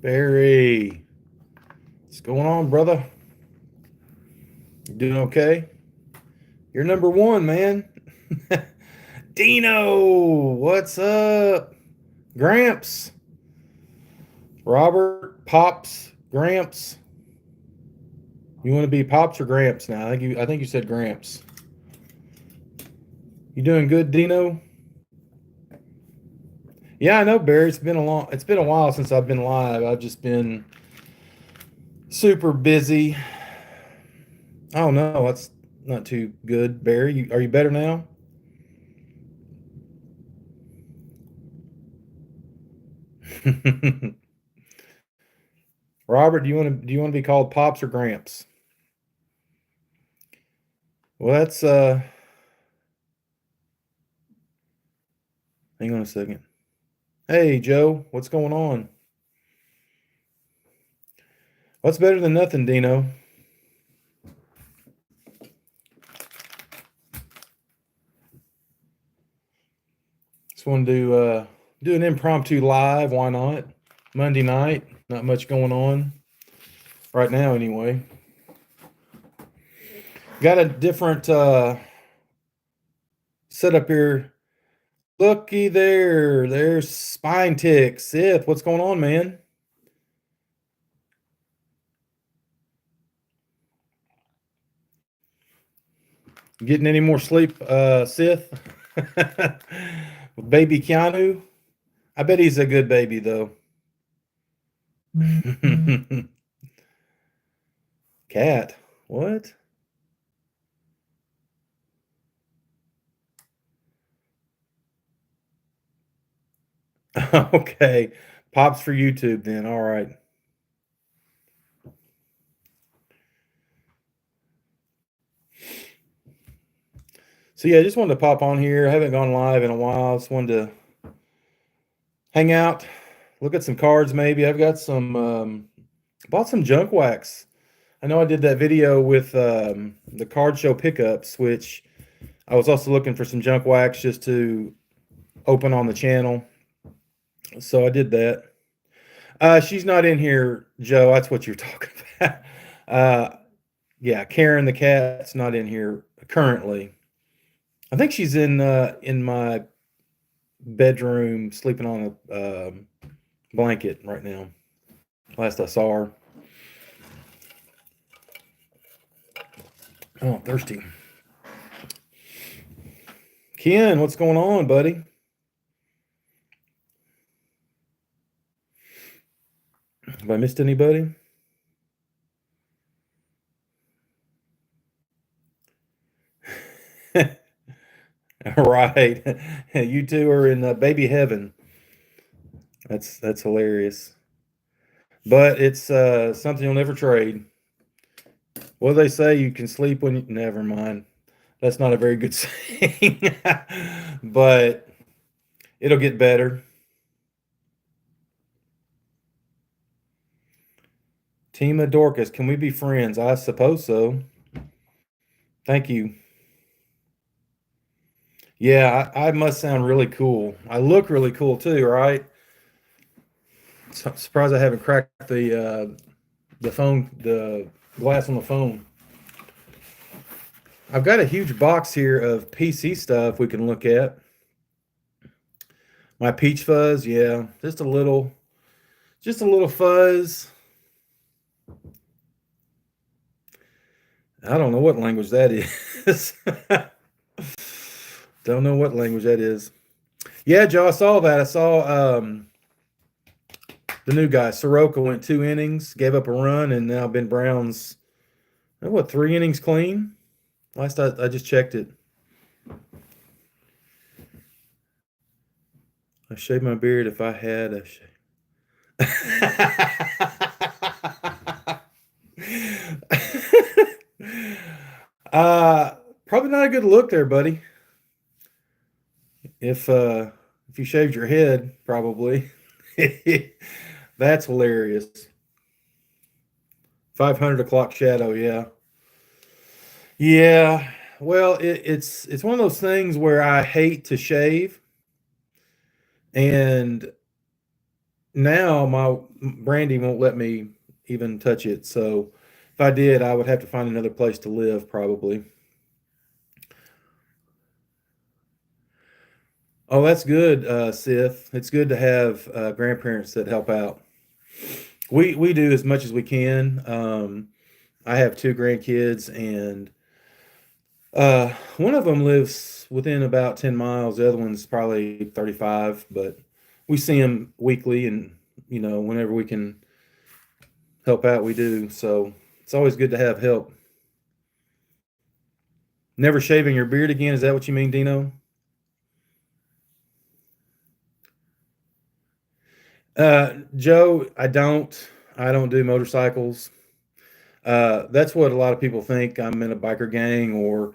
Barry, what's going on, brother? You doing okay? You're number one, man. Dino, what's up? Gramps, Robert, Pops, Gramps. You want to be Pops or Gramps now? I think you said Gramps. You doing good, Dino? Yeah, I know, Barry. It's been a while since I've been live. I've just been super busy. Oh no, that's not too good, Barry. Are you better now? Robert, do you want to be called Pops or Gramps? Well, that's hang on a second. Hey, Joe, what's going on? What's better than nothing, Dino? Just want to do an impromptu live. Why not? Monday night, not much going on right now, anyway. Got a different setup here. Looky there, there's Spine Tick. Sith, what's going on, man? Getting any more sleep, Sith? Baby Keanu? I bet he's a good baby, though. Cat? What? Okay. Pops for YouTube then. All right. So yeah, I just wanted to pop on here. I haven't gone live in a while. Just wanted to hang out, look at some cards maybe. I've got some bought some junk wax. I know I did that video with the card show pickups, which I was also looking for some junk wax just to open on the channel. So I did that. She's not in here, Joe. That's what you're talking about. Yeah, Karen the cat's not in here currently. I think she's in my bedroom sleeping on a blanket right now. Last I saw her. Oh, I'm thirsty. Ken, what's going on, buddy? Have I missed anybody? Right. You two are in baby heaven. That's hilarious. But it's something you'll never trade. What do they say? You can sleep when you never mind. That's not a very good saying. But it'll get better. Team of Dorcas, can we be friends? I suppose so. Thank you. Yeah, I must sound really cool. I look really cool too, right? Surprised I haven't cracked the glass on the phone. I've got a huge box here of PC stuff we can look at. My peach fuzz, yeah, just a little fuzz. I don't know what language that is. Don't know what language that is. Yeah, Joe, I saw that. I saw the new guy, Soroka, went 2 innings, gave up a run, and now Ben Brown's, 3 innings clean? Last I just checked it. I shaved my beard if I had a shave. Probably not a good look there, buddy. If you shaved your head, probably. That's hilarious. 500 o'clock shadow. Yeah. Yeah. Well, it's one of those things where I hate to shave, and now my Brandy won't let me even touch it. So if I did, I would have to find another place to live probably. Oh, that's good, Sith. It's good to have grandparents that help out. We do as much as we can. I have two grandkids, and one of them lives within about 10 miles. The other one's probably 35, but we see them weekly, and whenever we can help out, we do. So it's always good to have help. Never shaving your beard again? Is that what you mean, Dino? Joe, I don't do motorcycles. That's what a lot of people think. I'm in a biker gang, or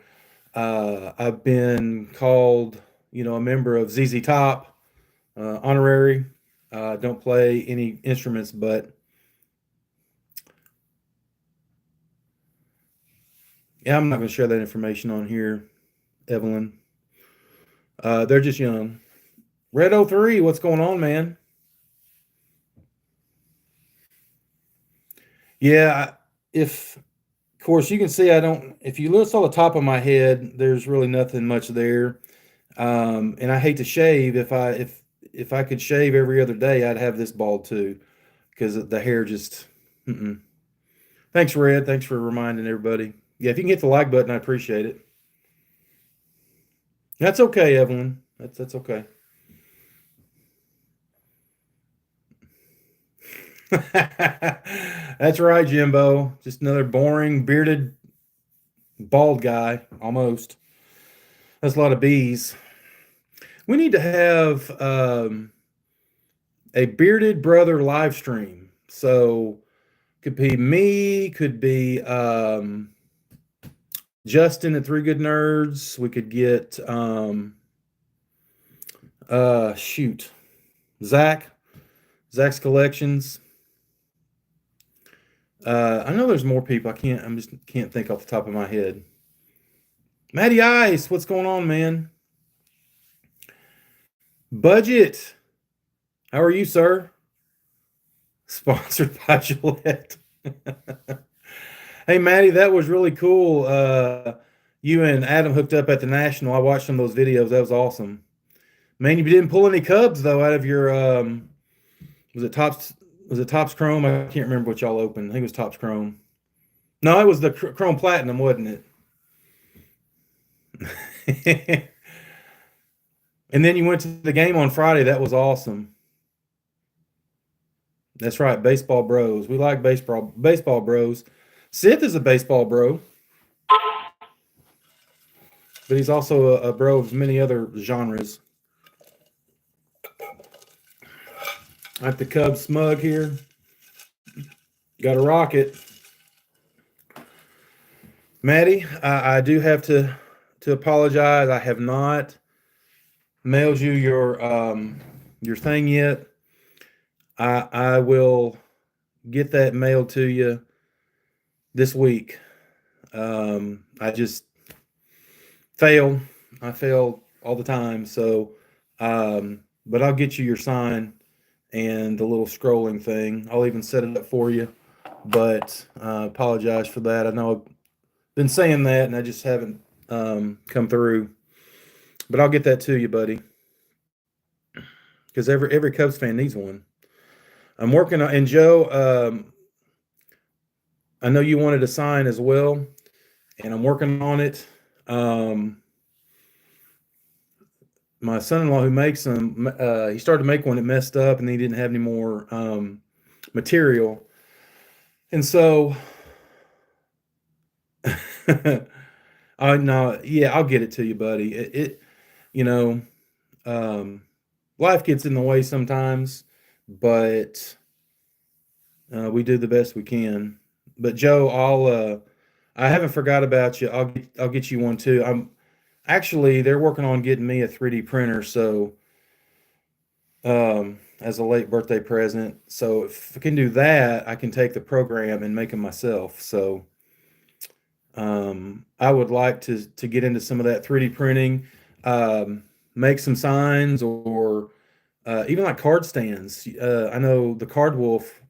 I've been called, a member of ZZ Top, honorary. Don't play any instruments, but yeah, I'm not going to share that information on here, Evelyn. They're just young. Red 03, what's going on, man? Yeah, if of course you can see I don't. If you look on the top of my head, there's really nothing much there. And I hate to shave. If I could shave every other day, I'd have this bald too, because the hair just. Mm-mm. Thanks, Red. Thanks for reminding everybody. Yeah, if you can hit the like button, I appreciate it. That's okay, Evelyn. That's okay. That's right, Jimbo. Just another boring, bearded, bald guy, almost. That's a lot of bees. We need to have a bearded brother live stream. So could be me, could be Justin at Three Good Nerds. We could get shoot, Zach's Collections. I know there's more people. I just can't think off the top of my head. Matty Ice, what's going on, man? Budget. How are you, sir? Sponsored by Gillette. Hey, Maddie, that was really cool. You and Adam hooked up at the National. I watched some of those videos. That was awesome. Man, you didn't pull any Cubs though out of your was it Topps Chrome? I can't remember what y'all opened. I think it was Topps Chrome. No, it was the Chrome Platinum, wasn't it? And then you went to the game on Friday. That was awesome. That's right, baseball bros. We like baseball bros. Sith is a baseball bro, but he's also a bro of many other genres. Like the Cubs smug here. Got a rocket. Maddie, I do have to apologize. I have not mailed you your thing yet. I will get that mailed to you this week. I just fail. I fail all the time. So, but I'll get you your sign and the little scrolling thing. I'll even set it up for you. But apologize for that. I know I've been saying that, and I just haven't come through. But I'll get that to you, buddy. Because every Cubs fan needs one. I'm working on, and Joe, I know you wanted a sign as well, and I'm working on it. My son-in-law who makes them, he started to make one that messed up, and he didn't have any more material. And so, no, yeah, I'll get it to you, buddy. Life gets in the way sometimes, but we do the best we can. But Joe, I haven't forgot about you. I'll get you one too. They're working on getting me a 3D printer, so I as a late birthday present. So if I can do that, I can take the program and make them myself. So I would like to get into some of that 3D printing, make some signs, or even like card stands. I know the Card Wolf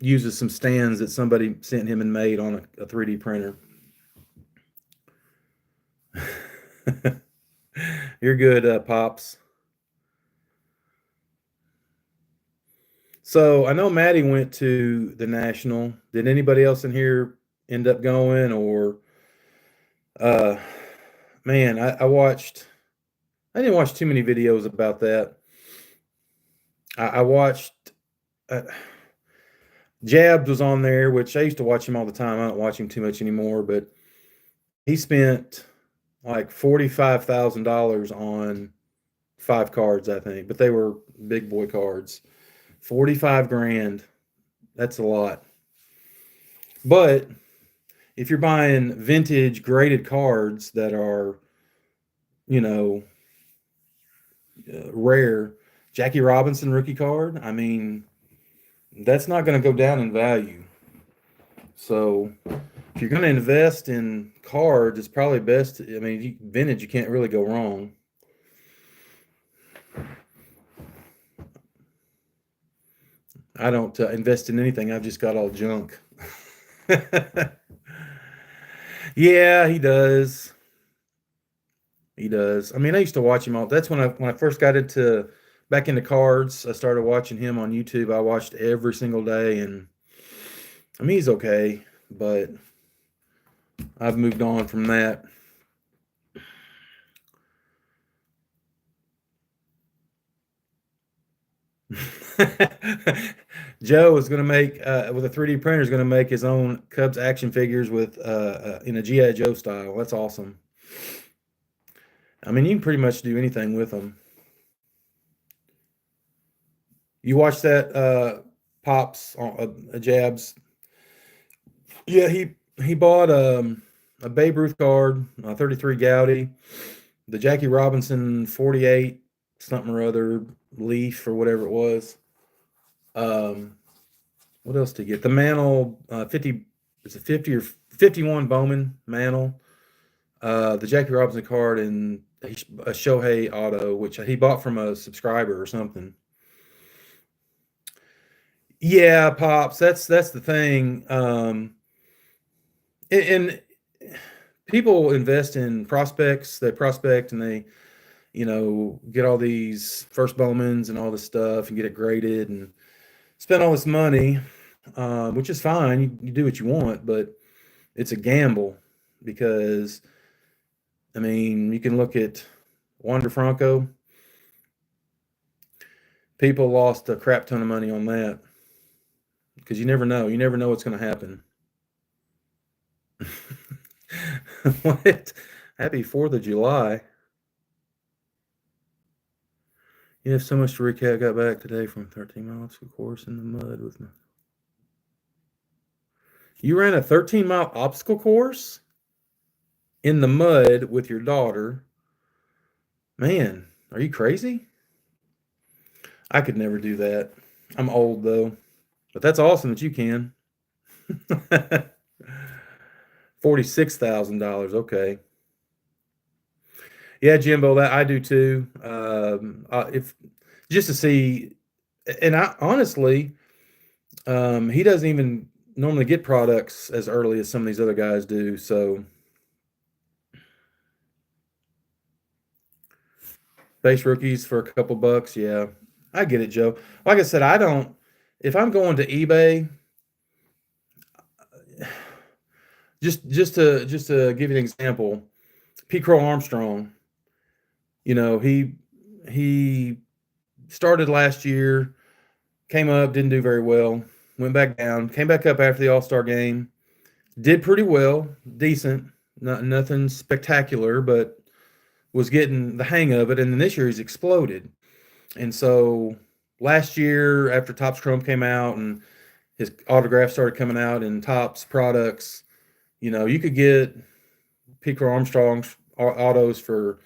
uses some stands that somebody sent him and made on a 3D printer. You're good, Pops. So I know Maddie went to the National. Did anybody else in here end up going? Or uh, man, I watched. I didn't watch too many videos about that. I watched. Uh, Jabs was on there, which I used to watch him all the time. I don't watch him too much anymore, but he spent like $45,000 on 5 cards, I think, but they were big boy cards. 45 grand. That's a lot. But if you're buying vintage graded cards that are, you know, rare, Jackie Robinson rookie card, I mean, that's not going to go down in value. So if you're going to invest in cards, it's probably best. I mean, vintage, you can't really go wrong. I don't invest in anything. I've just got all junk. Yeah, he does. He does. I mean, I used to watch him all. That's when I first got back into cards. I started watching him on YouTube. I watched every single day, and I mean, he's okay, but I've moved on from that. Joe is going to make with a 3D printer is going to make his own Cubs action figures with in a G.I. Joe style. That's awesome. I mean, you can pretty much do anything with them. You watch that Pops on Jabs? Yeah, he bought a Babe Ruth card, a 33 Gowdy, the Jackie Robinson 48 something or other leaf or whatever it was. What else to get? The Mantle 50, it's a 50 or 51 Bowman Mantle. The Jackie Robinson card and a Shohei auto, which he bought from a subscriber or something. Yeah, Pops, that's the thing. And people invest in prospects. They prospect and they, get all these first Bowmans and all this stuff and get it graded and spend all this money, which is fine. You do what you want, but it's a gamble because, I mean, you can look at Wander Franco. People lost a crap ton of money on that because you never know. You never know what's going to happen. What? Happy 4th of July. You have so much to recap. Got back today from 13-mile obstacle course in the mud with me. You ran a 13-mile obstacle course in the mud with your daughter. Man, are you crazy? I could never do that. I'm old though, but that's awesome that you can. $46,000. Okay. Yeah, Jimbo, that I do too. If just to see, and I honestly, he doesn't even normally get products as early as some of these other guys do. So, base rookies for a couple bucks, yeah, I get it, Joe. Like I said, I don't. If I'm going to eBay, just to give you an example, P. Crow Armstrong. He started last year, came up, didn't do very well, went back down, came back up after the All-Star game, did pretty well, decent, nothing spectacular, but was getting the hang of it. And then this year he's exploded. And so last year, after Topps Chrome came out and his autograph started coming out in Topps products, you could get P. Crow Armstrong's autos for,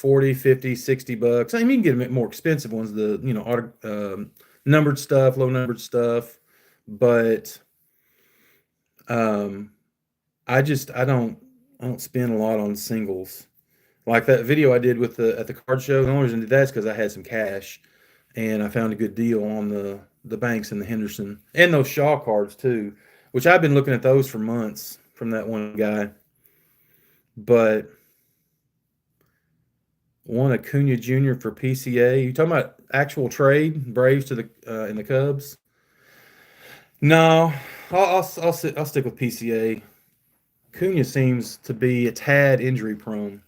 $40, $50, $60. I mean, you can get them at more expensive ones, the numbered stuff, low numbered stuff. But I don't spend a lot on singles. Like that video I did with at the card show, the only reason I did that is because I had some cash and I found a good deal on the Banks and the Henderson and those Shaw cards too, which I've been looking at those for months from that one guy. But one Acuna Jr. for PCA. You talking about actual trade Braves to the in the Cubs? No, I'll stick with PCA. Acuna seems to be a tad injury prone.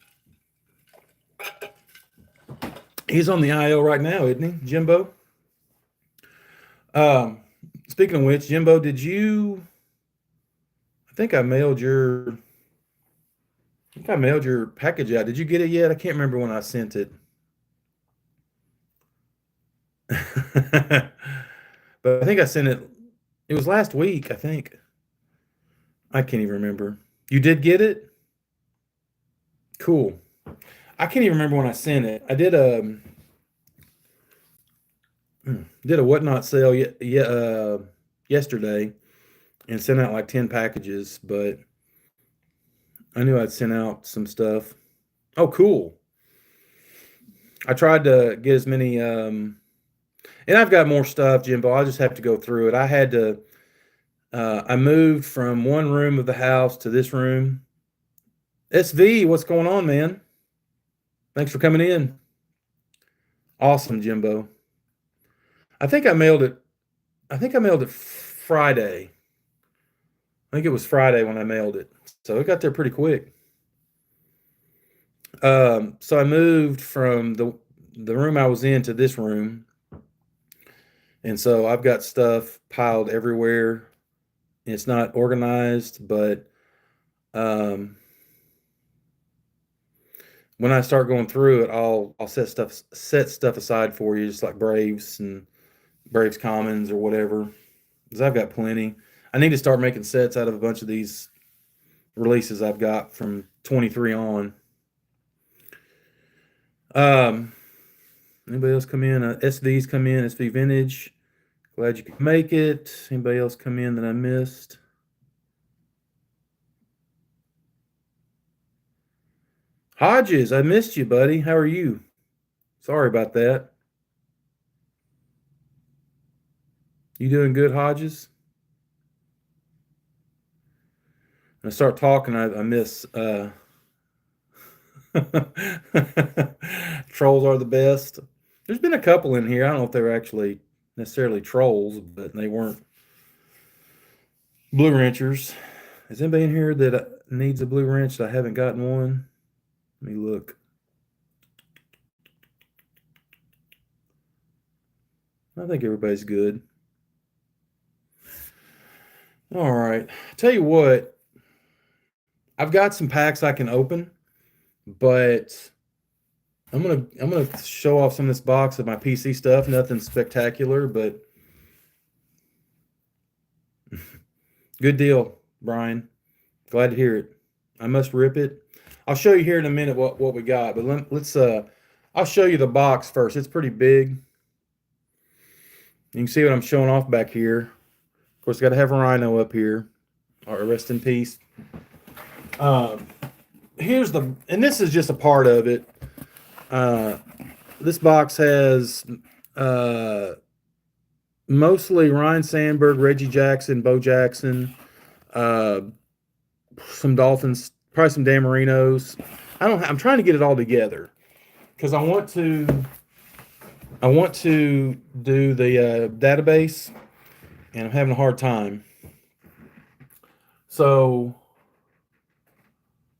He's on the IL right now, isn't he, Jimbo? Speaking of which, Jimbo, did you? I think I mailed your package out. Did you get it yet? I can't remember when I sent it. But I think I sent it. It was last week, I think. I can't even remember. You did get it? Cool. I can't even remember when I sent it. I did a whatnot sale yesterday and sent out like 10 packages, but I knew I'd sent out some stuff. Oh, cool. I tried to get as many and I've got more stuff, Jimbo. I'll just have to go through it. I had to I moved from one room of the house to this room. SV, what's going on, man? Thanks for coming in. Awesome, Jimbo. I think I mailed it Friday. I think it was Friday when I mailed it. So it got there pretty quick. So I moved from the room I was in to this room. And so I've got stuff piled everywhere. It's not organized, but when I start going through it, I'll set stuff aside for you, just like Braves and Braves Commons or whatever, because I've got plenty. I need to start making sets out of a bunch of these releases I've got from 23 on. Anybody else come in? SV's come in, SV Vintage. Glad you could make it. Anybody else come in that I missed? Hodges, I missed you, buddy. How are you? Sorry about that. You doing good, Hodges? When I start talking, I miss trolls are the best. There's been a couple in here. I don't know if they were actually necessarily trolls, but they weren't blue wrenchers. Is anybody in here that needs a blue wrench that I haven't gotten one? Let me look. I think everybody's good. All right. Tell you what, I've got some packs I can open, but I'm gonna show off some of this box of my PC stuff. Nothing spectacular, but good deal, Brian. Glad to hear it. I must rip it. I'll show you here in a minute what we got, but let's I'll show you the box first. It's pretty big. You can see what I'm showing off back here. Of course, got to have a Rhino up here. All right, rest in peace. Here's and this is just a part of it. This box has mostly Ryan Sandberg, Reggie Jackson, Bo Jackson, some Dolphins, probably some Dan Marinos. I'm trying to get it all together because I want to do the database, and I'm having a hard time. So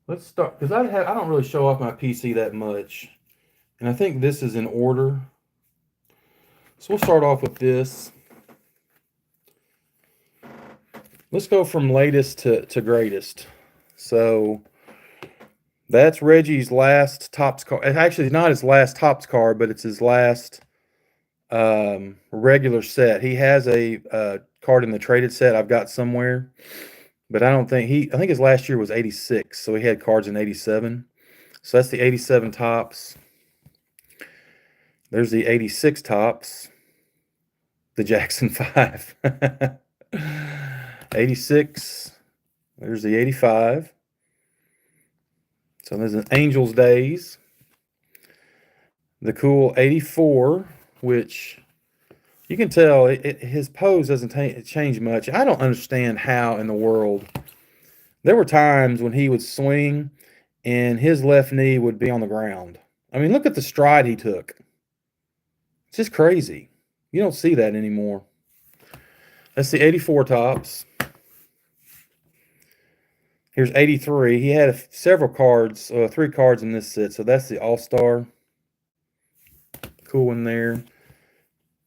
let's start, because I don't really show off my PC that much, and I think this is in order. So we'll start off with this. Let's go from latest to greatest. So that's Reggie's last Topps card. Actually, it's not his last Topps card, but it's his last regular set. He has a card in the traded set I've got somewhere, but I think his last year was 86, so he had cards in 87. So that's the 87 Topps. There's the 86 tops, the Jackson 5. 86. There's the 85. So there's an Angels Days. The cool 84, which you can tell his pose doesn't change much. I don't understand how in the world. There were times when he would swing and his left knee would be on the ground. I mean, look at the stride he took. It's just crazy. You don't see that anymore. That's the 84 tops. Here's 83. He had several cards, 3 cards in this set. So that's the All-Star. Cool one there.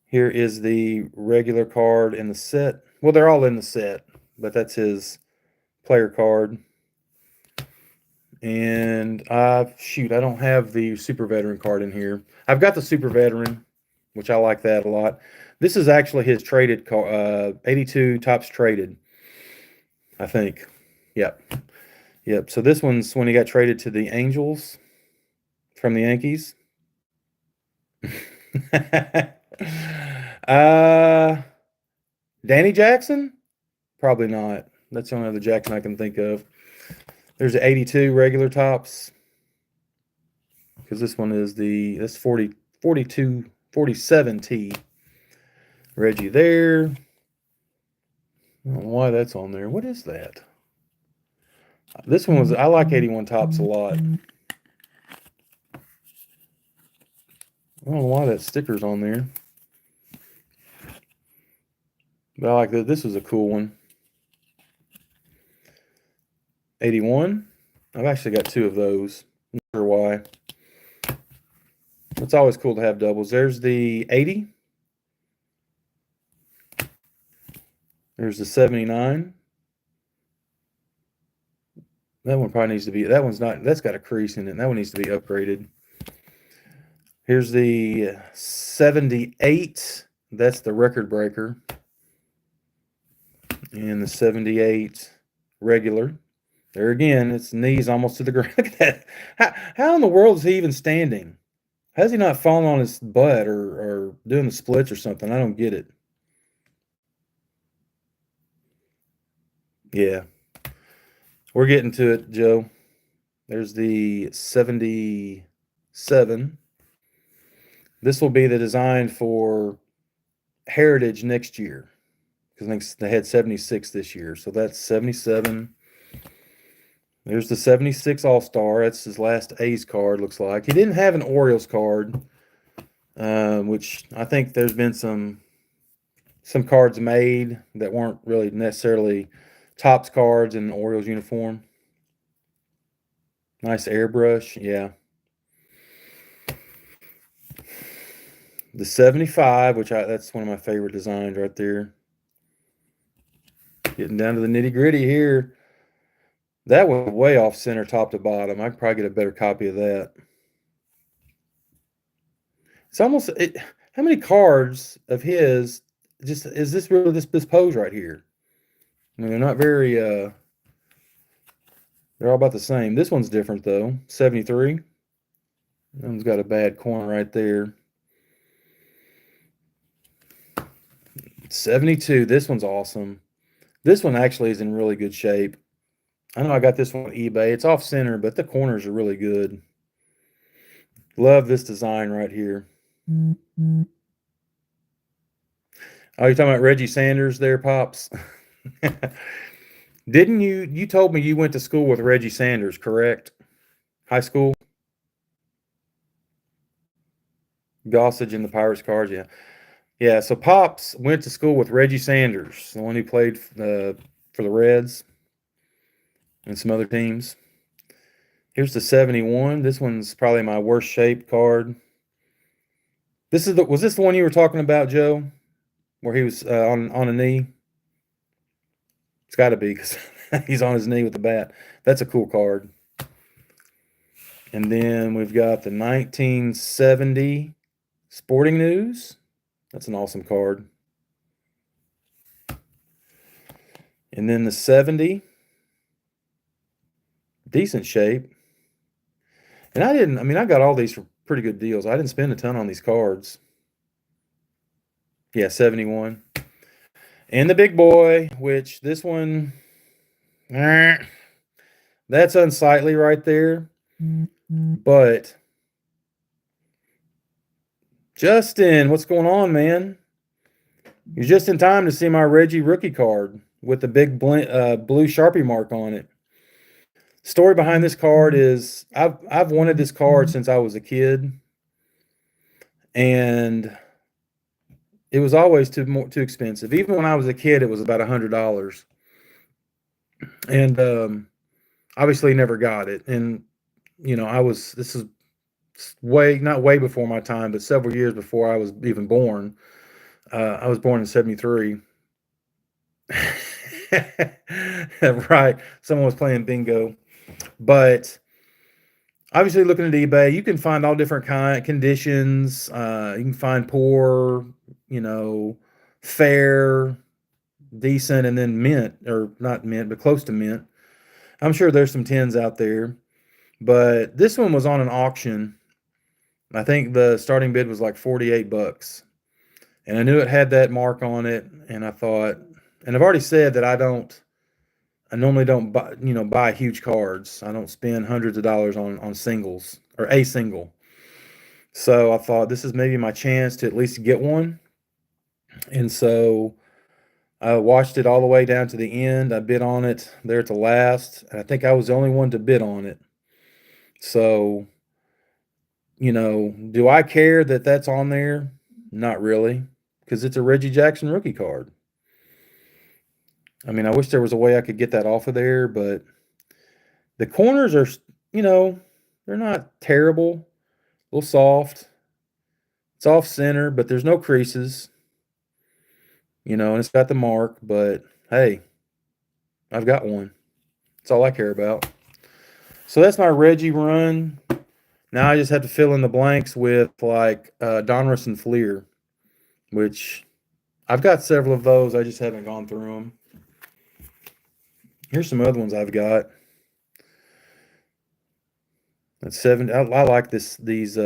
Here is the regular card in the set. Well, they're all in the set, but that's his player card. And shoot, I don't have the Super Veteran card in here. I've got the Super Veteran, which I like that a lot. This is actually his traded card, 82 tops traded, I think. Yep. So this one's when he got traded to the Angels from the Yankees. Danny Jackson? Probably not. That's the only other Jackson I can think of. There's the 82 regular tops. Because this one is that's 47T. Reggie there. I don't know why that's on there. What is that? This one I like 81 tops a lot. I don't know why that sticker's on there. But I like that. This was a cool one. 81. I've actually got 2 of those. Not sure why. It's always cool to have doubles. There's the 80. There's the 79. That one probably needs to be, that one's not, that's got a crease in it. That one needs to be upgraded. Here's the 78. That's the record breaker. And the 78 regular. There again, its knees almost to the ground. Look at that. How in the world is he even standing? Has he not fallen on his butt or doing the splits or something? I don't get it. Yeah. We're getting to it, Joe. There's the 77. This will be the design for Heritage next year. Because they had 76 this year. So that's 77. There's the 76 All-Star. That's his last A's card, looks like. He didn't have an Orioles card, which I think there's been some cards made that weren't really necessarily Topps cards in an Orioles uniform. Nice airbrush, yeah. The 75, which that's one of my favorite designs right there. Getting down to the nitty-gritty here. That was way off center, top to bottom. I could probably get a better copy of that. It's almost how many cards of his just is this really this pose right here? I mean, they're not very they're all about the same. This one's different though. 73. That one's got a bad corner right there. 72. This one's awesome. This one actually is in really good shape. I know I got this one on eBay. It's off center, but the corners are really good. Love this design right here. Oh, you're talking about Reggie Sanders there, Pops? Didn't you told me you went to school with Reggie Sanders, correct? High school? Gossage and the Pirates cards, yeah. Yeah, so Pops went to school with Reggie Sanders, the one who played for the Reds and some other teams. Here's the 71. This one's probably my worst shaped card. Was this the one you were talking about, Joe? Where he was on a knee? It's got to be because he's on his knee with the bat. That's a cool card. And then we've got the 1970 Sporting News. That's an awesome card. And then the 70. Decent shape. And I got all these for pretty good deals. I didn't spend a ton on these cards. Yeah, 71. And the big boy, which this one, that's unsightly right there. But Justin, what's going on, man? You're just in time to see my Reggie rookie card with the big blue Sharpie mark on it. Story behind this card is I've wanted this card since I was a kid, and it was always too expensive. Even when I was a kid, it was about $100, and obviously never got it. And this is not way before my time, but several years before I was even born. I was born in 73. Right. Someone was playing bingo. But obviously looking at eBay, you can find all different conditions. You can find poor, fair, decent, and then mint, or not mint, but close to mint. I'm sure there's some 10s out there. But this one was on an auction. I think the starting bid was like $48. And I knew it had that mark on it, and I thought, and I've already said that I normally don't buy huge cards. I don't spend hundreds of dollars on singles or a single. So I thought this is maybe my chance to at least get one. And so I watched it all the way down to the end. I bid on it there at the last. And I think I was the only one to bid on it. So, do I care that that's on there? Not really, because it's a Reggie Jackson rookie card. I mean, I wish there was a way I could get that off of there, but the corners are, they're not terrible. A little soft. It's off center, but there's no creases. And it's got the mark, but hey, I've got one. That's all I care about. So that's my Reggie run. Now I just have to fill in the blanks with like Donruss and Fleer, which I've got several of those. I just haven't gone through them. Here's some other ones I've got. That's 70. I like these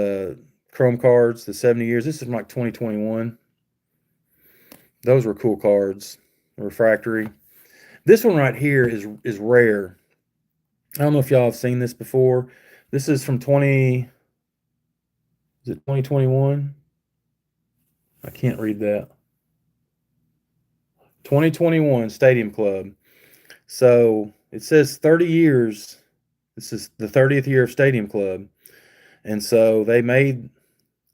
Chrome cards, the 70 years. This is from like 2021. Those were cool cards. Refractory. This one right here is rare. I don't know if y'all have seen this before. This is from 2021? I can't read that. 2021 Stadium Club. So it says 30 years. This is the 30th year of Stadium Club. And so they made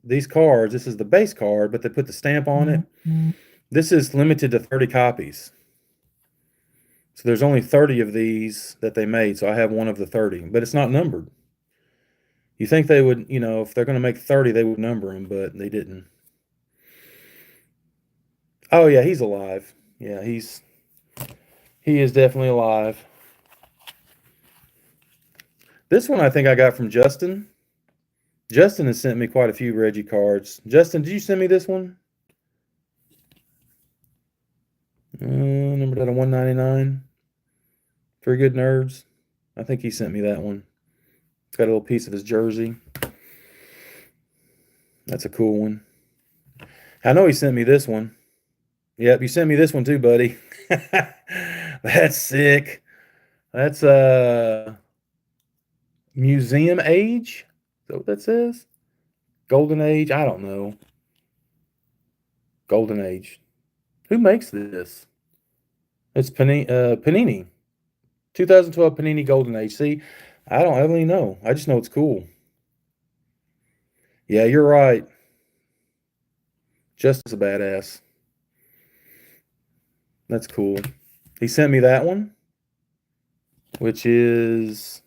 these cards. This is the base card, but they put the stamp on it. This is limited to 30 copies. So there's only 30 of these that they made. So I have one of the 30, but it's not numbered. You think they would, if they're going to make 30, they would number them, but they didn't. Oh, yeah, he's alive. Yeah, he is definitely alive. This one I think I got from Justin. Justin has sent me quite a few Reggie cards. Justin, did you send me this one? Numbered out of 199. For Good Nerds. I think he sent me that one. It's got a little piece of his jersey. That's a cool one. I know he sent me this one. Yep, you sent me this one too, buddy. That's sick. That's Museum Age. Is that what that says? Golden Age? I don't know. Golden Age. Who makes this? It's Panini. 2012 Panini Golden Age. See, I don't really know. I just know it's cool. Yeah, you're right. Just as a badass. That's cool. He sent me that one, which is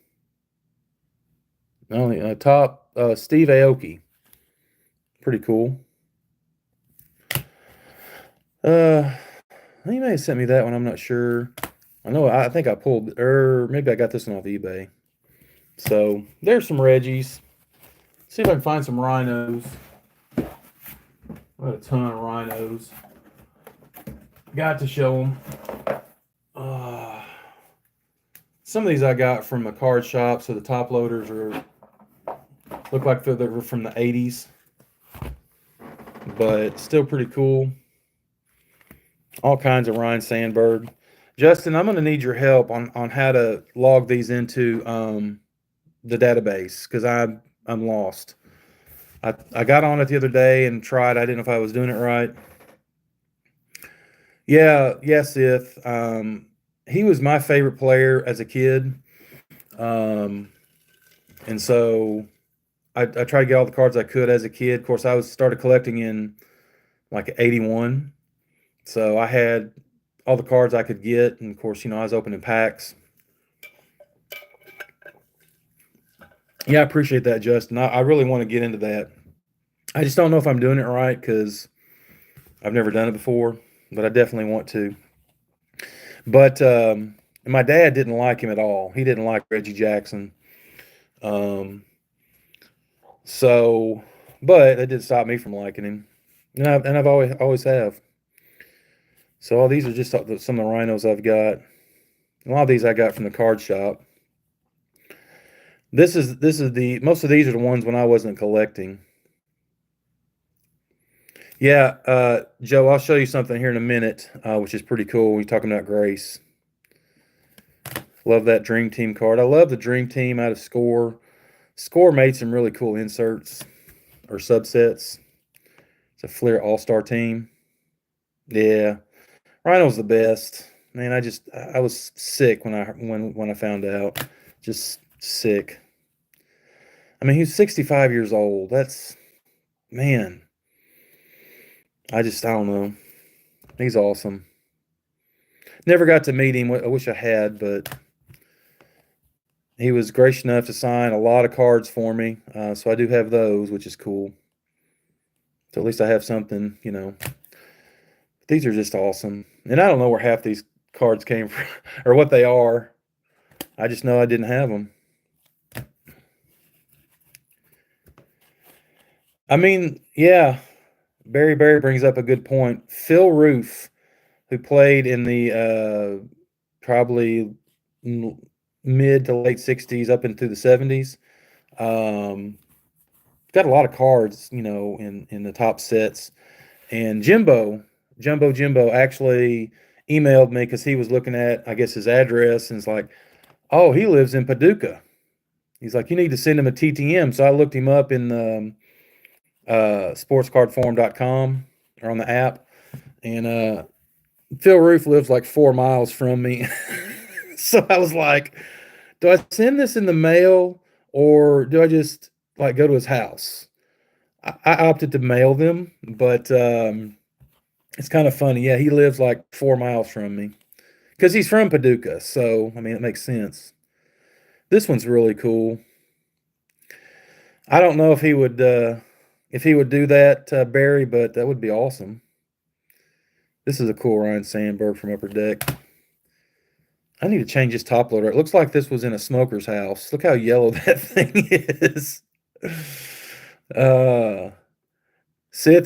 only top Steve Aoki. Pretty cool. He may have sent me that one. I'm not sure. I think I pulled, or maybe I got this one off eBay. So there's some Reggies. See if I can find some rhinos. I got a ton of rhinos. Got to show them. Some of these I got from a card shop, so the top loaders are Look like they were from the 80s, but still pretty cool. All kinds of Ryan Sandberg. Justin, I'm going to need your help on how to log these into the database because I'm lost. I got on it the other day and tried. I didn't know if I was doing it right. Yeah, yes, Sith. He was my favorite player as a kid, um, and so I tried to get all the cards I could as a kid. Of course, I was started collecting in like '81, so I had all the cards I could get, and of course, I was opening packs. Yeah, I appreciate that, Justin. I really want to get into that. I just don't know if I'm doing it right because I've never done it before, but I definitely want to. But my dad didn't like him at all. He didn't like Reggie Jackson. Um, so, but that did stop me from liking him, and I've always have. So all these are just some of the rhinos I've got. A lot of these I got from the card shop. This is the most of these are the ones when I wasn't collecting. Yeah, Joe, I'll show you something here in a minute, which is pretty cool. We're talking about Grace. Love that Dream Team card. I love the Dream Team out of Score. Score made some really cool inserts or subsets. It's a Fleer All-Star team. Yeah, Rhino's the best. Man, I was sick when I found out. Just sick. I mean, he's 65 years old. That's man. I don't know. He's awesome. Never got to meet him. I wish I had, but he was gracious enough to sign a lot of cards for me. So I do have those, which is cool. So at least I have something. These are just awesome. And I don't know where half these cards came from or what they are. I just know I didn't have them. I mean, yeah, Barry brings up a good point. Phil Roof, who played in the probably mid to late 60s up into the 70s. Got a lot of cards, in the top sets. And Jumbo actually emailed me because he was looking at, I guess, his address and it's like, oh, he lives in Paducah. He's like, you need to send him a TTM. So I looked him up in the sportscardforum.com or on the app. And Phil Roof lives like 4 miles from me. So I was like, do I send this in the mail or do I just like go to his house? I opted to mail them, but it's kind of funny. Yeah, he lives like 4 miles from me because he's from Paducah. So, I mean, it makes sense. This one's really cool. I don't know if he would do that, Barry, but that would be awesome. This is a cool Ryan Sandberg from Upper Deck. I need to change this top loader. It looks like this was in a smoker's house. Look how yellow that thing is. Sith,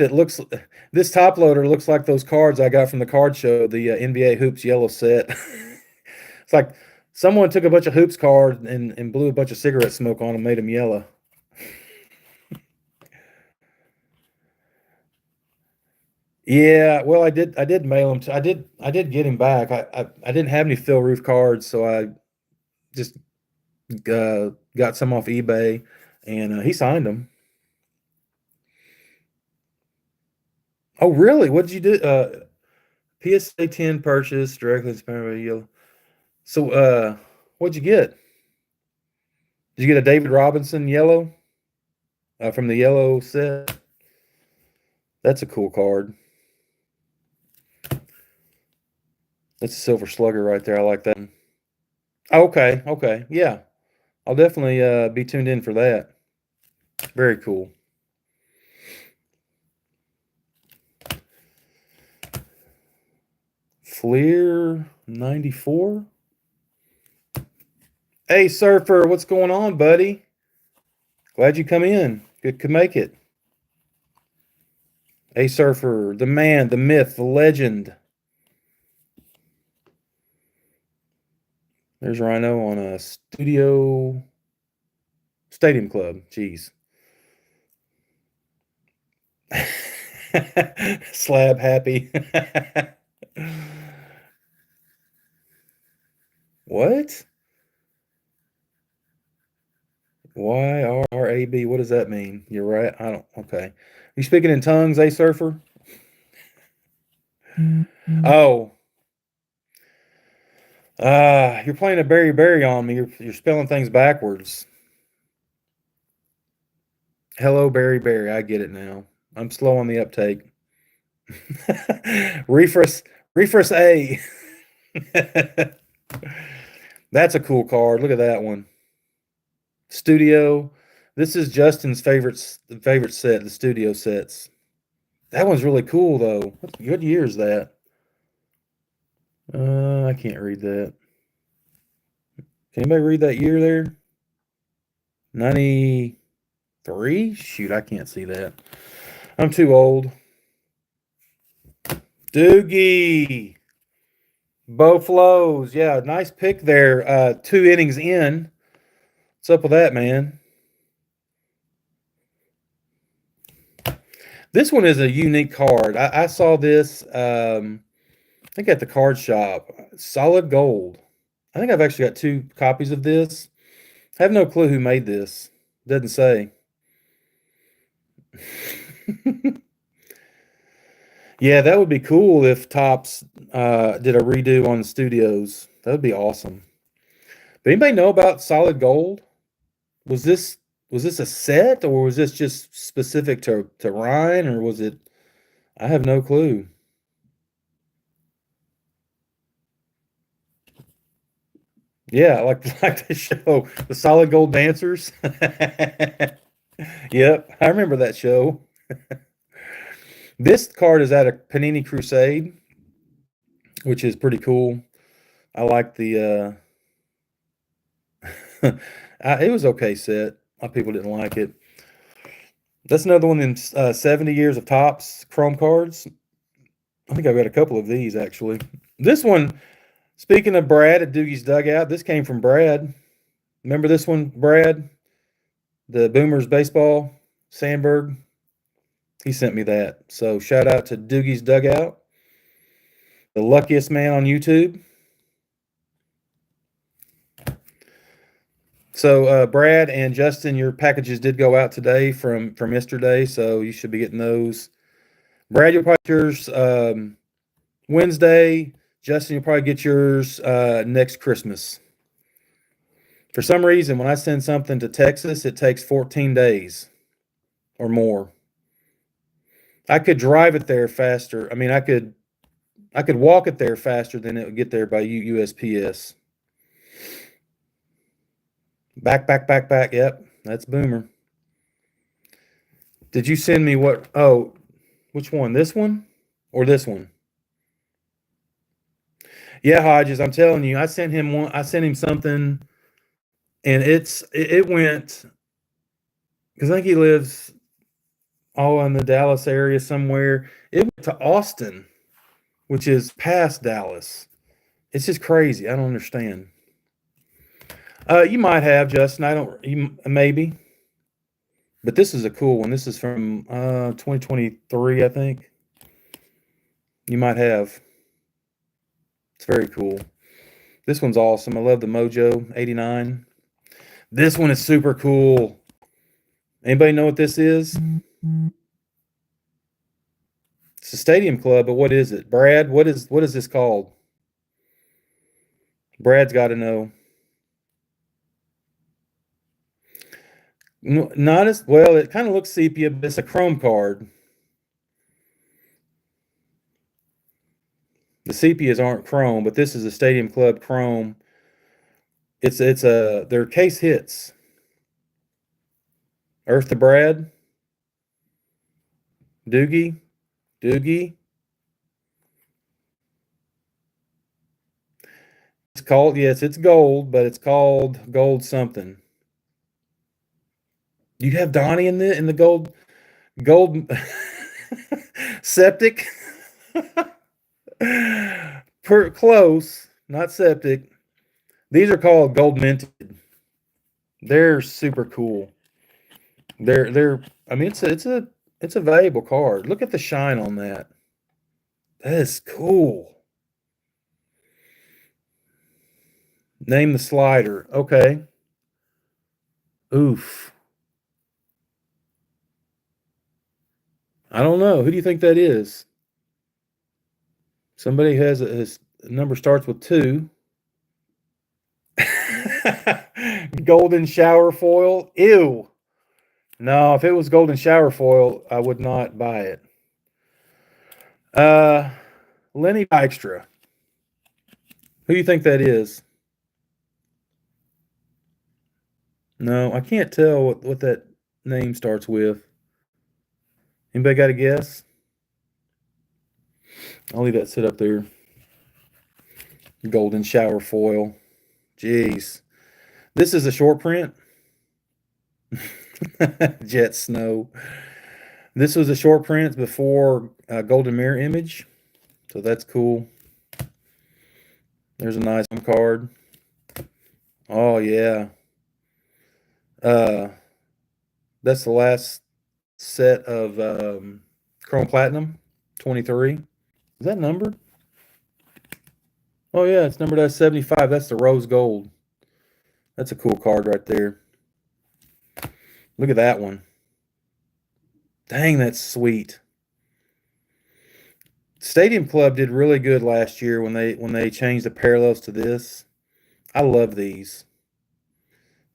this top loader looks like those cards I got from the card show, the NBA Hoops yellow set. It's like someone took a bunch of Hoops cards and blew a bunch of cigarette smoke on them, made them yellow. Yeah, well, I did mail him. I did get him back. I didn't have any Phil Roof cards, so I just got some off eBay, and he signed them. Oh, really? What did you do? PSA 10 purchase directly inspired by yellow. So, what'd you get? Did you get a David Robinson yellow from the yellow set? That's a cool card. That's a Silver Slugger right there. I like that. Okay, okay, yeah. I'll definitely be tuned in for that. Very cool. Fleer 94. Hey, Surfer, what's going on, buddy? Glad you come in. Good could make it. Hey, Surfer, the man, the myth, the legend. There's Rhino on a Stadium Club. Jeez. Slab happy. What? YRRAB. What does that mean? You're right. I don't. Okay. You speaking in tongues, surfer? Oh, you're playing a berry on me. You're spelling things backwards. Hello, berry. I get it now. I'm slow on the uptake. Refresh, refresh A. That's a cool card. Look at that one. Studio. This is Justin's favorite set, the studio sets. That one's really cool though. What good year is that? I can't read that. Can anybody read that year there? 93? Shoot, I can't see that. I'm too old. Doogie. Bo Flows. Yeah, nice pick there. 2 innings in. What's up with that, man? This one is a unique card. I saw this, I think at the card shop. Solid gold. I think I've actually got 2 copies of this. I have no clue who made this. Doesn't say. Yeah, that would be cool if Topps did a redo on the studios. That would be awesome. But anybody know about solid gold? Was this a set, or was this just specific to Ryan, or was it? I have no clue. Yeah, I like the show, the Solid Gold Dancers. Yep, I remember that show. This card is out of Panini Crusade, which is pretty cool. I like the. It was okay set. A lot of people didn't like it. That's another one in 70 years of Topps Chrome cards. I think I've got a couple of these actually. This one, speaking of Brad at Doogie's Dugout, this came from Brad. Remember this one, Brad? The Boomers baseball, Sandberg. He sent me that. So shout out to Doogie's Dugout, the luckiest man on YouTube. So Brad and Justin, your packages did go out today from yesterday, so you should be getting those. Brad, you'll probably get yours Wednesday. Justin, you'll probably get yours next Christmas. For some reason, when I send something to Texas, it takes 14 days or more. I could drive it there faster. I mean, I could walk it there faster than it would get there by USPS. Back. Yep, that's Boomer. Did you send me what? Oh, which one? This one or this one? Yeah, Hodges, I'm telling you, I sent him one. I sent him something, and it went because I think he lives all in the Dallas area somewhere. It went to Austin, which is past Dallas. It's just crazy. I don't understand. You might have, Justin. I don't. Maybe. But this is a cool one. This is from 2023, I think. You might have. It's very cool. This one's awesome. I love the Mojo 89. This one is super cool. Anybody know what this is? It's a Stadium Club, but what is it? Brad, what is this called? Brad's got to know. Not as well. It kind of looks sepia, but it's a chrome card. The sepias aren't chrome, but this is a Stadium Club chrome. It's their case hits. Earth to Brad. Doogie. It's called, yes, it's gold, but it's called gold something. You have Donnie in the gold septic. Close, not septic. These are called gold minted. They're super cool. They're I mean it's a it's a valuable card. Look at the shine on that. That is cool. Name the slider. Okay. Oof. I don't know. Who do you think that is? Somebody has his number starts with 2. Golden shower foil. Ew. No, if it was golden shower foil, I would not buy it. Lenny Dykstra. Who do you think that is? No, I can't tell what that name starts with. Anybody got a guess? I'll leave that sit up there. Golden shower foil. Jeez. This is a short print. Jet Snow. This was a short print before Golden Mirror image. So that's cool. There's a nice card. Oh, yeah. That's the last set of Chrome Platinum 23. Is that numbered? Oh, yeah, it's numbered as 75. That's the Rose Gold. That's a cool card right there. Look at that one. Dang, that's sweet. Stadium Club did really good last year when they changed the parallels to this. I love these.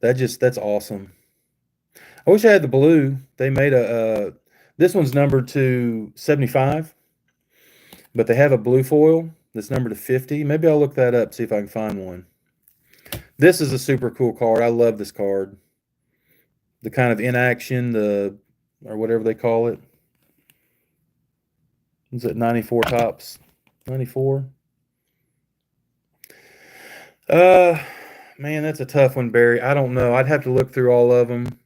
That's awesome. I wish I had the blue. They made this one's numbered to 75, but they have a blue foil that's numbered to 50. Maybe I'll look that up, see if I can find one. This is a super cool card. I love this card. The kind of inaction, or whatever they call it. Is it 94 tops? 94? Man, that's a tough one, Barry. I don't know. I'd have to look through all of them.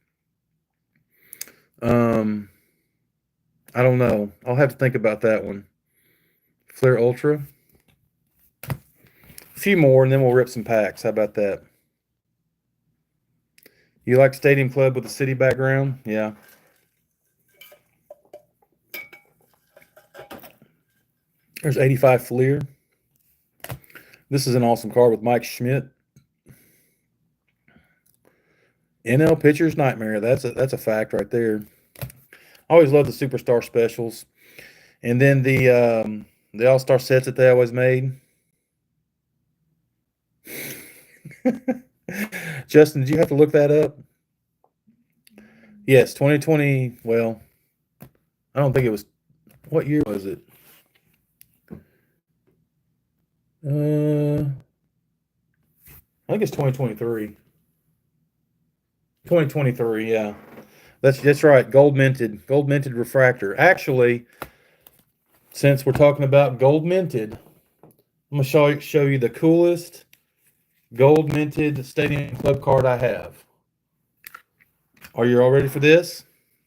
I don't know. I'll have to think about that one. Flair Ultra. A few more, and then we'll rip some packs. How about that? You like Stadium Club with the city background? Yeah. There's 85 Fleer. This is an awesome card with Mike Schmidt. NL Pitcher's Nightmare. That's a fact right there. I always love the Superstar specials. And then the All-Star sets that they always made. Justin, did you have to look that up? Yes, 2020. Well, I don't think it was. What year was it? I think it's 2023. 2023, yeah. That's right. Gold minted refractor. Actually, since we're talking about gold minted, I'm gonna show you the coolest gold minted Stadium Club card I have. Are you all ready for this?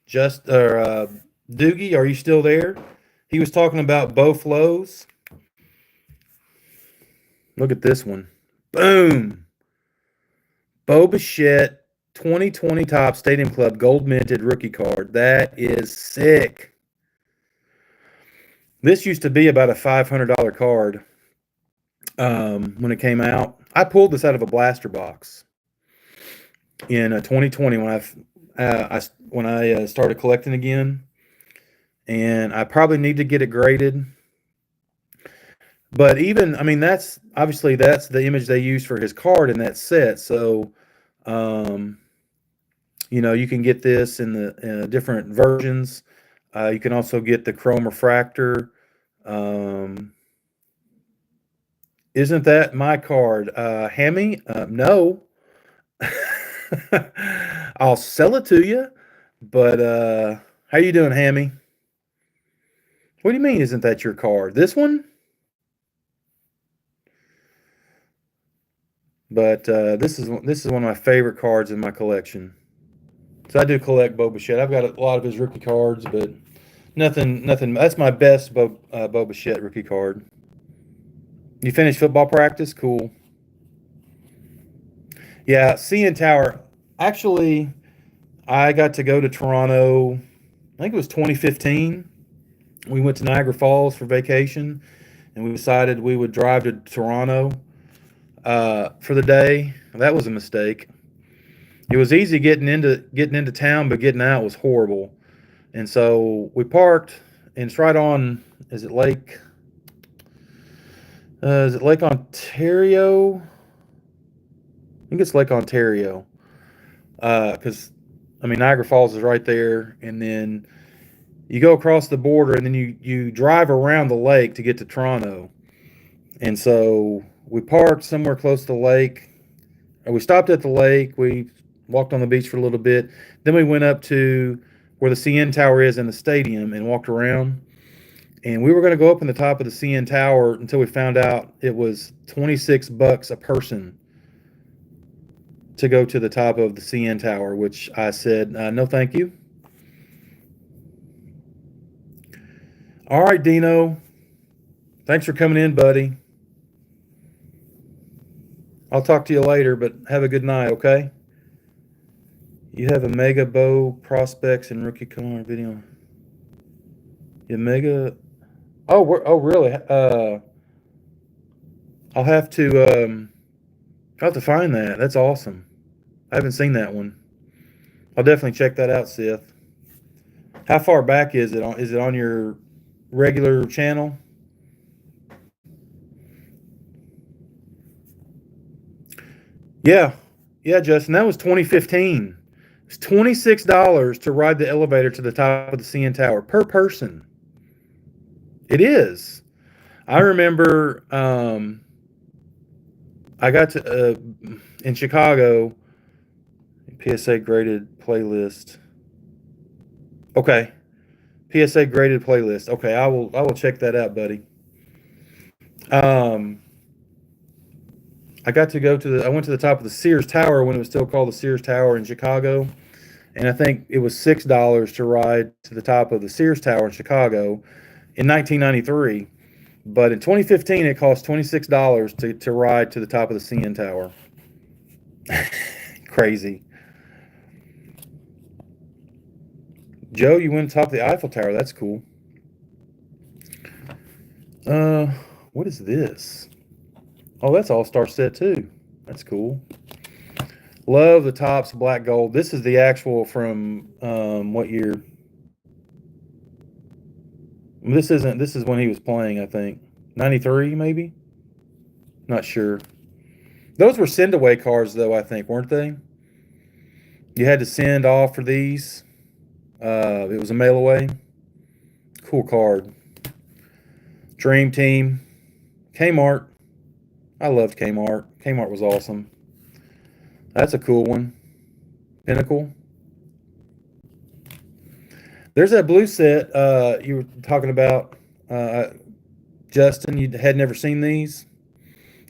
Doogie, are you still there? He was talking about Bo Flows. Look at this one. Boom. Bo Bichette 2020 Top Stadium Club Gold Minted rookie card. That is sick. This used to be about a $500 card when it came out. I pulled this out of a blaster box in 2020 when I started collecting again, and I probably need to get it graded. But even, I mean, that's the image they used for his card in that set. So, you can get this in the different versions. You can also get the chrome refractor. Isn't that my card? Hammy? No. I'll sell it to you. But how you doing, Hammy? What do you mean, isn't that your card? This one? But this is one of my favorite cards in my collection. So I do collect Bo Bichette. I've got a lot of his rookie cards, but nothing. That's my best Bo Bichette rookie card. You finished football practice? Cool. Yeah, CN Tower. Actually, I got to go to Toronto I think it was 2015. We went to Niagara Falls for vacation, and we decided we would drive to Toronto for the day. That was a mistake. It was easy getting into town, but getting out was horrible. And so we parked, and it's right on. Is it Lake? Is it Lake Ontario? I think it's Lake Ontario. Because I mean Niagara Falls is right there, and then you go across the border, and then you drive around the lake to get to Toronto. And so we parked somewhere close to the lake. Or we stopped at the lake. We walked on the beach for a little bit. Then we went up to where the CN Tower is in the stadium and walked around. And we were going to go up in the top of the CN Tower until we found out it was $26 a person to go to the top of the CN Tower, which I said, no, thank you. All right, Dino. Thanks for coming in, buddy. I'll talk to you later, but have a good night, okay? You have a mega bow prospects and rookie come on video. Yeah, mega. Oh, really? I'll have to find that. That's awesome. I haven't seen that one. I'll definitely check that out, Sith. How far back is it? Is it on your regular channel? Yeah, Justin. That was 2015. It's $26 to ride the elevator to the top of the CN Tower per person. It is. I remember I got to in Chicago. PSA graded playlist. Okay, PSA graded playlist. Okay, I will check that out, buddy. I got to go to I went to the top of the Sears Tower when it was still called the Sears Tower in Chicago, and I think it was $6 to ride to the top of the Sears Tower in Chicago in 1993. But in 2015, it cost $26 to ride to the top of the CN Tower. Crazy. Joe, you went top of the Eiffel Tower. That's cool. What is this? Oh, that's All-Star set too. That's cool. Love the Topps black gold. This is the actual from what year? This isn't. This is when he was playing, I think. 93, maybe? Not sure. Those were send-away cards, though, I think, weren't they? You had to send off for these. It was a mail-away. Cool card. Dream Team. Kmart. I loved Kmart. Kmart was awesome. That's a cool one. Pinnacle. There's that blue set you were talking about, Justin. You had never seen these.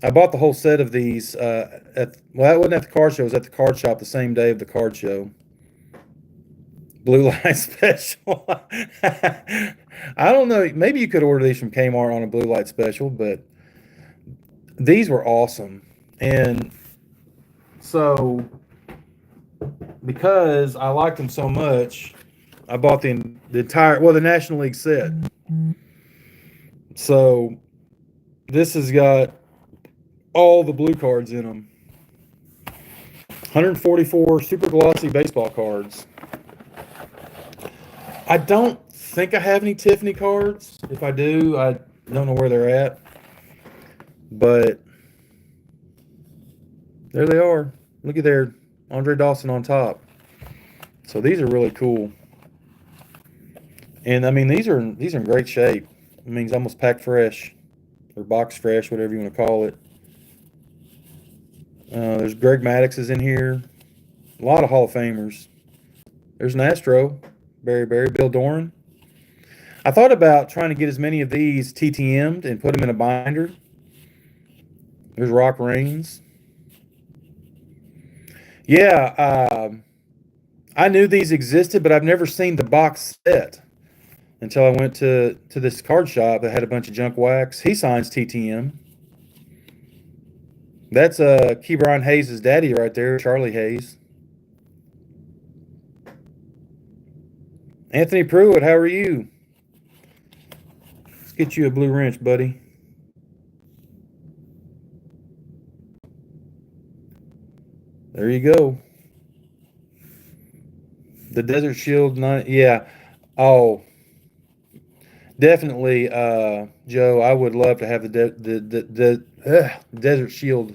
I bought the whole set of these I wasn't at the card show. It was at the card shop the same day of the card show. Blue light special. I don't know. Maybe you could order these from Kmart on a blue light special, but these were awesome. And so, because I liked them so much, I bought the entire, the National League set. So, this has got all the blue cards in them. 144 super glossy baseball cards. I don't think I have any Tiffany cards. If I do, I don't know where they're at. But there they are. Look at there, Andre Dawson on top. So these are really cool. And I mean, these are in great shape. It means almost packed fresh, or box fresh, whatever you want to call it. There's Greg Maddux is in here. A lot of Hall of Famers. There's an Astro, Barry, Bill Doran. I thought about trying to get as many of these TTM'd and put them in a binder. There's Rock Reigns. Yeah, I knew these existed, but I've never seen the box set until I went to this card shop that had a bunch of junk wax. He signs TTM. That's Keybrian Hayes' daddy right there, Charlie Hayes. Anthony Pruitt, how are you? Let's get you a blue wrench, buddy. There you go. The Desert Shield, yeah. Oh, definitely, Joe. I would love to have the Desert Shield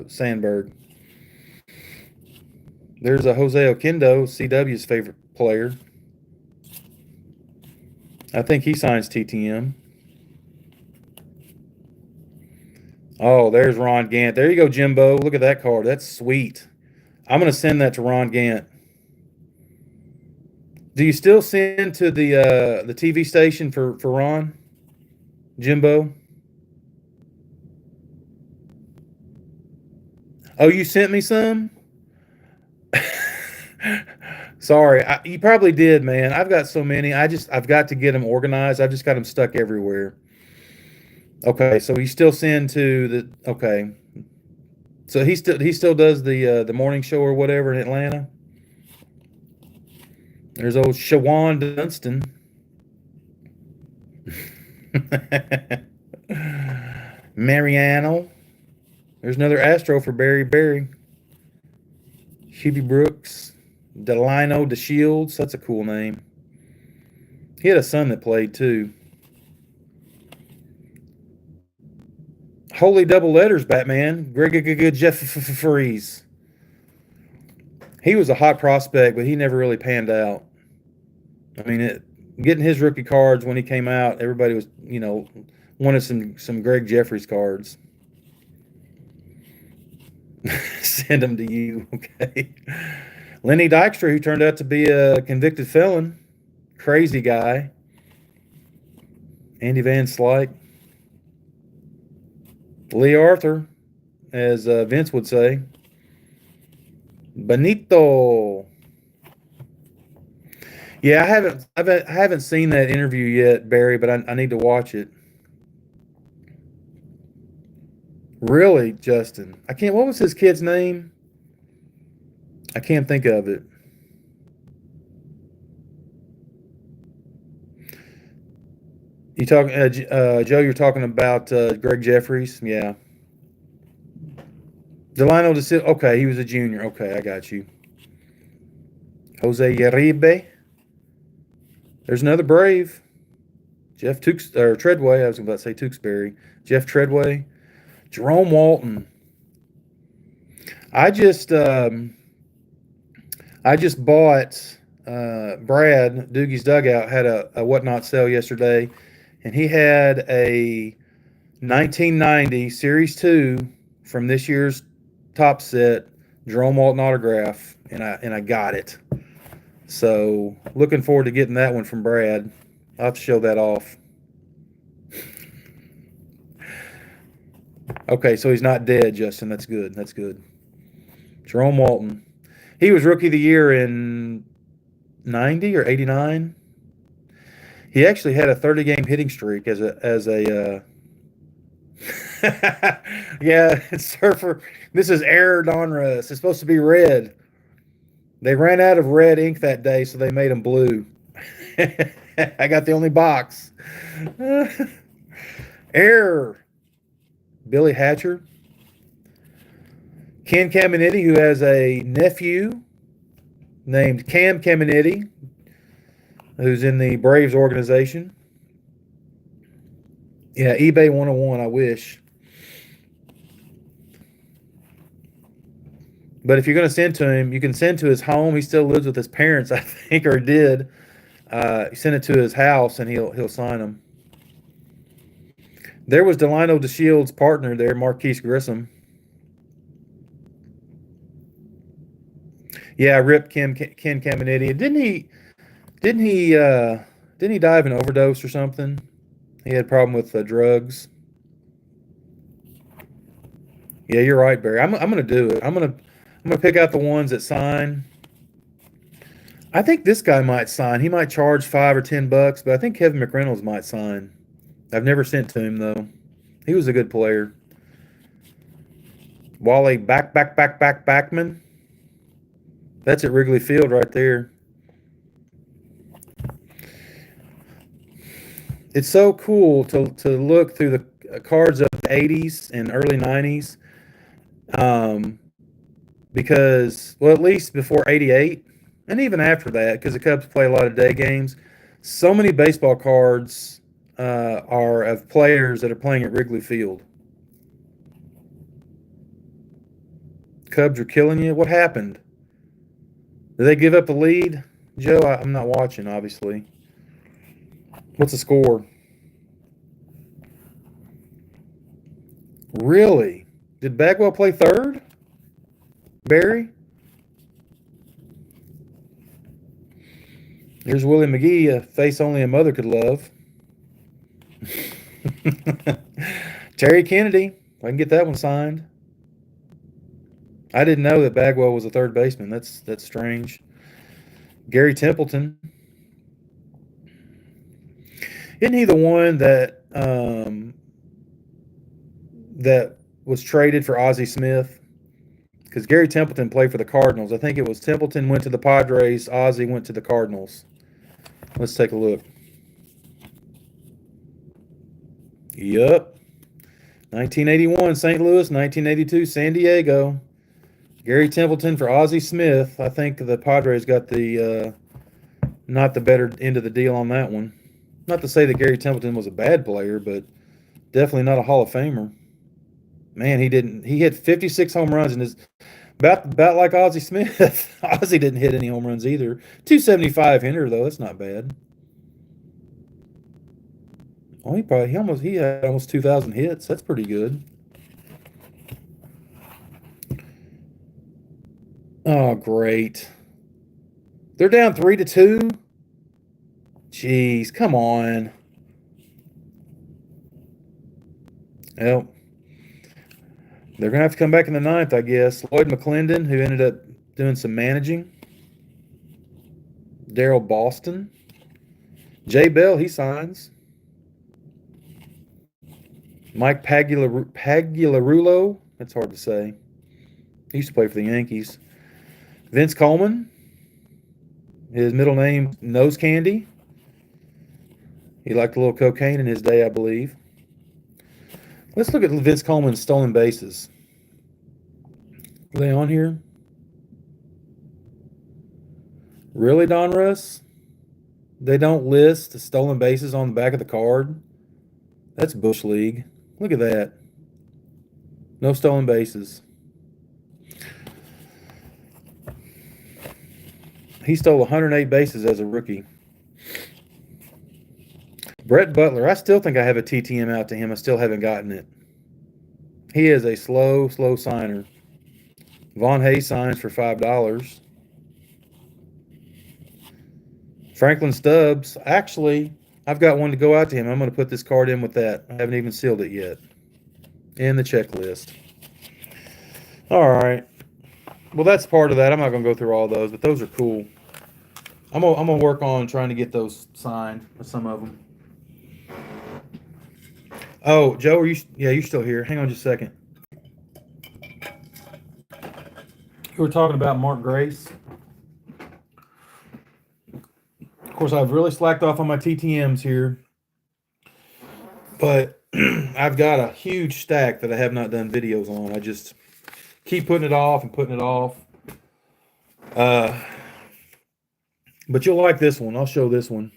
Sandberg. There's a Jose Oquendo, CW's favorite player. I think he signs TTM. Oh, there's Ron Gant. There you go, Jimbo. Look at that card. That's sweet. I'm going to send that to Ron Gant. Do you still send to the TV station for Ron, Jimbo? Oh, you sent me some? Sorry, you probably did, man. I've got so many. I've got to get them organized. I've just got them stuck everywhere. Okay, so you still send to the okay. So he still does the morning show or whatever in Atlanta. There's old Shawan Dunston. Mariano. There's another Astro for Barry Berry. Hubie Brooks. Delino DeShields. That's a cool name. He had a son that played too. Holy double letters, Batman. Greg Jeff Freeze. He was a hot prospect, but he never really panned out. I mean, getting his rookie cards when he came out, everybody was, wanted some Greg Jeffries cards. Send them to you, okay? Lenny Dykstra, who turned out to be a convicted felon, crazy guy. Andy Van Slyke. Lee Arthur, as Vince would say. Benito. Yeah, I haven't seen that interview yet, Barry, but I need to watch it. Really, Justin? I can't. What was his kid's name? I can't think of it. You talking, Joe? You're talking about Greg Jeffries? Yeah. Delano De Silva. Okay, he was a junior. Okay, I got you. Jose Uribe. There's another Brave. Jeff Treadway. I was about to say Tewksbury. Jeff Treadway. Jerome Walton. I just bought Brad Doogie's Dugout had a whatnot sale yesterday, and he had a 1990 Series 2 from this year's top set Jerome Walton autograph, and I got it. So looking forward to getting that one from Brad. I'll have to show that off. Okay, so he's not dead, Justin. That's good. That's good. Jerome Walton. He was Rookie of the Year in 90 or 89. He actually had a 30-game hitting streak as a yeah, surfer. This is Air Donruss. It's supposed to be red. They ran out of red ink that day, so they made them blue. I got the only box. Air. Billy Hatcher. Ken Caminiti, who has a nephew named Cam Caminiti, who's in the Braves organization. Yeah, eBay 101, I wish. But if you're going to send to him, you can send to his home. He still lives with his parents, I think, or did. Send it to his house, and he'll sign them. There was Delino DeShield's partner there, Marquise Grissom. Yeah, Rip Ken Caminiti. Didn't he die of an overdose or something? He had a problem with drugs. Yeah, you're right, Barry. I'm gonna do it. I'm gonna pick out the ones that sign. I think this guy might sign. He might charge $5 or $10, but I think Kevin McReynolds might sign. I've never sent to him though. He was a good player. Wally Backman. That's at Wrigley Field right there. it's so cool to look through the cards of the 80s and early 90s, um, because, well, at least before 88, and even after that, because the Cubs play a lot of day games, so many baseball cards are of players that are playing at Wrigley Field. Cubs are killing you. What happened? Did they give up the lead? Joe, I'm not watching, obviously. What's the score? Really? Did Bagwell play third? Barry? Here's Willie McGee, a face only a mother could love. Terry Kennedy. If I can get that one signed. I didn't know that Bagwell was a third baseman. That's strange. Gary Templeton. Isn't he the one that was traded for Ozzie Smith? Because Gary Templeton played for the Cardinals. I think it was Templeton went to the Padres, Ozzie went to the Cardinals. Let's take a look. Yup. 1981, St. Louis. 1982, San Diego. Gary Templeton for Ozzie Smith. I think the Padres got the not the better end of the deal on that one. Not to say that Gary Templeton was a bad player, but definitely not a Hall of Famer. Man, he hit 56 home runs and is about like Ozzie Smith. Ozzie didn't hit any home runs either. 275 hitter though, that's not bad. Oh, he had almost 2,000 hits. That's pretty good. Oh, great. They're down 3-2. Jeez, come on. Well, they're going to have to come back in the ninth, I guess. Lloyd McClendon, who ended up doing some managing. Daryl Boston. Jay Bell, he signs. Mike Pagliarulo. That's hard to say. He used to play for the Yankees. Vince Coleman. His middle name, Nose Candy. He liked a little cocaine in his day, I believe. Let's look at Vince Coleman's stolen bases. Are they on here? Really, Don Russ? They don't list the stolen bases on the back of the card? That's Bush League. Look at that. No stolen bases. He stole 108 bases as a rookie. Brett Butler. I still think I have a TTM out to him. I still haven't gotten it. He is a slow signer. Von Hayes signs for $5. Franklin Stubbs. Actually, I've got one to go out to him. I'm going to put this card in with that. I haven't even sealed it yet. In the checklist. All right. Well, that's part of that. I'm not going to go through all those, but those are cool. I'm gonna work on trying to get those signed, some of them. Oh, Joe, you're still here. Hang on just a second. We were talking about Mark Grace. Of course, I've really slacked off on my TTMs here, but I've got a huge stack that I have not done videos on. I just keep putting it off and putting it off. But you'll like this one. I'll show this one.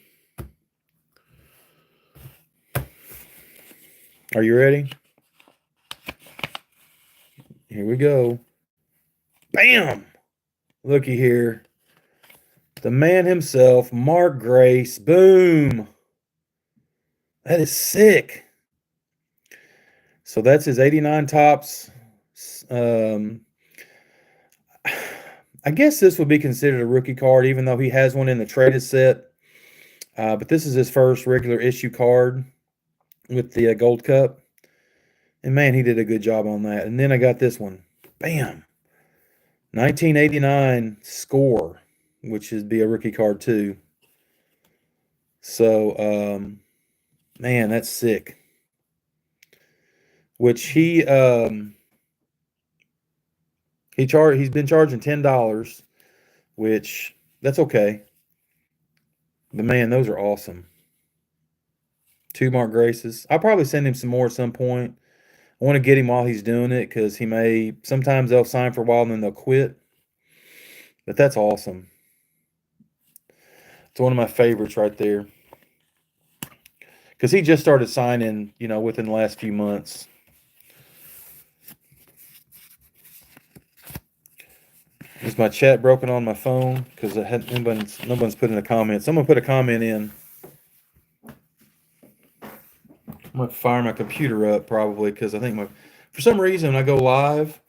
Are you ready? Here we go. Bam! Looky here. The man himself, Mark Grace. Boom! That is sick. So that's his 89 tops. I guess this would be considered a rookie card, even though he has one in the traded set. But this is his first regular issue card with the Gold Cup. And, man, he did a good job on that. And then I got this one. Bam. 1989 score, which would be a rookie card too. So, man, that's sick. Which he's been charging $10, which that's okay. But man, those are awesome. 2 Mark Graces. I'll probably send him some more at some point. I want to get him while he's doing it because sometimes they'll sign for a while and then they'll quit. But that's awesome. It's one of my favorites right there. Because he just started signing, within the last few months. Is my chat broken on my phone? Because nobody's put in a comment. Someone put a comment in. I'm going to fire my computer up probably because I think for some reason when I go live,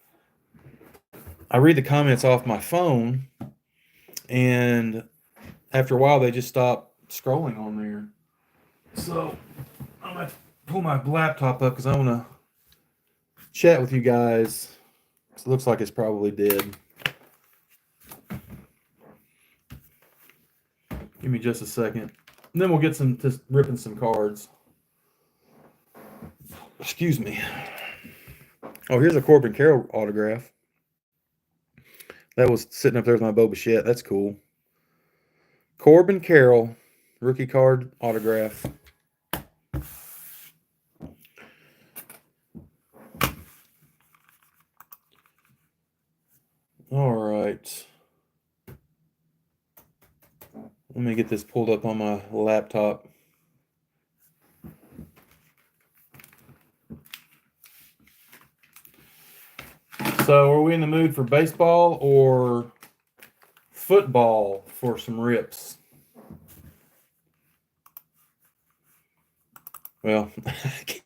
I read the comments off my phone, and after a while they just stop scrolling on there. So I'm going to pull my laptop up because I want to chat with you guys. It looks like it's probably dead. Give me just a second. And then we'll get just ripping some cards. Excuse me. Oh, here's a Corbin Carroll autograph. That was sitting up there with my Bo Bichette. That's cool. Corbin Carroll, rookie card autograph. All right. Let me get this pulled up on my laptop. So, are we in the mood for baseball or football for some rips? Well, I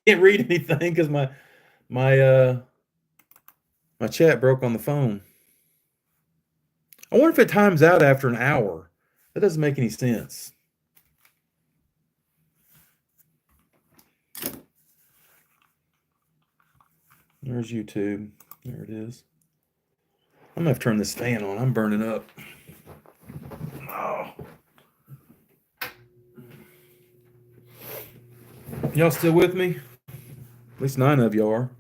can't read anything because my chat broke on the phone. I wonder if it times out after an hour. That doesn't make any sense. There's YouTube. There it is. I'm going to have to turn this fan on. I'm burning up. Oh. Y'all still with me? At least 9 of you are.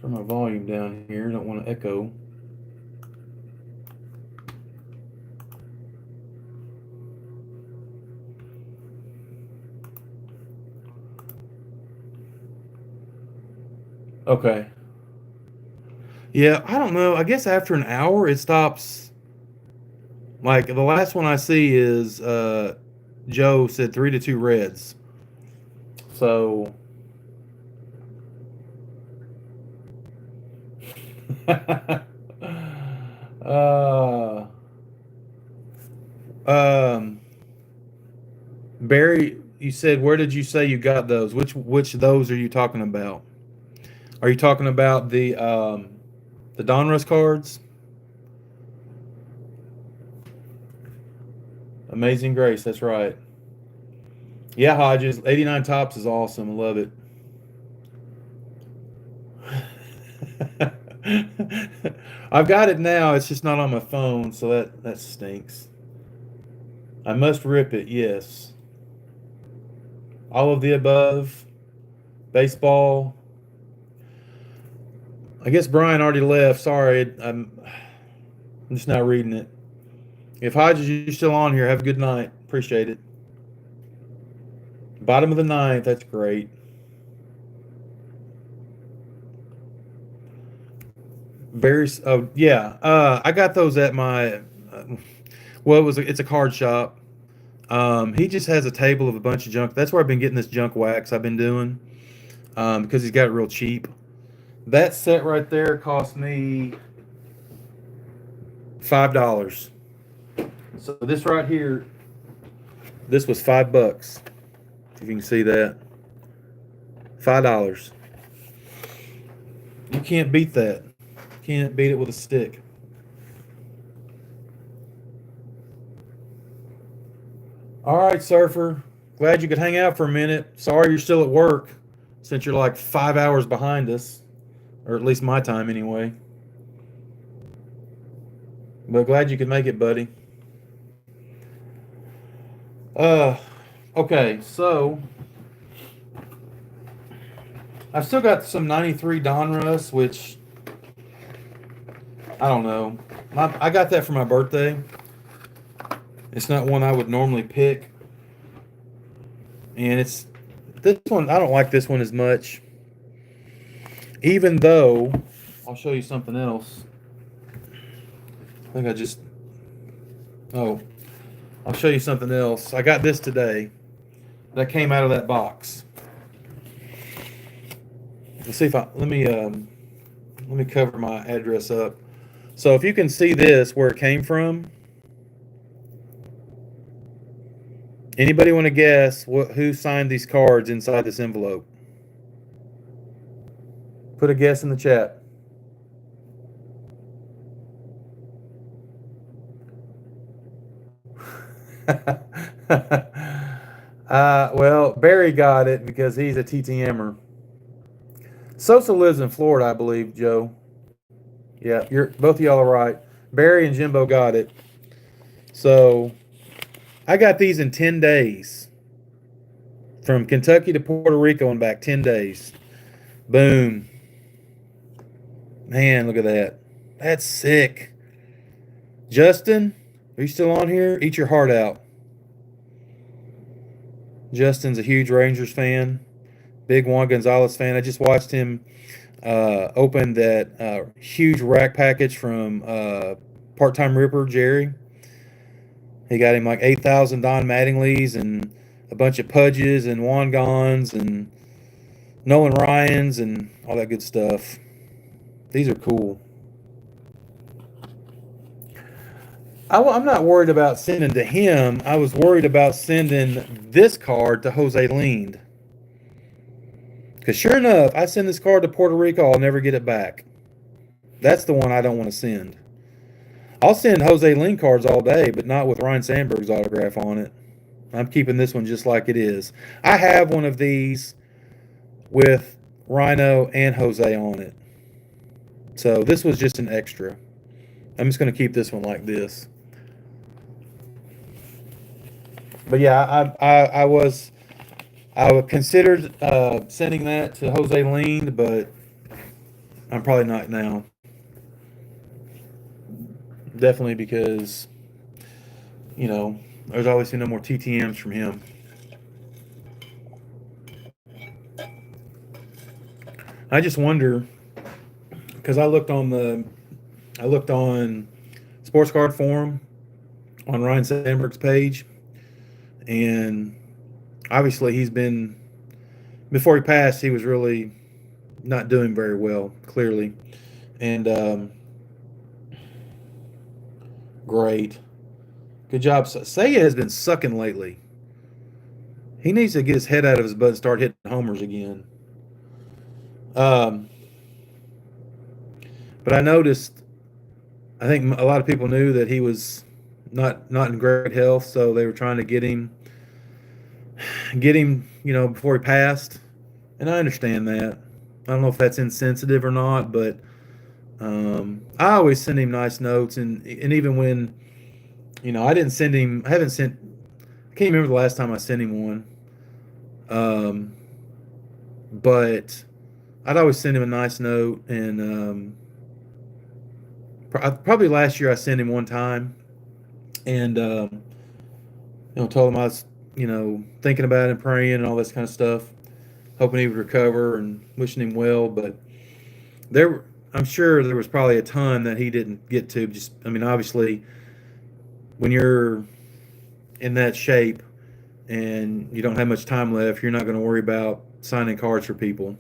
Turn my volume down here. Don't want to echo. Okay. Yeah, I don't know. I guess after an hour it stops. Like the last one I see is Joe said 3-2 Reds. So Barry, you said, where did you say you got those? Which of those are you talking about? Are you talking about the Donruss cards? Amazing Grace, that's right. Yeah, Hodges, 89 Tops is awesome. I love it. I've got it now. It's just not on my phone, so that stinks. I must rip it, yes. All of the above. Baseball. I guess Brian already left. Sorry, I'm just now reading it. If Hodges, you're still on here, have a good night. Appreciate it. Bottom of the 9th, that's great. Barry's, oh yeah, I got those at my. Well, it's a card shop. He just has a table of a bunch of junk. That's where I've been getting this junk wax I've been doing, because he's got it real cheap. That set right there cost me $5. So this right here, this was $5. If you can see that, $5. You can't beat that. Can't beat it with a stick. All right, Surfer. Glad you could hang out for a minute. Sorry you're still at work, since you're like 5 hours behind us, or at least my time anyway. But glad you could make it, buddy. Okay, so I've still got some 93 Donruss, which I don't know. I got that for my birthday. It's not one I would normally pick, and it's this one. I don't like this one as much, even though I'll show you something else. I think I just oh, I'll show you something else. I got this today that came out of that box. Let's see if let me cover my address up. So if you can see this where it came from, anybody want to guess who signed these cards inside this envelope? Put a guess in the chat. Well, Barry got it because he's a TTMer. Sosa lives in Florida, I believe, Joe. Yeah, you're both of y'all are right. Barry and Jimbo got it. So I got these in 10 days. From Kentucky to Puerto Rico and back 10 days. Boom. Man, look at that. That's sick. Justin, are you still on here? Eat your heart out. Justin's a huge Rangers fan. Big Juan Gonzalez fan. I just watched him open that huge rack package from Part-Time Ripper, Jerry. He got him like 8,000 Don Mattingleys and a bunch of Pudges and Juan Gons and Nolan Ryans and all that good stuff. These are cool. I'm not worried about sending to him. I was worried about sending this card to Jose Lind. Because sure enough, I send this card to Puerto Rico, I'll never get it back. That's the one I don't want to send. I'll send Jose Lind cards all day, but not with Ryan Sandberg's autograph on it. I'm keeping this one just like it is. I have one of these with Rhino and Jose on it. So this was just an extra. I'm just going to keep this one like this. But yeah, I considered sending that to Jose Lind, but I'm probably not now. Definitely because, there's obviously no more TTMs from him. I just wonder, because I looked on Sports Card Forum on Ryan Sandberg's page, and obviously before he passed, he was really not doing very well, clearly. And great. Good job. Seiya has been sucking lately. He needs to get his head out of his butt and start hitting homers again. But I noticed, I think a lot of people knew that he was not in great health, so they were trying to get him, before he passed. And I understand that. I don't know if that's insensitive or not, but I always send him nice notes, and even when, I didn't send him. I can't remember the last time I sent him one. But I'd always send him a nice note, and probably last year I sent him one time, and told him I was, thinking about him, praying, and all this kind of stuff, hoping he would recover and wishing him well. But I'm sure there was probably a ton that he didn't get to. Obviously, when you're in that shape and you don't have much time left, you're not going to worry about signing cards for people.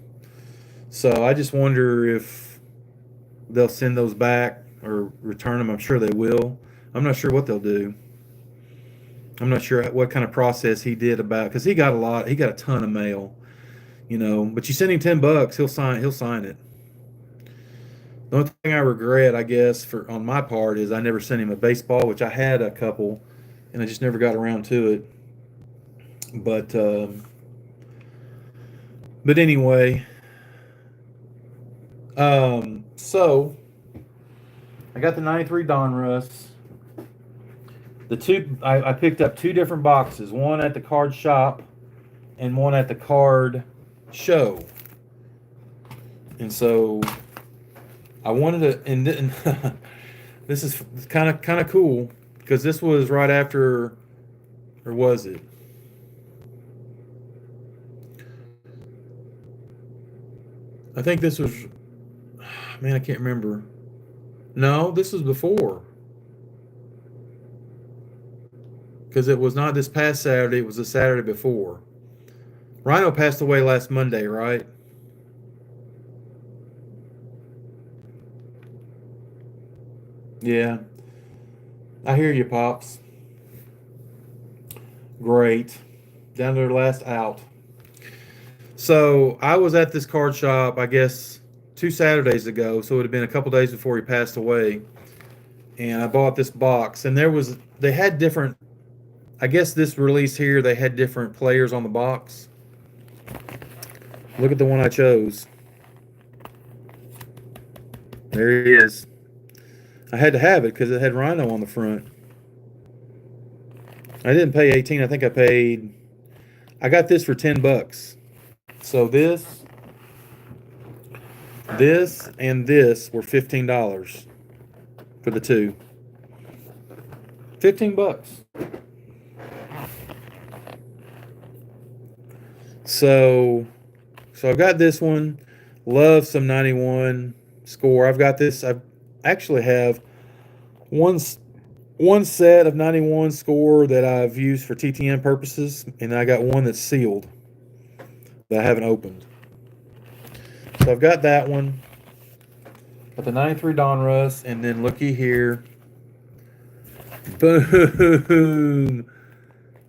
So I just wonder if they'll send those back or return them. I'm sure they will. I'm not sure what they'll do. I'm not sure what kind of process he did because he got a ton of mail, but you send him $10, he'll sign it. The only thing I regret, I guess, on my part, is I never sent him a baseball, which I had a couple, and I just never got around to it. But anyway, so I got the 93 Donruss. I picked up two different boxes, one at the card shop and one at the card show. And so I wanted to, and This is kind of cool because this was right after, or was it? I think this was. Man, I can't remember. No, this was before because it was not this past Saturday. It was the Saturday before. Rhino passed away last Monday, right? Yeah, I hear you, pops. Great. Down to their last out. So I was at this card shop, I guess, 2 Saturdays ago. So it would have been a couple days before he passed away. And I bought this box, and they had different. I guess this release here, they had different players on the box. Look at the one I chose. There he is. I had to have it because it had Rhino on the front. I didn't pay 18. I think I got this for $10. So this, and this were $15 for the two. $15. So I've got this one. Love some 91 score. I've got this. I actually have one set of 91 score that I've used for TTM purposes, and I got one that's sealed that I haven't opened. So I've got that one. Got the 93 Donruss, and then looky here. Boom.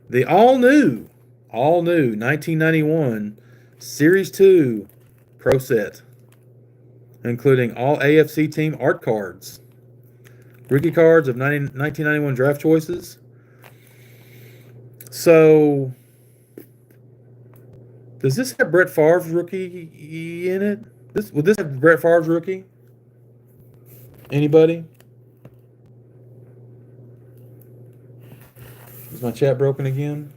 The all new 1991 Series 2 Pro Set, including all AFC team art cards, rookie cards of 1991 draft choices. So, does this have Brett Favre's rookie in it? Would this have Brett Favre's rookie? Anybody? Is my chat broken again?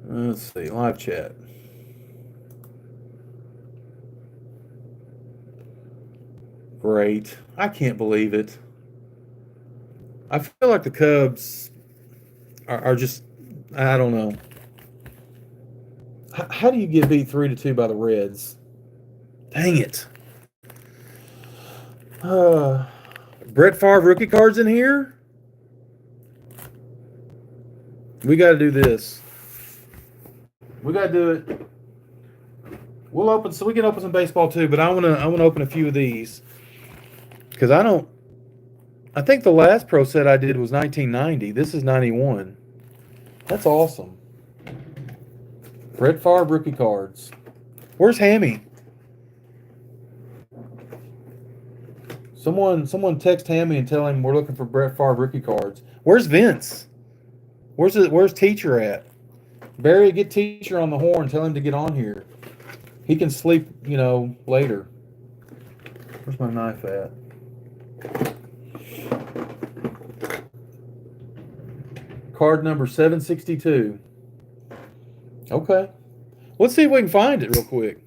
Let's see, live chat. Great. I can't believe it. I feel like the Cubs are just, I don't know. How do you get beat 3-2 by the Reds? Dang it. Brett Favre rookie cards in here? We got to do this. We got to do it. We'll open, so we can open some baseball too, but I want to open a few of these because I think the last pro set I did was 1990. This is 91. That's awesome. Brett Favre rookie cards. Where's Hammy? Someone text Hammy and tell him we're looking for Brett Favre rookie cards. Where's Vince? Where's Teacher at? Barry, get Teacher on the horn. Tell him to get on here. He can sleep, later. Where's my knife at? Card number 762. Okay. Let's see if we can find it real quick.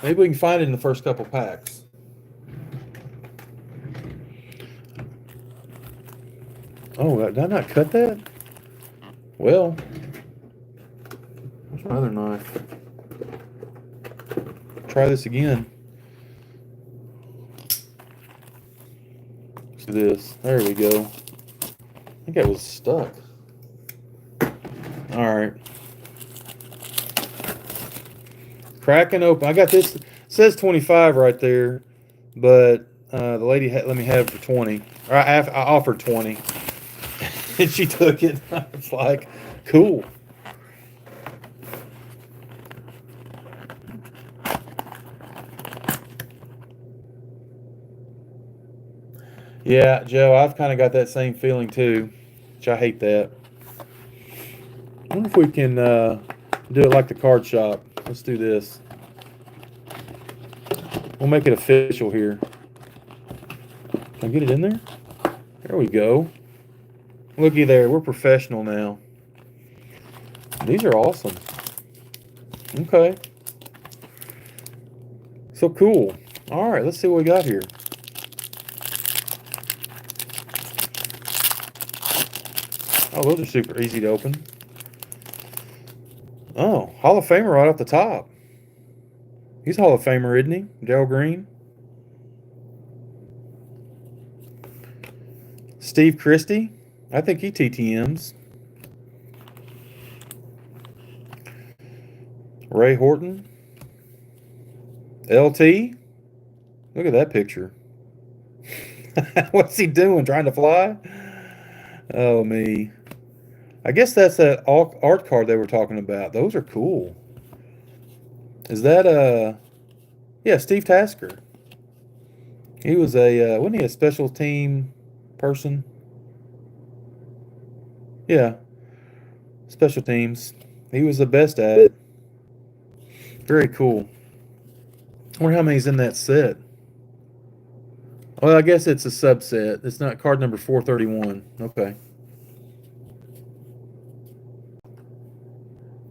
Maybe we can find it in the first couple packs. Oh, did I not cut that? Well, where's my other knife? Try this again. Let's do this. There we go. I think that was stuck. All right. Cracking open. I got this. It says 25 right there, but the lady let me have it for 20. Or I offered 20, and she took it. I was like, cool. Yeah, Joe, I've kind of got that same feeling too, which I hate that. I wonder if we can do it like the card shop. Let's do this. We'll make it official here. Can I get it in there? There we go. Looky there. We're professional now. These are awesome. Okay. So cool. All right, let's see what we got here. Oh, those are super easy to open. Oh, Hall of Famer right off the top. He's a Hall of Famer, isn't he? Darrell Green. Steve Christie. I think he TTMs. Ray Horton. LT. Look at that picture. What's he doing? Trying to fly? Oh, me. I guess that's that art card they were talking about. Those are cool. Is that yeah, Steve Tasker. He was wasn't he a special team person? Yeah, special teams. He was the best at it. Very cool. I wonder how many's in that set. Well, I guess it's a subset. It's not card number 431. Okay.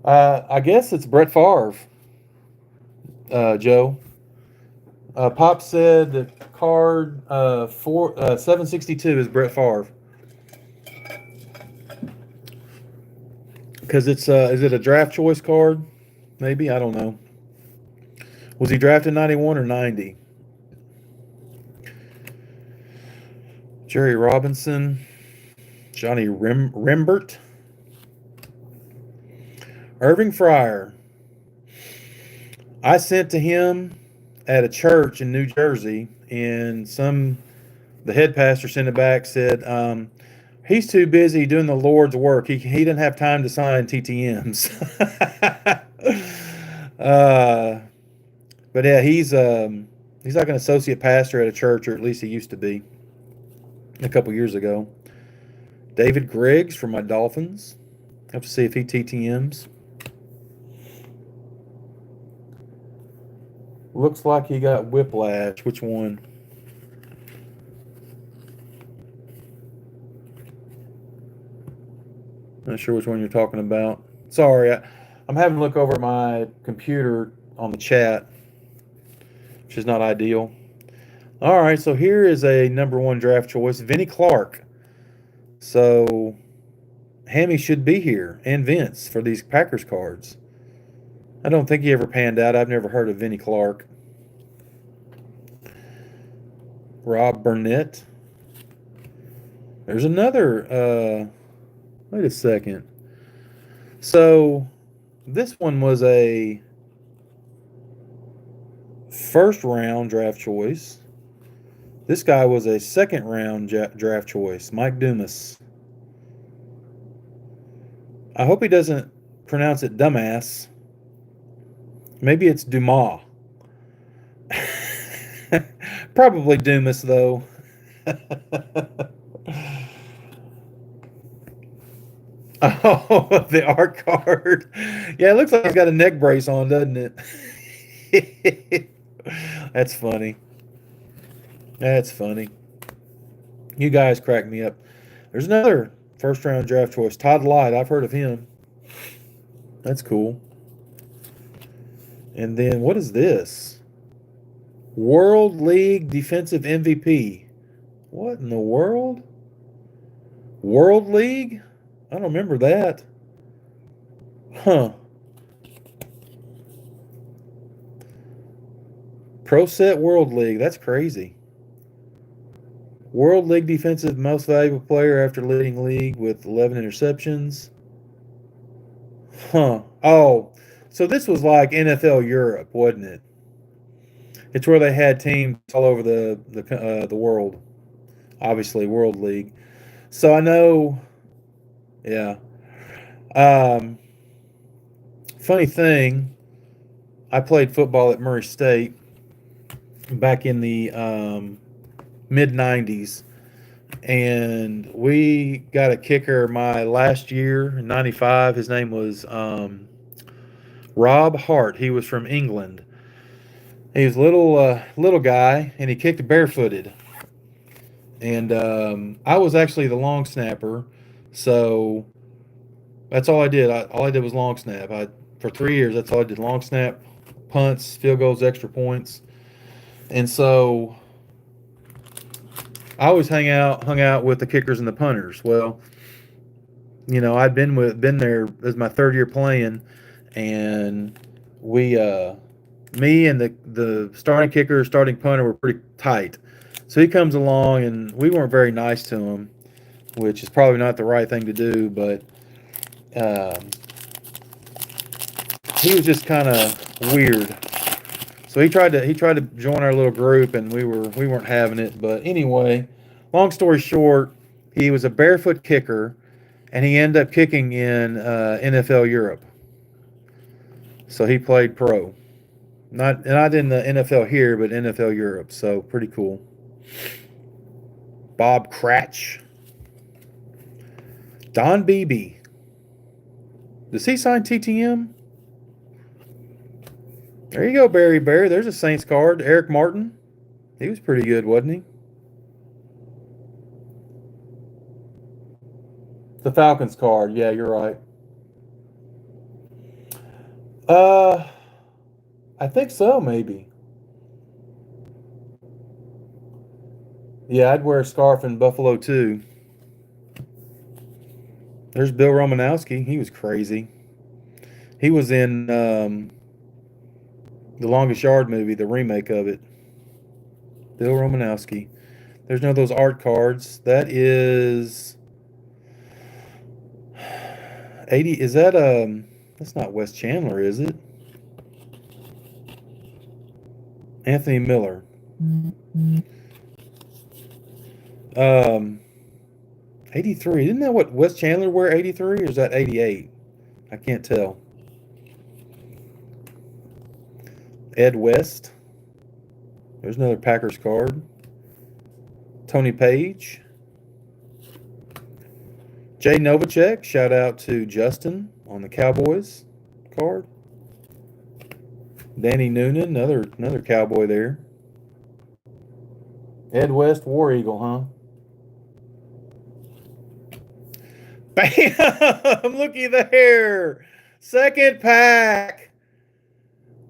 I guess it's Brett Favre, Joe. Pop said the card 762 is Brett Favre. Because it's is it a draft choice card? Maybe, I don't know. Was he drafted 91 or 90? Jerry Robinson, Johnny Rembert, Irving Fryer. I sent to him at a church in New Jersey, and the head pastor sent it back, said he's too busy doing the Lord's work. He didn't have time to sign TTMs. But yeah, he's like an associate pastor at a church, or at least he used to be a couple years ago. David Griggs from my Dolphins. Have to see if he TTMs. Looks like he got whiplash. Which one? Not sure which one you're talking about. Sorry, I'm having to look over my computer on the chat, which is not ideal. All right, so here is a number one draft choice, Vinnie Clark. So Hammy should be here, and Vince, for these Packers cards. I don't think he ever panned out. I've never heard of Vinnie Clark. Rob Burnett. There's another. Wait a second. So this one was a first round draft choice. This guy was a second round draft choice, Mike Dumas. I hope he doesn't pronounce it dumbass. Maybe it's Dumas. Probably Dumas, though. Oh, the art card. Yeah, it looks like he's got a neck brace on, doesn't it? That's funny. That's funny. You guys crack me up. There's another first round draft choice, Todd Light. I've heard of him. That's cool. And then what is this? World League Defensive MVP. What in the world? World League? I don't remember that. Huh. Pro Set World League. That's crazy. World League Defensive Most Valuable Player after leading league with 11 interceptions. Huh. Oh, so this was like NFL Europe, wasn't it? It's where they had teams all over the world. Obviously, World League. So I know, yeah. Funny thing, I played football at Murray State back in the mid 90s, and we got a kicker my last year in 95. His name was Rob Hart. He was from England. He was a little guy, and he kicked barefooted. And I was actually the long snapper, so that's all I did. All I did was long snap. For 3 years, that's all I did: long snap, punts, field goals, extra points. And so I always hung out with the kickers and the punters. Well, I'd been there as my third year playing, and we me and the starting kicker, starting punter were pretty tight. So he comes along, and we weren't very nice to him, which is probably not the right thing to do, but um, he was just kind of weird. So he tried to join our little group, and we weren't having it. But anyway, long story short, he was a barefoot kicker, and he ended up kicking in NFL Europe. So he played pro, not in the NFL here, but NFL Europe. So pretty cool. Bob Cratch, Don Beebe. Does he sign TTM? There you go, Barry Bear. There's a Saints card. Eric Martin. He was pretty good, wasn't he? The Falcons card. Yeah, you're right. Uh, I think so, maybe. Yeah, I'd wear a scarf in Buffalo too. There's Bill Romanowski. He was crazy. He was in the Longest Yard movie, the remake of it. Bill Romanowski. There's none of those art cards. That is 80. Is that That's not Wes Chandler, is it? Anthony Miller. Um 83. Isn't that what Wes Chandler wear, 83, or is that 88? I can't tell. Ed West. There's another Packers card. Tony Page. Jay Novacek. Shout out to Justin on the Cowboys card. Danny Noonan, another Cowboy there. Ed West, War Eagle, huh? Bam! Looky there. Second pack.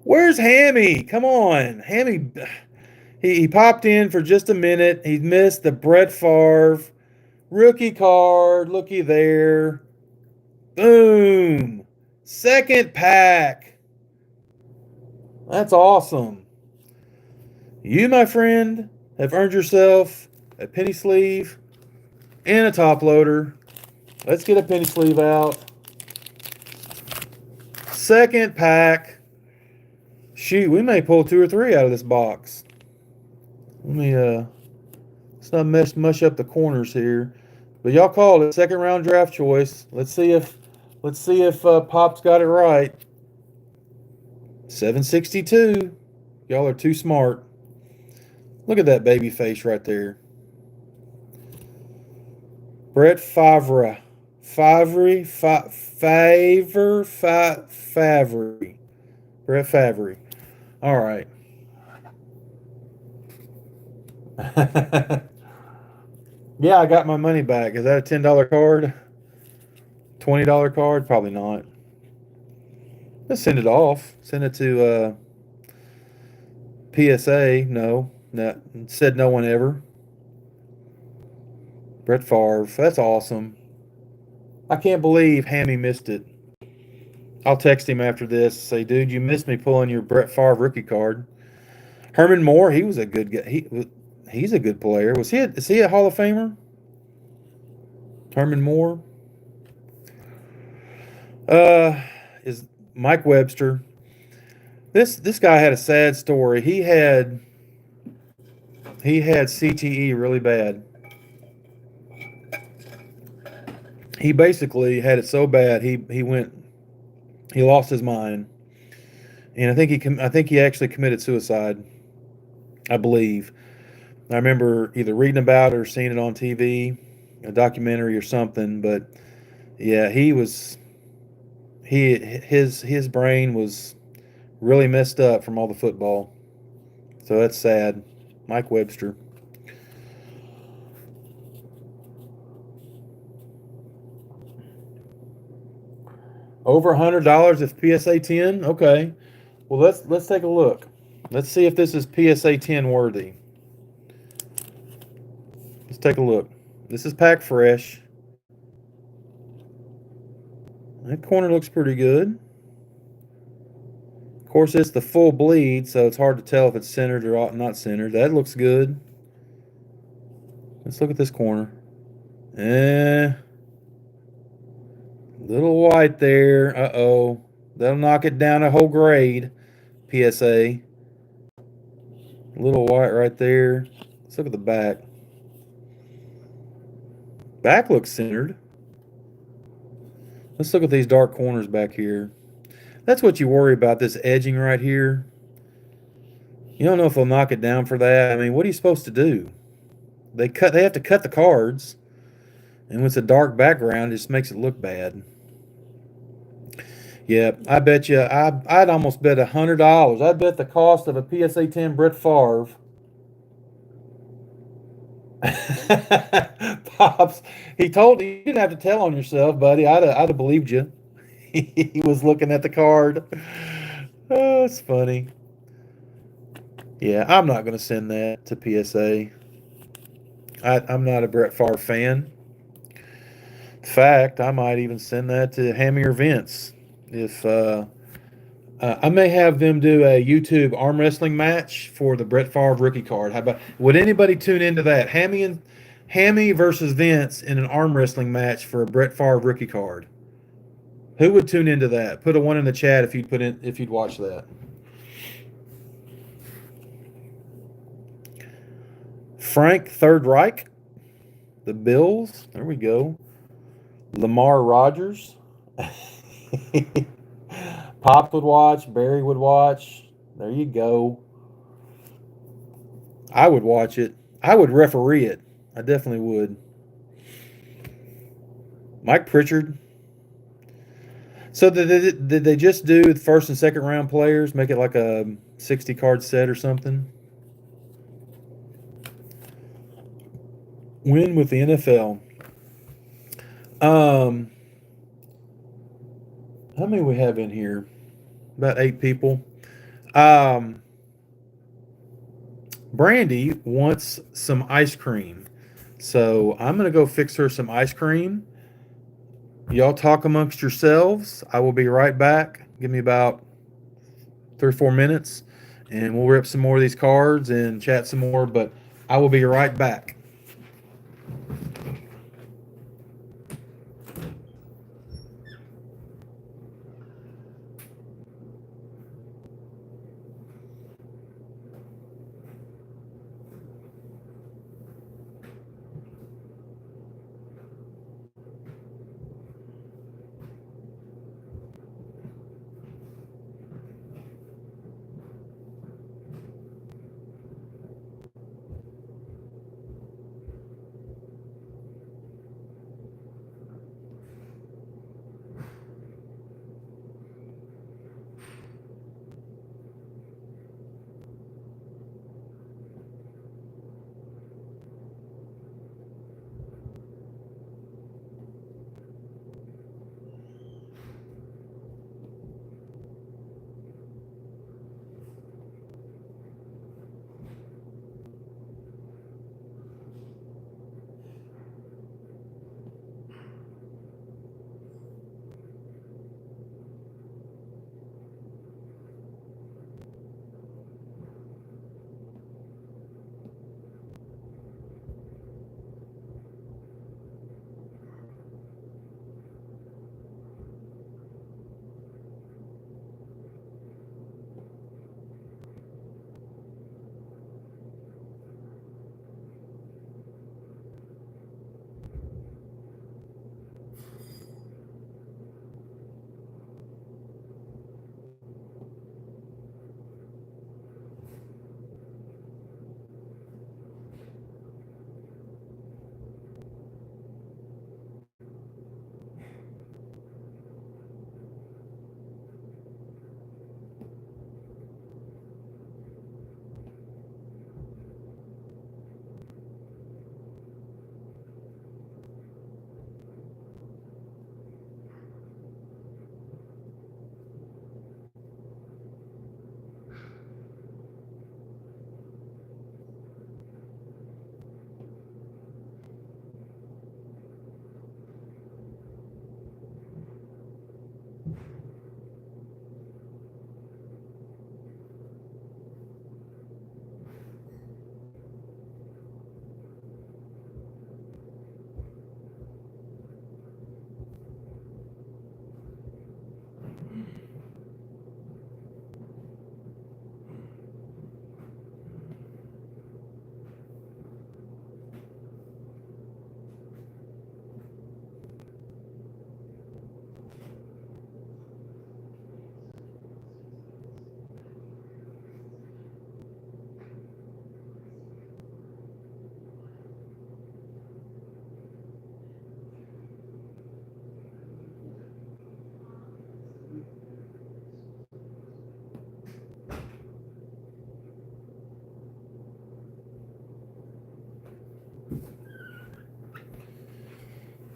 Where's Hammy? Come on. Hammy, he popped in for just a minute. He missed the Brett Favre rookie card. Looky there. Boom. Second pack. That's awesome. You, my friend, have earned yourself a penny sleeve and a top loader. Let's get a penny sleeve out. Second pack. Shoot, we may pull 2 or 3 out of this box. Let me let's not mush up the corners here. But y'all called it second round draft choice. Let's see if Pop's got it right. 762. Y'all are too smart. Look at that baby face right there. Brett Favre. Favre. Brett Favre. All right. Yeah, I got my money back. Is that a $10 card? $20 card? Probably not. Let's send it off. Send it to PSA. No. Said no one ever. Brett Favre. That's awesome. I can't believe Hammy missed it. I'll text him after this. Say, dude, you missed me pulling your Brett Favre rookie card. Herman Moore, he was a good guy. He's a good player. Is he a Hall of Famer? Herman Moore. Is Mike Webster. This guy had a sad story. He had CTE really bad. He basically had it so bad he lost his mind, and I think he actually committed suicide. I believe. I remember either reading about it or seeing it on TV, a documentary or something. But yeah, his brain was really messed up from all the football. So that's sad. Mike Webster. Over $100 if PSA 10. Okay. Well, let's take a look. Let's see if this is PSA 10 worthy. Let's take a look. This is packed fresh. That corner looks pretty good. Of course, it's the full bleed, so it's hard to tell if it's centered or not centered. That looks good. Let's look at this corner. Little white there. Uh-oh. That'll knock it down a whole grade. PSA. Little white right there. Let's look at the back. Back looks centered. Let's look at these dark corners back here. That's what you worry about, this edging right here. You don't know if they'll knock it down for that. I mean, what are you supposed to do? They have to cut the cards, and when it's a dark background, it just makes it look bad. Yeah, I bet you I'd almost bet $100. I'd bet the cost of a PSA 10 Brett Favre. Pops, you didn't have to tell on yourself, buddy. I'd have believed you. He was looking at the card. Oh, it's funny. Yeah, I'm not going to send that to PSA. I'm not a Brett Favre fan. In fact, I might even send that to Hammy or Vince. If I may have them do a YouTube arm wrestling match for the Brett Favre rookie card. How about, would anybody tune into that? Hammy versus Vince in an arm wrestling match for a Brett Favre rookie card. Who would tune into that? Put a one in the chat if you'd watch that. Frank Third Reich, the Bills. There we go. Lamar Rogers. Pop would watch. Barry would watch. There you go. I would watch it. I would referee it. I definitely would. Mike Pritchard. So did they just do the first and second round players? Make it like a 60 card set or something? Win with the NFL. How many we have in here? About 8 people. Brandy wants some ice cream. So I'm going to go fix her some ice cream. Y'all talk amongst yourselves. I will be right back. Give me about 3 or 4 minutes, and we'll rip some more of these cards and chat some more, but I will be right back.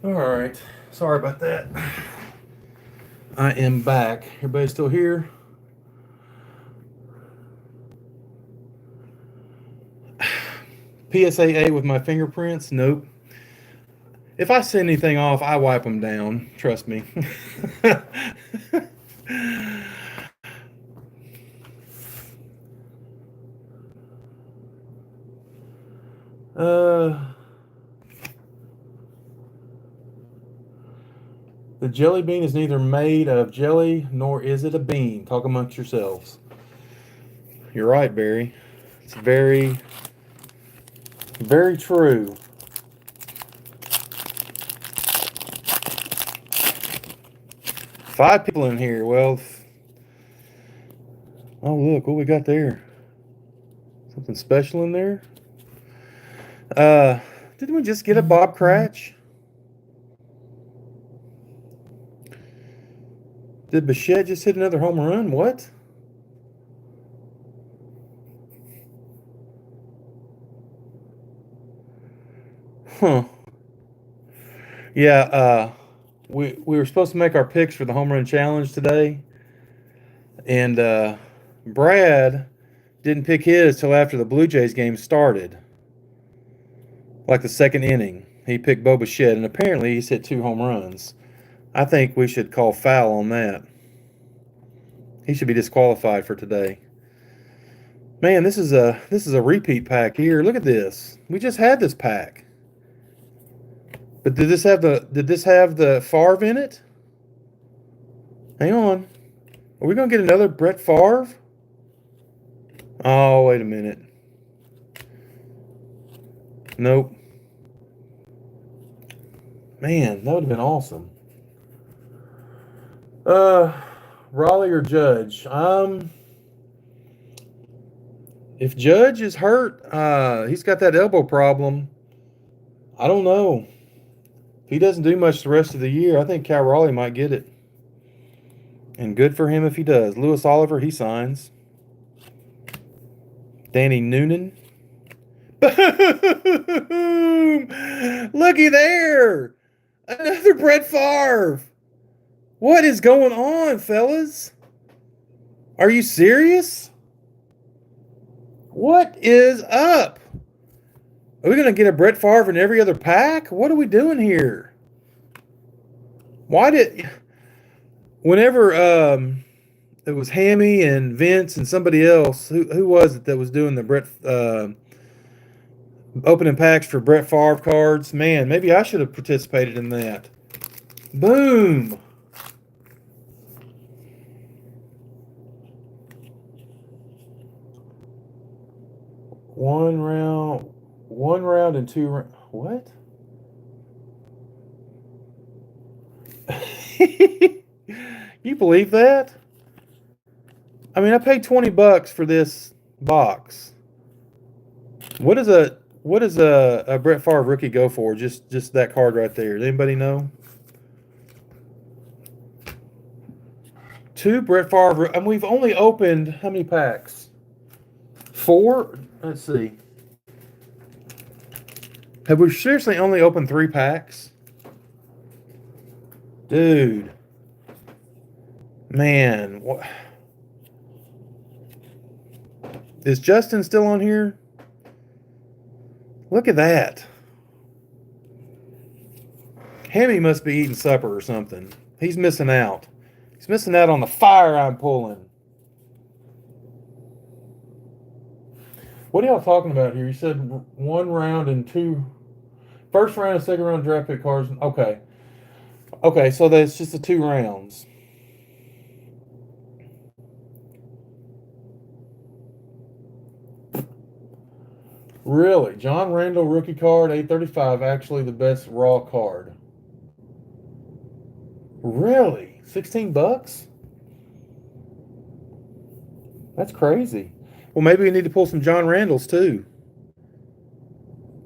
All right. Sorry about that. I am back. Everybody still here? PSAA with my fingerprints? Nope. If I send anything off, I wipe them down. Trust me. The jelly bean is neither made of jelly nor is it a bean. Talk amongst yourselves. You're right, Barry. It's very, very true. Five people in here. Well, oh, look what we got there. Something special in there. Didn't we just get a Bob Cratch? Did Bichette just hit another home run? What? Huh. Yeah, we were supposed to make our picks for the home run challenge today. And Brad didn't pick his till after the Blue Jays game started. Like the second inning. He picked Bo Bichette, and apparently he's hit 2 home runs. I think we should call foul on that. He should be disqualified for today. Man, this is a repeat pack here. Look at this. We just had this pack. But did this have the Favre in it? Hang on. Are we gonna get another Brett Favre? Oh, wait a minute. Nope. Man, that would have been awesome. Raleigh or Judge? If Judge is hurt, he's got that elbow problem. I don't know. If he doesn't do much the rest of the year, I think Cal Raleigh might get it. And good for him if he does. Lewis Oliver, he signs. Danny Noonan. Boom! Looky there! Another Brett Favre! What is going on, fellas? Are you serious? What is up? Are we going to get a Brett Favre in every other pack? What are we doing here? Whenever it was Hammy and Vince and somebody else, who was it that was doing the Brett opening packs for Brett Favre cards? Man, maybe I should have participated in that. Boom. One round and 2 rounds. What? You believe that? I mean, I paid $20 for this box. What does a Brett Favre rookie go for? Just that card right there. Does anybody know? 2 Brett Favre, and we've only opened how many packs? 4? Let's see. Have we seriously only opened 3 packs? Dude. Man, what? Is Justin still on here? Look at that. Hammy must be eating supper or something. He's missing out. He's missing out on the fire I'm pulling. What are y'all talking about here? You said 1 round and 2. First round and second round draft pick cards. Okay. Okay, so that's just the 2 rounds. Really? John Randall rookie card, 835, actually the best raw card. Really? $16? That's crazy. Well, maybe we need to pull some John Randalls too.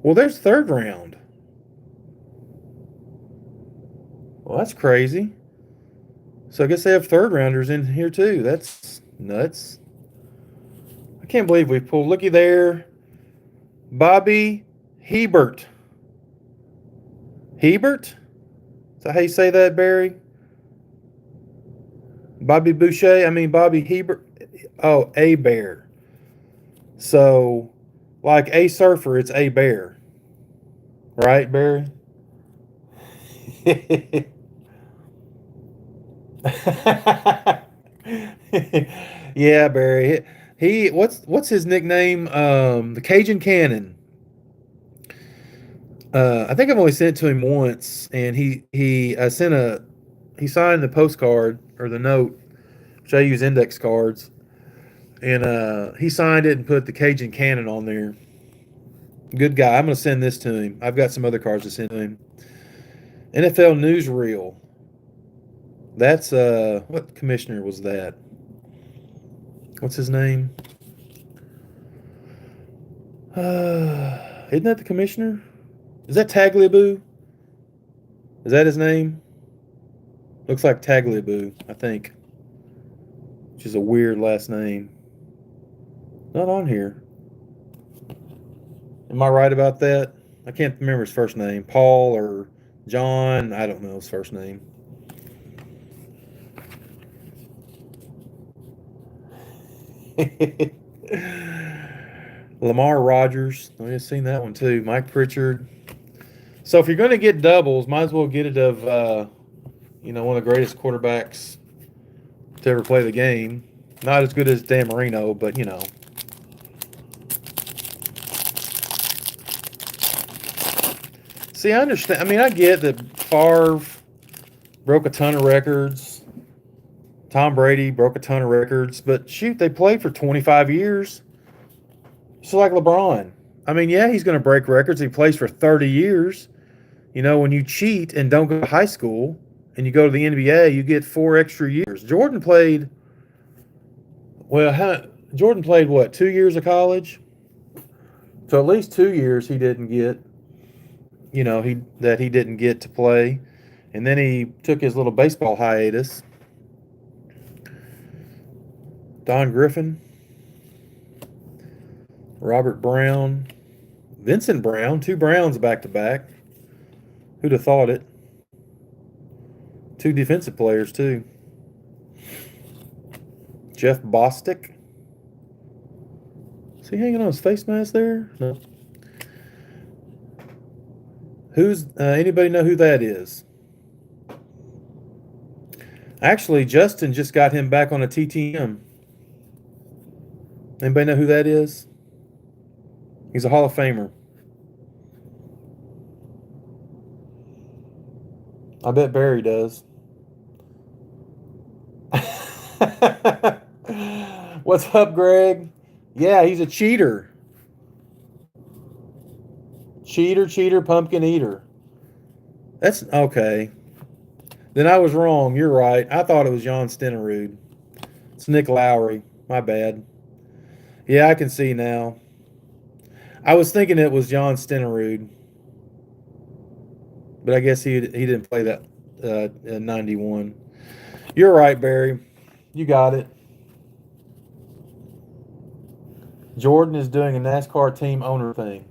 Well, there's 3rd round. Well, that's crazy. So I guess they have 3rd rounders in here too. That's nuts. I can't believe we pulled. Looky there. Bobby Hebert. Hebert? that how you say that, Barry? Bobby Boucher? I mean, Bobby Hebert. Oh, A Bear. So, like a surfer, it's a bear. Right, Barry? Yeah, Barry. He what's his nickname? The Cajun Cannon. I think I've only sent it to him once, and he I sent he signed the postcard or the note, which I use index cards, and he signed it and put the Cajun Cannon on there. Good guy. I'm gonna send this to him. I've got some other cards to send to him. NFL newsreel. That's what commissioner was that? What's his name? Isn't that the commissioner? Is that Tagliabue? Is that his name? Looks like Tagliabue, I think. Which is a weird last name. Not on here. Am I right about that? I can't remember his first name. Paul or John. I don't know his first name. Lamar Rogers. I've seen that one too. Mike Pritchard. So if you're going to get doubles, might as well get it of one of the greatest quarterbacks to ever play the game. Not as good as Dan Marino, but See, I understand. I mean, I get that Favre broke a ton of records. Tom Brady broke a ton of records, but shoot, they played for 25 years. So like LeBron. I mean, yeah, he's going to break records. He plays for 30 years. When you cheat and don't go to high school and you go to the NBA, you get 4 extra years. Jordan played what, 2 years of college? So at least 2 years he didn't get, he didn't get to play. And then he took his little baseball hiatus. Don Griffin, Robert Brown, Vincent Brown, 2 Browns back to back. Who'd have thought it? 2 defensive players, too. Jeff Bostic. Is he hanging on his face mask there? No. Anybody know who that is? Actually, Justin just got him back on a TTM. Anybody know who that is? He's a Hall of Famer. I bet Barry does. What's up, Greg? Yeah, he's a cheater. Cheater, pumpkin eater. That's okay. Then I was wrong. You're right. I thought it was John Stenerud. It's Nick Lowry. My bad. Yeah, I can see now. I was thinking it was John Stenerud. But I guess he didn't play that in 91. You're right, Barry. You got it. Jordan is doing a NASCAR team owner thing.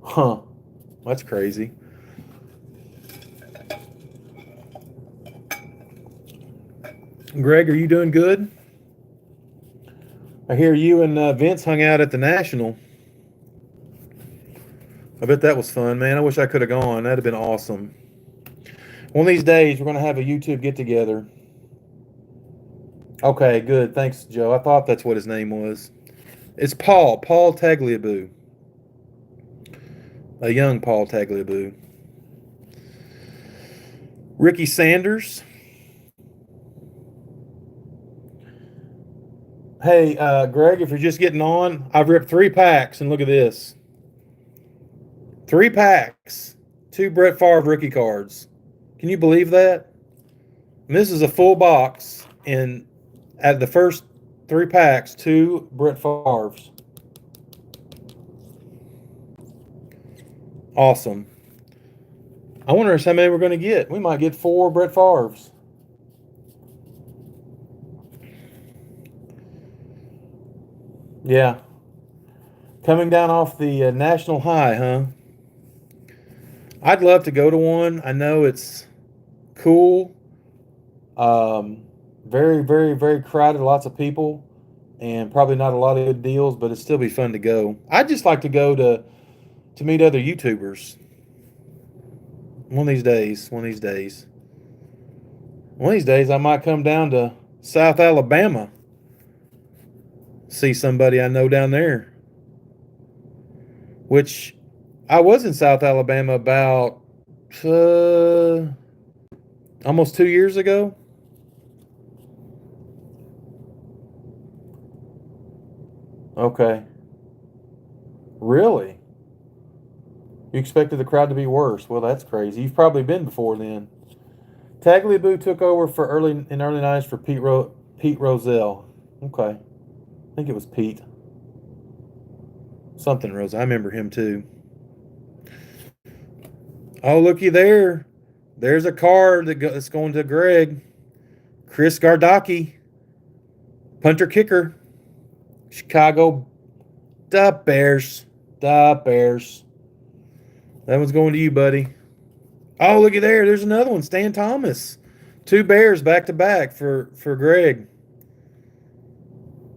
Huh. That's crazy. Greg, are you doing good? I hear you and Vince hung out at the National. I bet that was fun, man. I wish I could have gone. That'd have been awesome. One of these days, we're going to have a YouTube get-together. Okay, good. Thanks, Joe. I thought that's what his name was. It's Paul Tagliabue. A young Paul Tagliabue. Ricky Sanders. Hey, Greg, if you're just getting on, I've ripped 3 packs, and look at this. 3 packs. 2 Brett Favre rookie cards. Can you believe that? And this is a full box, and at the first 3 packs, 2 Brett Favres. Awesome. I wonder how many we're going to get. We might get 4 Brett Favres. Yeah. Coming down off the national high, huh? I'd love to go to one. I know it's cool. Um, very, very, very crowded. Lots of people, and probably not a lot of good deals, but it'd still be fun to go. I'd just like to go to meet other YouTubers. One of these days. One of these days. One of these days, I might come down to South Alabama, see somebody I know down there. Which I was in South Alabama about uh, almost 2 years ago. Okay. Really? You expected the crowd to be worse? Well, that's crazy. You've probably been before then. Tagliabue took over for early nights for Pete Rozelle. Okay, I think it was Pete something Rose. I remember him too. Oh, looky there. There's a card that's going to Greg. Chris Gardocki, punter kicker, Chicago. The Bears. The Bears. That one's going to you, buddy. Oh, looky there. There's another one. Stan Thomas. Two Bears back to back for Greg.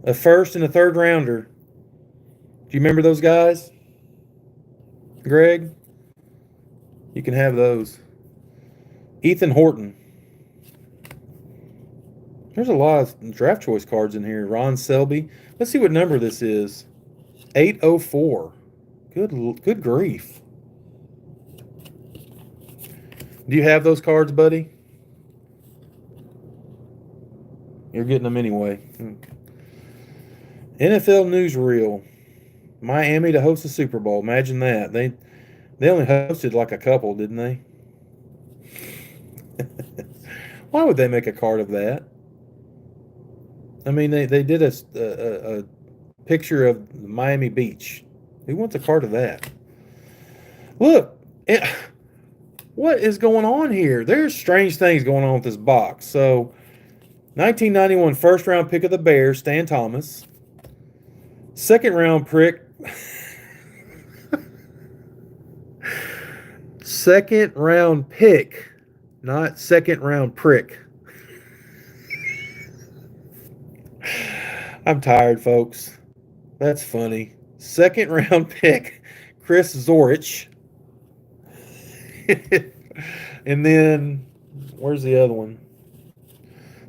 A first and a third rounder. Do you remember those guys? Greg? You can have those. Ethan Horton. There's a lot of draft choice cards in here. Ron Selby. Let's see what number this is. 804. Good grief. Do you have those cards, buddy? You're getting them anyway. NFL newsreel. Miami to host the Super Bowl. Imagine that. They only hosted like a couple, didn't they? Why would they make a card of that? I mean, they did a picture of Miami Beach. Who wants a card of that? Look, what is going on here? There's strange things going on with this box. So, 1991 first round pick of the Bears, Stan Thomas. Second round pick. Second round pick, not second round prick. I'm tired, folks. That's funny. Second round pick, Chris Zorich. And then, where's the other one?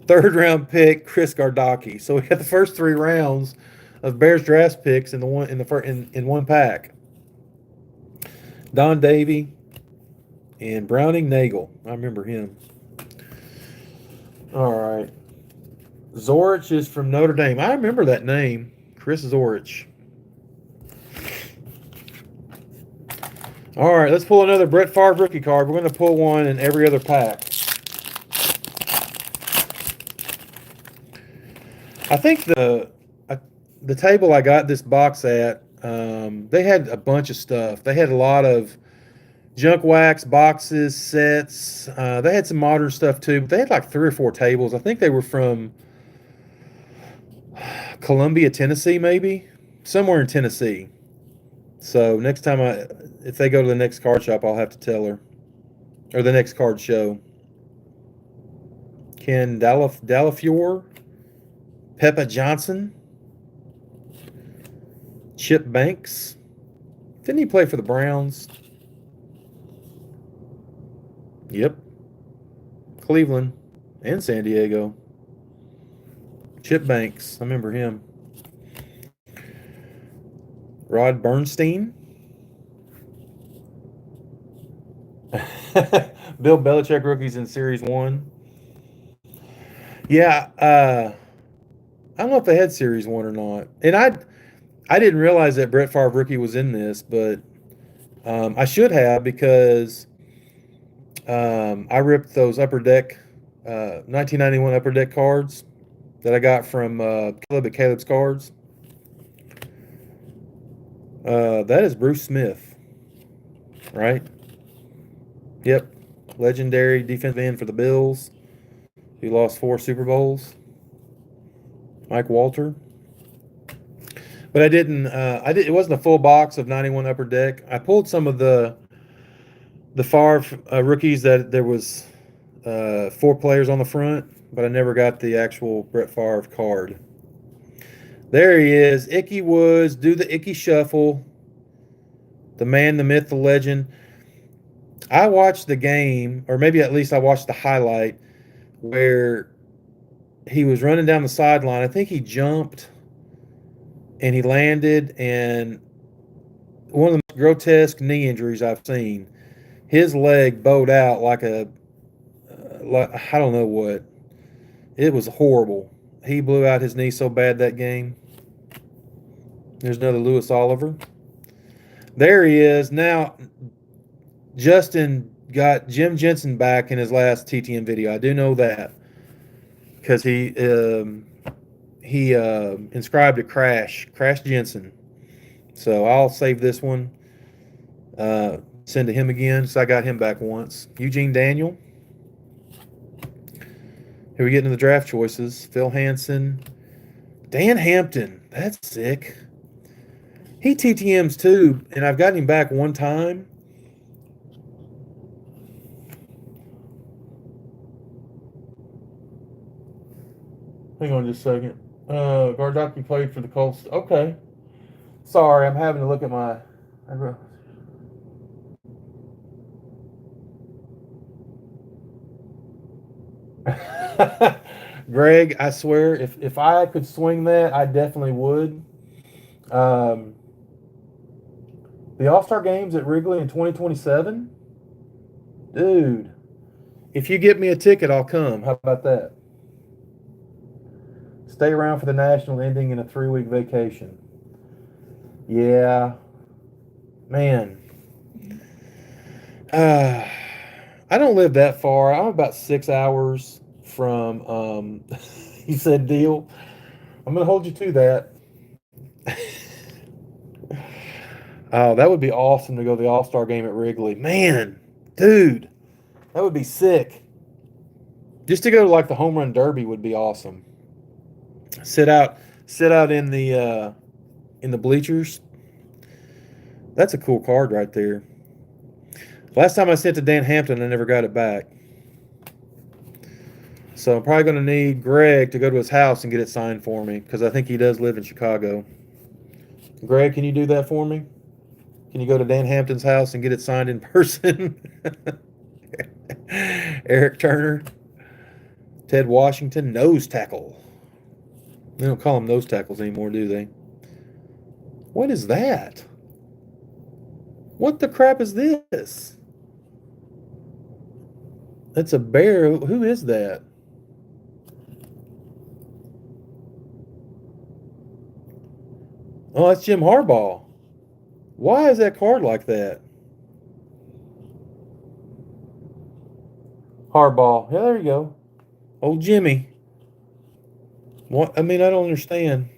Third round pick, Chris Gardocki. So we got the first three rounds of Bears draft picks in one pack. Don Davey and Browning Nagel. I remember him. All right. Zorich is from Notre Dame. I remember that name, Chris Zorich. All right, let's pull another Brett Favre rookie card. We're going to pull one in every other pack. I think the table I got this box at, they had a bunch of stuff. They had a lot of junk wax boxes, sets. They had some modern stuff too, but they had like 3 or 4 tables. I think they were from Columbia, Tennessee, maybe somewhere in Tennessee. So next time if they go to the next card shop, I'll have to tell her, or the next card show. Ken Dalafiore, Peppa Johnson, Chip Banks. Didn't he play for the Browns? Yep. Cleveland and San Diego. Chip Banks. I remember him. Rod Bernstein. Bill Belichick rookies in Series 1. Yeah, I don't know if they had Series 1 or not. And I didn't realize that Brett Favre rookie was in this, but I should have, because I ripped those Upper Deck 1991 Upper Deck cards that I got from Caleb at Caleb's Cards. That is Bruce Smith, right? Yep. Legendary defensive end for the Bills. He lost 4 Super Bowls. Mike Walter. But it wasn't a full box of 91 Upper Deck. I pulled some of the the Favre rookies that there was 4 players on the front, but I never got the actual Brett Favre card. There he is, Icky Woods. Do the Icky shuffle. The man, the myth, the legend. I watched the game, or maybe at least I watched the highlight where he was running down the sideline. I think he jumped and he landed, and one of the most grotesque knee injuries I've seen. His leg bowed out like I don't know what. It was horrible. He blew out his knee so bad that game. There's another Lewis Oliver. There he is. Now, Justin got Jim Jensen back in his last TTM video. I do know that because he inscribed a Crash Jensen. So I'll save this one. Send to him again. So I got him back once. Eugene Daniel. Here we get into the draft choices. Phil Hansen. Dan Hampton. That's sick. He TTMs too, and I've gotten him back one time. Hang on just a second. Gardocki played for the Colts. Okay. Sorry, I'm having to look at my... Greg, I swear, if I could swing that, I definitely would. The All-Star Games at Wrigley in 2027? Dude, if you get me a ticket, I'll come. How about that? Stay around for the National ending in a 3-week vacation. Yeah. Man. I don't live that far. I'm about 6 hours from, he said deal. I'm going to hold you to that. Oh, that would be awesome to go to the All-Star game at Wrigley. Man, dude, that would be sick. Just to go to like the home run derby would be awesome. Sit out in the bleachers. That's a cool card right there. Last time I sent to Dan Hampton, I never got it back. So I'm probably going to need Greg to go to his house and get it signed for me because I think he does live in Chicago. Greg, can you do that for me? Can you go to Dan Hampton's house and get it signed in person? Eric Turner. Ted Washington, nose tackle. They don't call them nose tackles anymore, do they? What is that? What the crap is this? That's a bear. Who is that? Oh, that's Jim Harbaugh. Why is that card like that? Harbaugh. Yeah, there you go. Old Jimmy. What? I mean, I don't understand.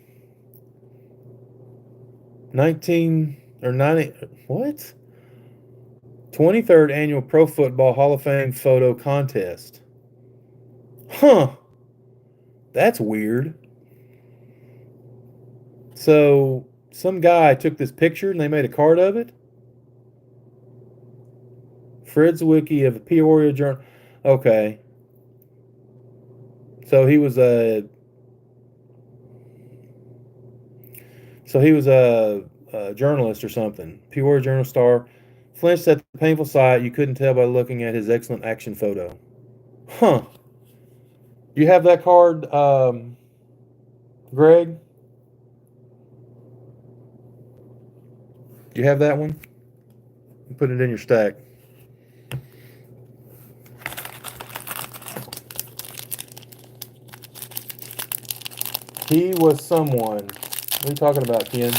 19 or 90. What? 23rd Annual Pro Football Hall of Fame Photo Contest. Huh. That's weird. So, some guy took this picture and they made a card of it? Fred's Wiki of the Peoria Journal. Okay. So he was a journalist or something. Peoria Journal star. Flinched at the painful sight you couldn't tell by looking at his excellent action photo. Huh. You have that card, Greg? You have that one? Put it in your stack. He was someone. What are you talking about, Ken?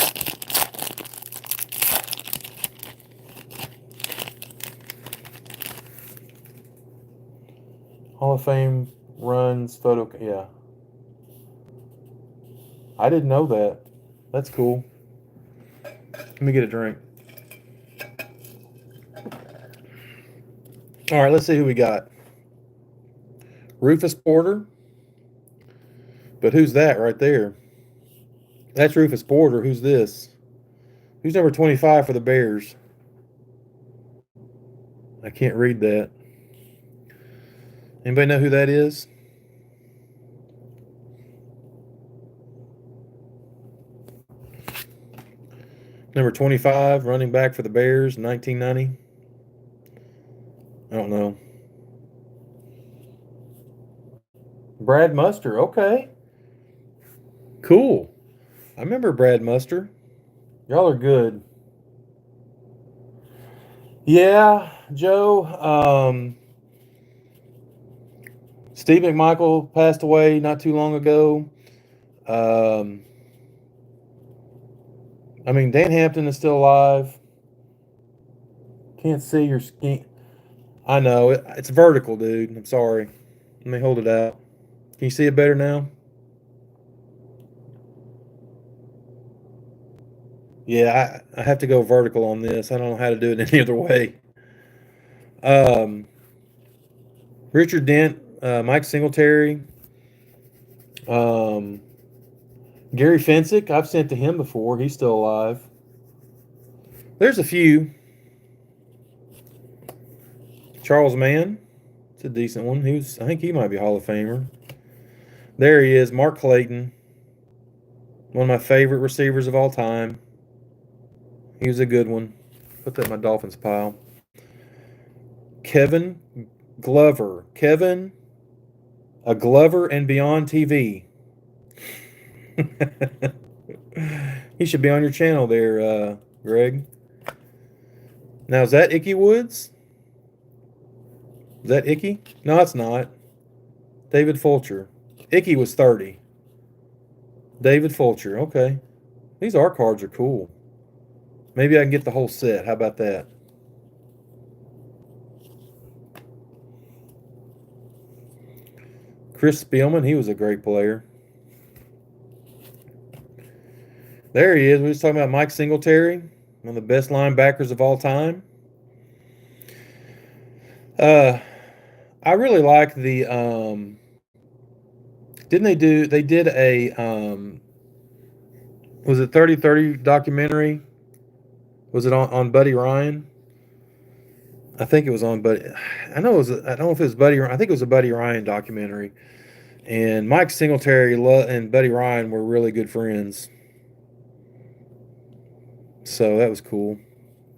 Hall of Fame runs photo. Yeah. I didn't know that. That's cool. Let me get a drink. All right, let's see who we got. Rufus Porter. But who's that right there? That's Rufus Porter. Who's this? Who's number 25 for the Bears? I can't read that. Anybody know who that is? Number 25, running back for the Bears, 1990. I don't know. Brad Muster. Okay. Cool. I remember Brad Muster. Y'all are good. Yeah, Joe. Steve McMichael passed away not too long ago. Um, Dan Hampton is still alive. Can't see your skin. I know. It's vertical, dude. I'm sorry. Let me hold it out. Can you see it better now? Yeah, I have to go vertical on this. I don't know how to do it any other way. Richard Dent, Mike Singletary, um, Gary Fensick. I've sent to him before. He's still alive. There's a few. Charles Mann. It's a decent one. I think he might be a Hall of Famer. There he is, Mark Clayton. One of my favorite receivers of all time. He was a good one. Put that in my Dolphins pile. Kevin Glover. Kevin, a Glover and Beyond TV. He should be on your channel there, Greg. Now, is that Icky Woods? Is that Icky? No, it's not. David Fulcher. Icky was 30. David Fulcher. Okay. These art cards are cool. Maybe I can get the whole set. How about that? Chris Spielman, he was a great player. There he is. We were just talking about Mike Singletary, one of the best linebackers of all time. I really like the they did a was it 30-30 documentary? Was it on Buddy Ryan? I think it was on Buddy. I don't know if it was Buddy. I think it was a Buddy Ryan documentary. And Mike Singletary and Buddy Ryan were really good friends. So that was cool.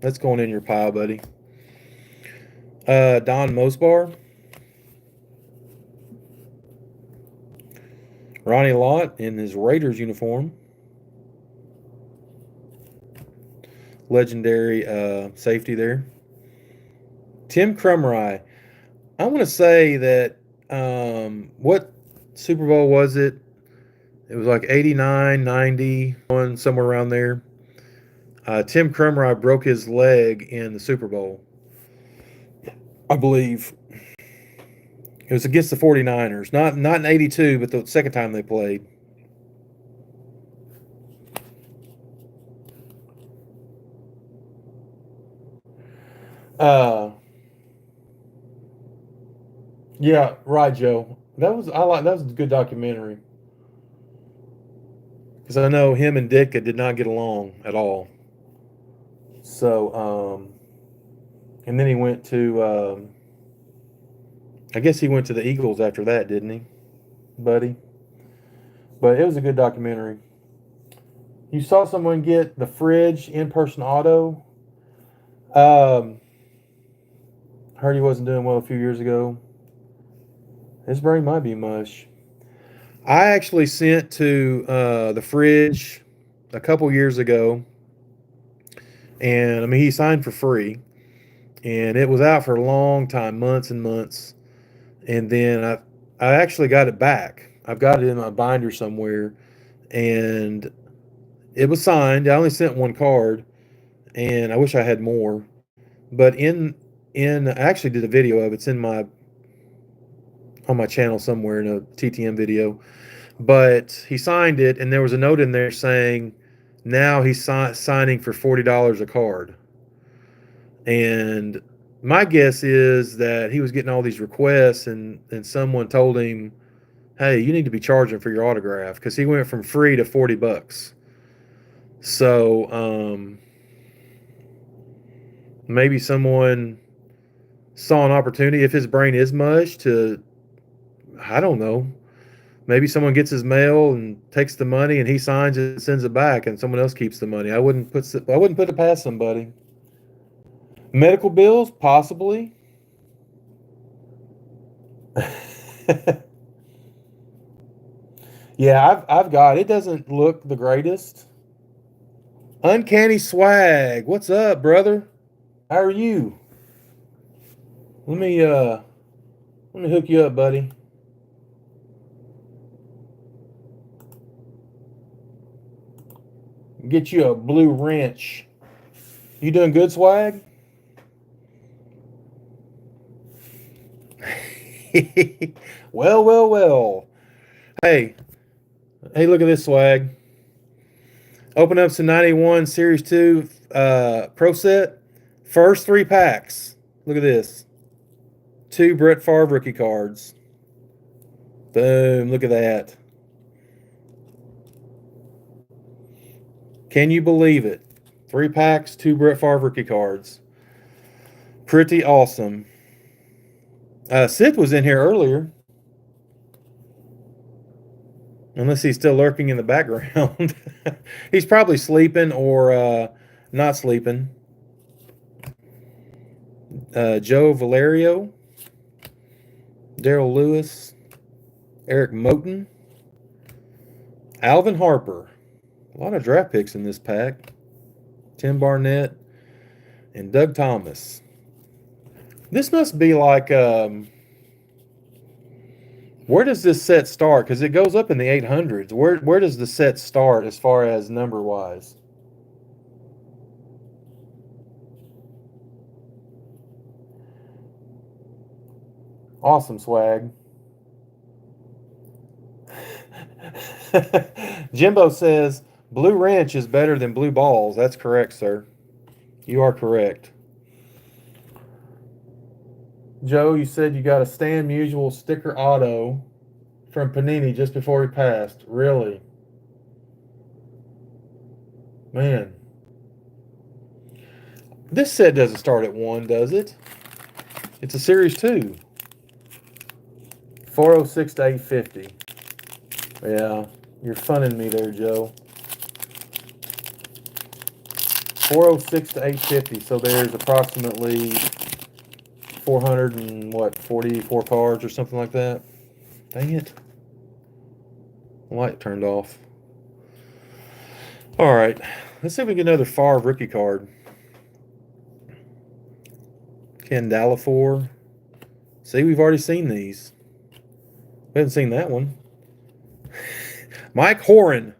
That's going in your pile, buddy. Don Mosbar. Ronnie Lott in his Raiders uniform. Legendary safety there. Tim Krumrie. I want to say that what Super Bowl was it? It was like 89, 90, somewhere around there. Tim Krumrie broke his leg in the Super Bowl, I believe. It was against the 49ers. Not in 82, but the second time they played. Yeah, right, Joe. That was a good documentary. Because I know him and Ditka did not get along at all. So, and then he went to, I guess he went to the Eagles after that, didn't he, buddy? But it was a good documentary. You saw someone get the fridge in-person auto. Heard he wasn't doing well a few years ago. His brain might be mush. I actually sent to the fridge a couple years ago, and he signed for free, and it was out for a long time, months and months, and then I actually got it back. I've got it in my binder somewhere, and it was signed. I only sent one card, and I wish I had more, but I actually did a video of it. It's on my channel somewhere in a TTM video. But he signed it, and there was a note in there saying now he's signing for $40 a card. And my guess is that he was getting all these requests, and someone told him, hey, you need to be charging for your autograph, because he went from free to $40. So maybe someone saw an opportunity, if his brain is mush, to, I don't know, maybe someone gets his mail and takes the money and he signs it and sends it back and someone else keeps the money. I wouldn't put it past somebody. Medical bills, possibly. Yeah, I've got, it doesn't look the greatest. Uncanny Swag. What's up, brother? How are you? Let me hook you up, buddy. Get you a blue wrench. You doing good, Swag? Well. Hey, look at this, Swag. Open up some 91 Series 2 Pro Set. First 3 packs. Look at this. 2 Brett Favre rookie cards. Boom, look at that. Can you believe it? 3 packs, 2 Brett Favre rookie cards. Pretty awesome. Sith was in here earlier. Unless he's still lurking in the background. He's probably sleeping or not sleeping. Joe Valerio. Daryl Lewis. Eric Moten. Alvin Harper. A lot of draft picks in this pack. Tim Barnett. And Doug Thomas. This must be like... where does this set start? Because it goes up in the 800s. Where does the set start as far as number-wise? Awesome, Swag. Jimbo says, blue wrench is better than blue balls. That's correct, sir. You are correct. Joe, you said you got a Stan Musial sticker auto from Panini just before he passed. Really? Man. This set doesn't start at 1, does it? It's a Series 2. 406 to 850. Yeah, you're funning me there, Joe. 406 to 850, so there's approximately 44 cards or something like that. Dang it. Light turned off. All right, let's see if we can get another Favre rookie card. Ken Dallafor. See, we've already seen these. We haven't seen that one. Mike Horan.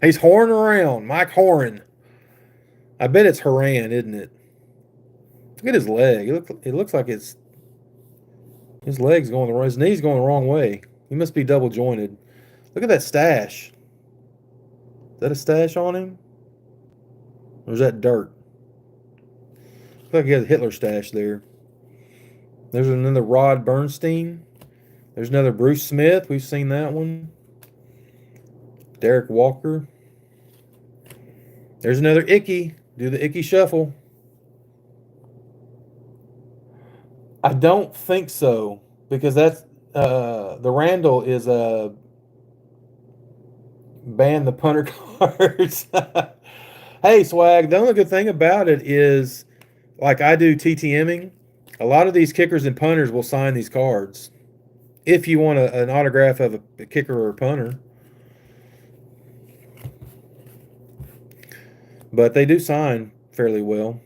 He's horning around. Mike Horan. I bet it's Horan, isn't it? Look at his leg. It looks like his leg's going the wrong. His knee's going the wrong way. He must be double jointed. Look at that stash. Is that a stash on him? Or is that dirt? Looks like he has a Hitler stash there. There's another Rod Bernstein. There's another Bruce Smith. We've seen that one. Derek Walker. There's another Icky. Do the Icky shuffle. I don't think so, because that's the Randall is a ban the punter cards. Hey, Swag, the only good thing about it is, like I do TTMing, a lot of these kickers and punters will sign these cards. If you want an autograph of a kicker or a punter. But they do sign fairly well.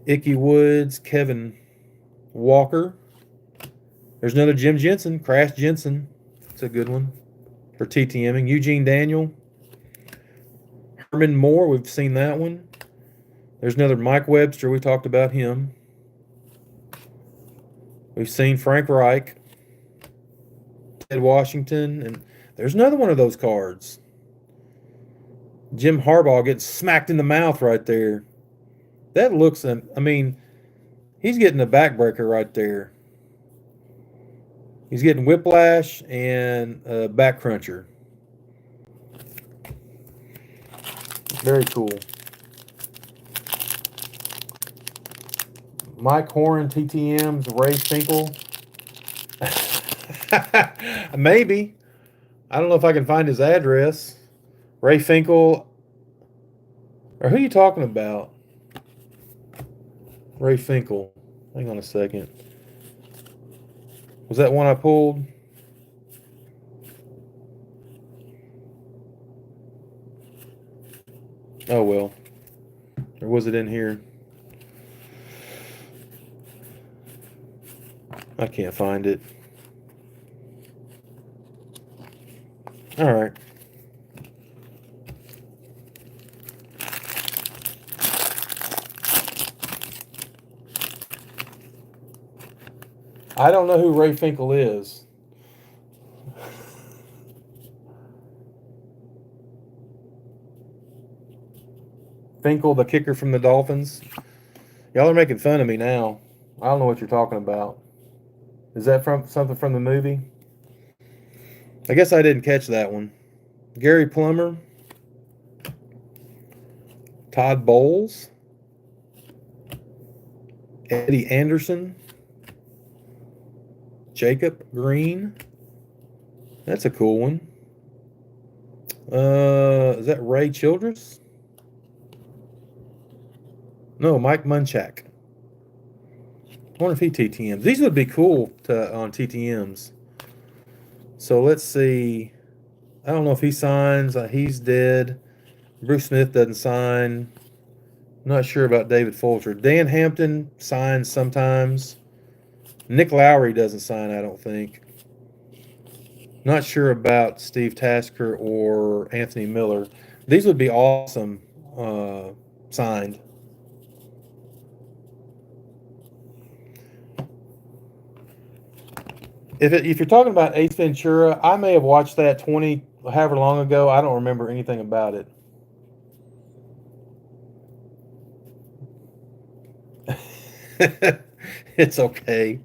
Icky Woods, Kevin Walker. There's another Jim Jensen, Crash Jensen. It's a good one for TTMing. Eugene Daniel. Herman Moore, we've seen that one. There's another Mike Webster, we talked about him. We've seen Frank Reich, Ted Washington, and there's another one of those cards. Jim Harbaugh getting smacked in the mouth right there. That looks, I mean, he's getting a backbreaker right there. He's getting whiplash and a back cruncher. Very cool. Mike Horan, TTMs, Ray Finkel. Maybe. I don't know if I can find his address. Ray Finkel. Or who are you talking about? Ray Finkel. Hang on a second. Was that one I pulled? Oh, well. Or was it in here? I can't find it. All right. I don't know who Ray Finkel is. Finkel, the kicker from the Dolphins. Y'all are making fun of me now. I don't know what you're talking about. Is that from something from the movie? I guess I didn't catch that one. Gary Plummer. Todd Bowles. Eddie Anderson. Jacob Green. That's a cool one. Is that Ray Childress? No, Mike Munchak. I wonder if he TTMs. These would be cool on TTMs. So let's see. I don't know if he signs. He's dead. Bruce Smith doesn't sign. I'm not sure about David Folger. Dan Hampton signs sometimes. Nick Lowry doesn't sign, I don't think. Not sure about Steve Tasker or Anthony Miller. These would be awesome signed. If you're talking about Ace Ventura, I may have watched that however long ago. I don't remember anything about it. It's okay.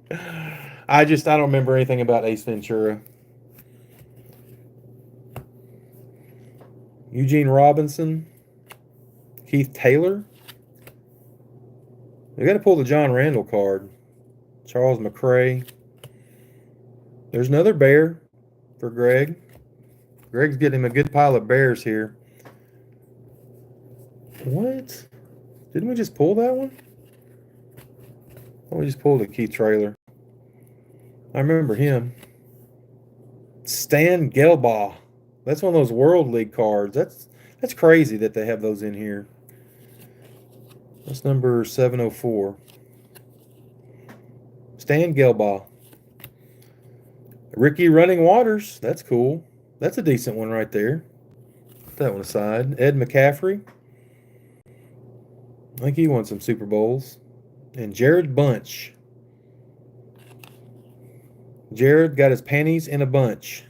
I don't remember anything about Ace Ventura. Eugene Robinson. Keith Taylor. We got to pull the John Randall card. Charles McCray. There's another bear for Greg. Greg's getting him a good pile of bears here. What? Didn't we just pull that one? Oh, we just pulled a Keith Trailer. I remember him. Stan Gelbaugh. That's one of those World League cards. That's crazy that they have those in here. That's number 704. Stan Gelbaugh. Ricky Running Waters. That's cool. That's a decent one right there. Put that one aside. Ed McCaffrey. I think he won some Super Bowls. And Jared Bunch. Jared got his panties in a bunch.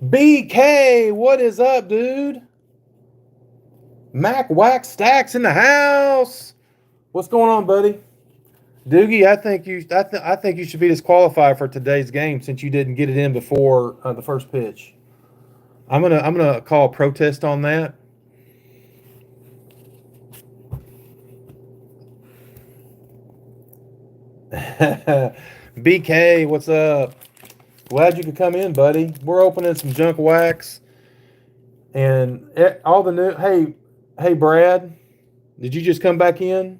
BK, what is up, dude? Mac Wax Stacks in the house. What's going on, buddy? Doogie, I think you should be disqualified for today's game since you didn't get it in before the first pitch. I'm gonna call a protest on that. BK, what's up? Glad you could come in, buddy. We're opening some junk wax and all the new. Hey, Brad, did you just come back in?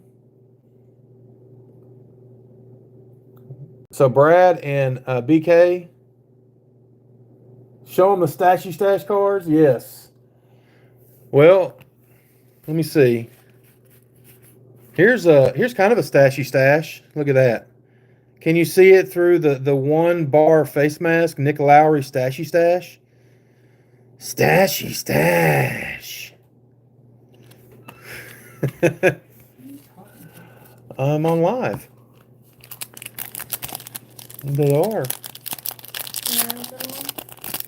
So Brad and BK, show them the Stashy Stash cards. Yes. Well, let me see. Here's kind of a Stashy Stash. Look at that. Can you see it through the one bar face mask? Nick Lowry Stashy Stash. Stashy Stash. I'm on live. They are.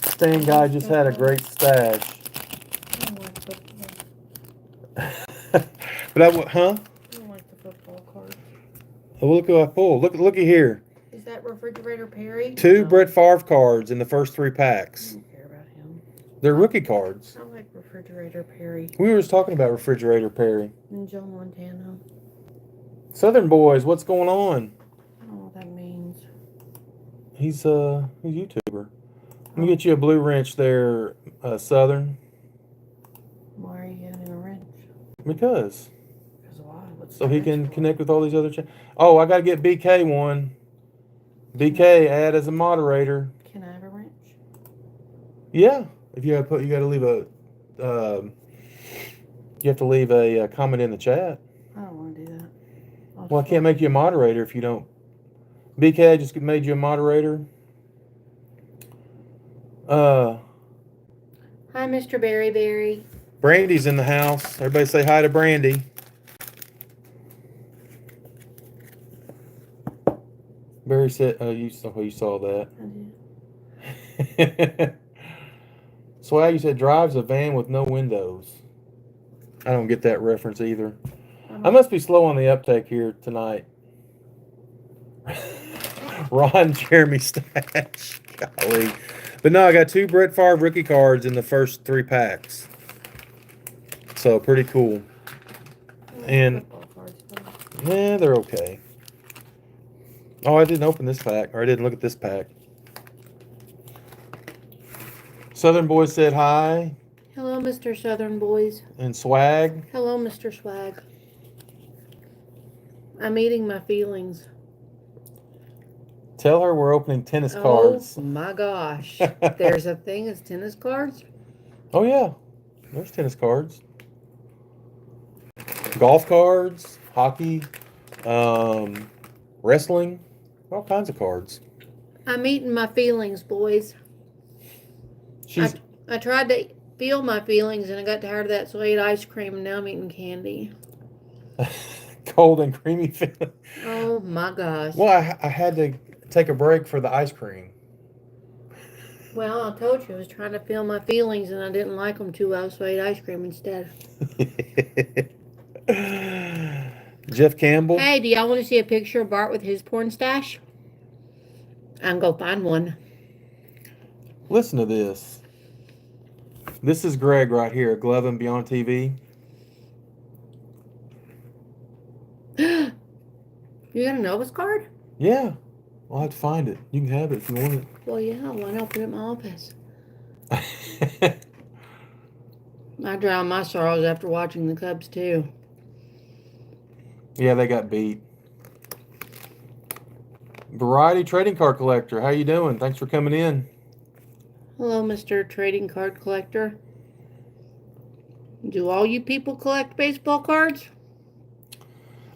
Stan guy just had a great stash. But I don't like the football card. Oh, look who I pulled. Looky here. Is that Refrigerator Perry? 2 Brett Favre cards in the first 3 packs. I don't care about him. They're rookie cards. I like Refrigerator Refrigerator Perry We were just talking about Refrigerator Perry. in Joe, Montana. Southern Boys, what's going on? I don't know what that means. He's a YouTuber. Let me get you a blue wrench there, Southern. Why are you getting a wrench? Because. Because why? What's So the he wrench can for? connect with all these other Oh, I got to get BK one. BK, add as a moderator. Can I have a wrench? Yeah. If you have you got to leave a, you have to leave a comment in the chat. I don't want to do that. Well, I can't make you a moderator if you don't. BK, I just made you a moderator. Hi, Mr. Berry. Brandy's in the house. Everybody say hi to Brandy. Barry said, you saw that. I did. Swag, you said drives a van with no windows. I don't get that reference either. I must be slow on the uptake here tonight. Ron Jeremy Stash. Golly. But no, I got 2 Brett Favre rookie cards in the first 3 packs. So pretty cool. And yeah, they're okay. Oh, I didn't open this pack, or I didn't look at this pack. Southern Boys said hi. Hello, Mr. Southern Boys. And Swag. Hello, Mr. Swag. I'm eating my feelings. Tell her we're opening tennis cards. Oh my gosh. There's a thing as tennis cards? Oh yeah. There's tennis cards. Golf cards, hockey, wrestling, all kinds of cards. I'm eating my feelings, boys. I tried to feel my feelings and I got tired of that, so I ate ice cream and now I'm eating candy. Cold and creamy feeling. Oh my gosh. Well, I had to take a break for the ice cream. Well, I told you I was trying to feel my feelings and I didn't like them too well, so I ate ice cream instead. Jeff Campbell. Hey, do y'all want to see a picture of Bart with his porn stash? I'm going to go find one. Listen to this. This is Greg right here, Glove and Beyond TV. You got a Novus card? Yeah. I'll have to find it. You can have it if you want it. Well, yeah, why not put it in my office? I drowned my sorrows after watching the Cubs, too. Yeah, they got beat. Variety Trading Card Collector, how you doing? Thanks for coming in. Hello, Mr. Trading Card Collector. Do all you people collect baseball cards?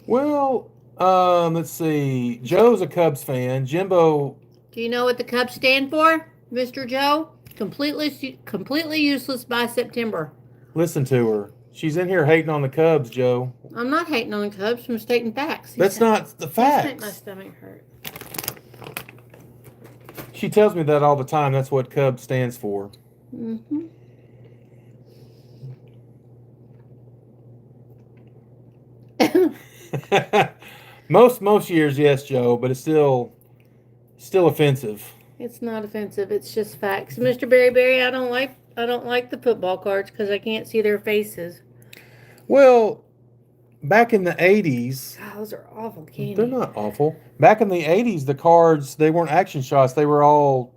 Well, let's see. Joe's a Cubs fan. Jimbo. Do you know what the Cubs stand for, Mr. Joe? Completely useless by September. Listen to her. She's in here hating on the Cubs, Joe. I'm not hating on the Cubs. I'm stating facts. That's not the facts. Make my stomach hurt. She tells me that all the time. That's what Cubs stands for. Mm-hmm. most years, yes, Joe, but it's still offensive. It's not offensive. It's just facts, Mr. Berry. I don't like the football cards because I can't see their faces. Well, back in the 80s, God, those are awful candy. They're not awful. Back in the 80s, the cards, they weren't action shots. They were all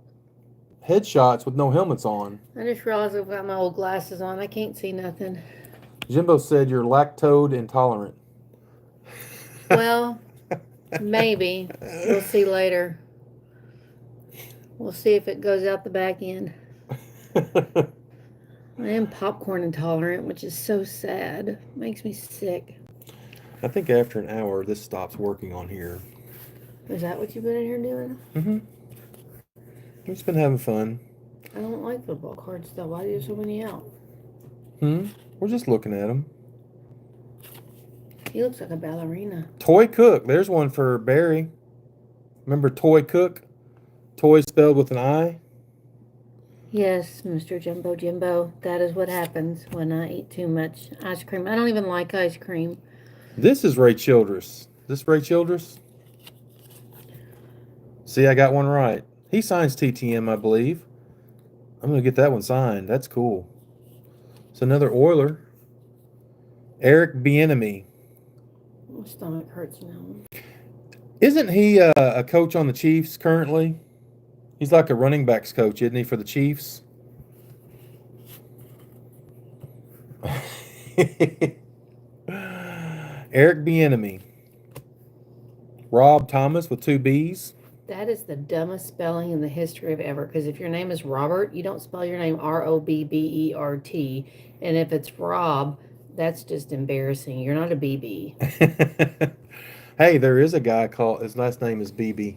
headshots with no helmets on. I just realized I've got my old glasses on. I can't see nothing. Jimbo said you're lactose intolerant. Well, maybe. We'll see later. We'll see if it goes out the back end. I am popcorn intolerant, which is so sad. Makes me sick. I think after an hour, this stops working on here. Is that what you've been in here doing? Mm-hmm. We've been having fun. I don't like football cards, though. Why do you have so many out? We're just looking at them. He looks like a ballerina. Toy Cook. There's one for Barry. Remember Toy Cook? Toy spelled with an I? Yes, Mr. Jimbo. That is what happens when I eat too much ice cream. I don't even like ice cream. This is Ray Childress. This Ray Childress? See, I got one right. He signs TTM, I believe. I'm going to get that one signed. That's cool. It's another Oiler. Eric Bieniemy. My stomach hurts now. Isn't he a coach on the Chiefs currently? He's like a running backs coach, isn't he, for the Chiefs? Eric Bieniemy. Rob Thomas with 2 B's. That is the dumbest spelling in the history of ever. Because if your name is Robert, you don't spell your name Robbert. And if it's Rob, that's just embarrassing. You're not a BB. Hey, there is a guy called, his last name is BB.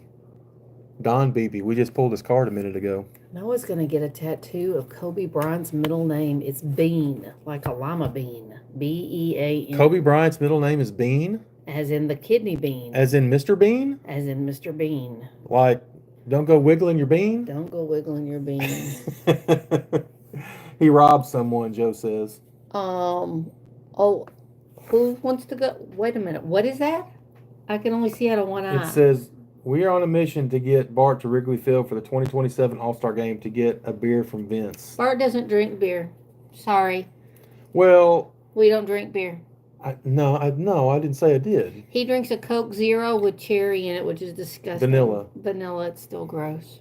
Don Beebe. We just pulled his card a minute ago. Noah's going to get a tattoo of Kobe Bryant's middle name. It's Bean, like a lima bean. Bean. Kobe Bryant's middle name is Bean? As in the kidney bean. As in Mr. Bean? As in Mr. Bean. Like, don't go wiggling your bean? Don't go wiggling your bean. He robbed someone, Joe says. Oh, who wants to go? Wait a minute. What is that? I can only see out of one eye. It says, we are on a mission to get Bart to Wrigley Field for the 2027 All-Star Game to get a beer from Vince. Bart doesn't drink beer. Sorry. Well, we don't drink beer. No, I didn't say I did. He drinks a Coke Zero with cherry in it, which is disgusting. Vanilla. Vanilla, it's still gross.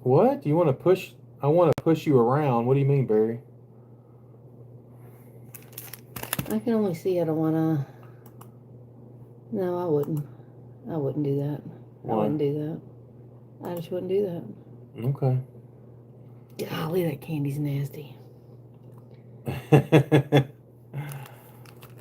What? You want to push? I want to push you around. What do you mean, Barry? I can only see out of one eye. No, I wouldn't. I wouldn't do that. Why? I wouldn't do that. I just wouldn't do that. Okay. Golly, that candy's nasty.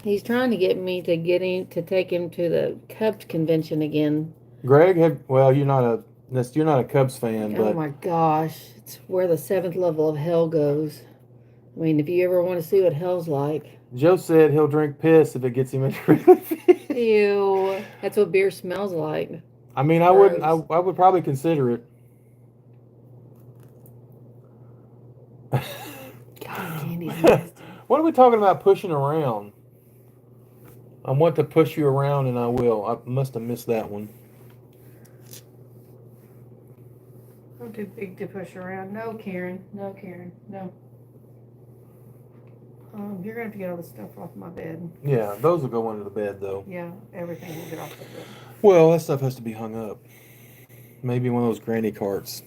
He's trying to get me to take him to the Cubs convention again. Greg, you're not a Cubs fan, but oh my gosh, it's where the 7th level of hell goes. I mean, if you ever want to see what hell's like. Joe said he'll drink piss if it gets him into Wrigley Field. Ew, that's what beer smells like. I mean, I would probably consider it. God, candy's nasty. What are we talking about pushing around? I want to push you around, and I will. I must have missed that one. I'm too big to push around. No, Karen. No, Karen. No. You're going to have to get all this stuff off my bed. Yeah, those will go under the bed, though. Yeah, everything will get off the bed. Well, that stuff has to be hung up. Maybe one of those granny carts.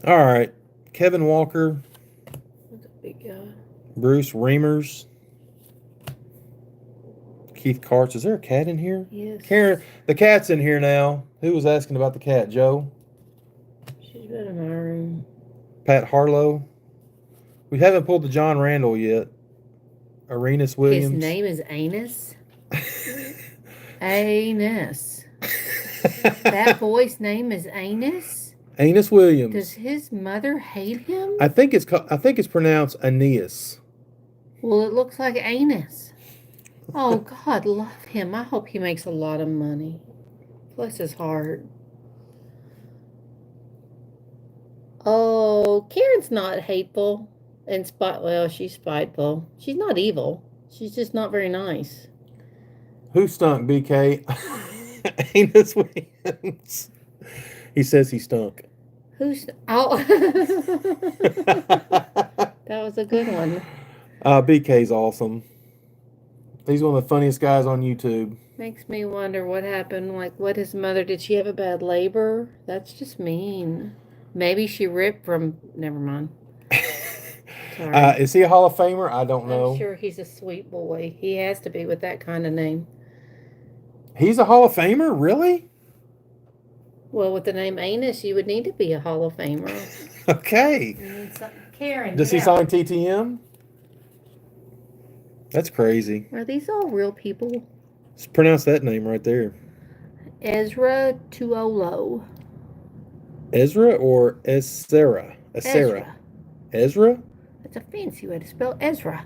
All right. Kevin Walker. That's a big guy. Bruce Reimers. Keith Karts. Is there a cat in here? Yes. Karen, the cat's in here now. Who was asking about the cat? Joe? She's been in my room. Pat Harlow. We haven't pulled the John Randall yet. Arenas Williams. His name is Anus. Anus. That boy's name is Anus? Anus Williams. Does his mother hate him? I think it's pronounced Aeneas. Well, it looks like Anus. Oh, God, love him. I hope he makes a lot of money. Bless his heart. Oh, Karen's not hateful. Well, she's spiteful. She's not evil. She's just not very nice. Who stunk, BK? Anus Williams. He says he stunk. Oh. That was a good one. BK's awesome. He's one of the funniest guys on YouTube. Makes me wonder what happened. Like, what his mother, did she have a bad labor? That's just mean. Maybe she ripped from, never mind. Is he a Hall of Famer? I don't know. I'm sure he's a sweet boy. He has to be with that kind of name. He's a Hall of Famer? Really? Well, with the name Anus, you would need to be a Hall of Famer. Okay. Karen, does he sign TTM? That's crazy. Are these all real people? Just pronounce that name right there. Ezra Tuolo. Ezra or Ezra? Ezra? That's a fancy way to spell Ezra.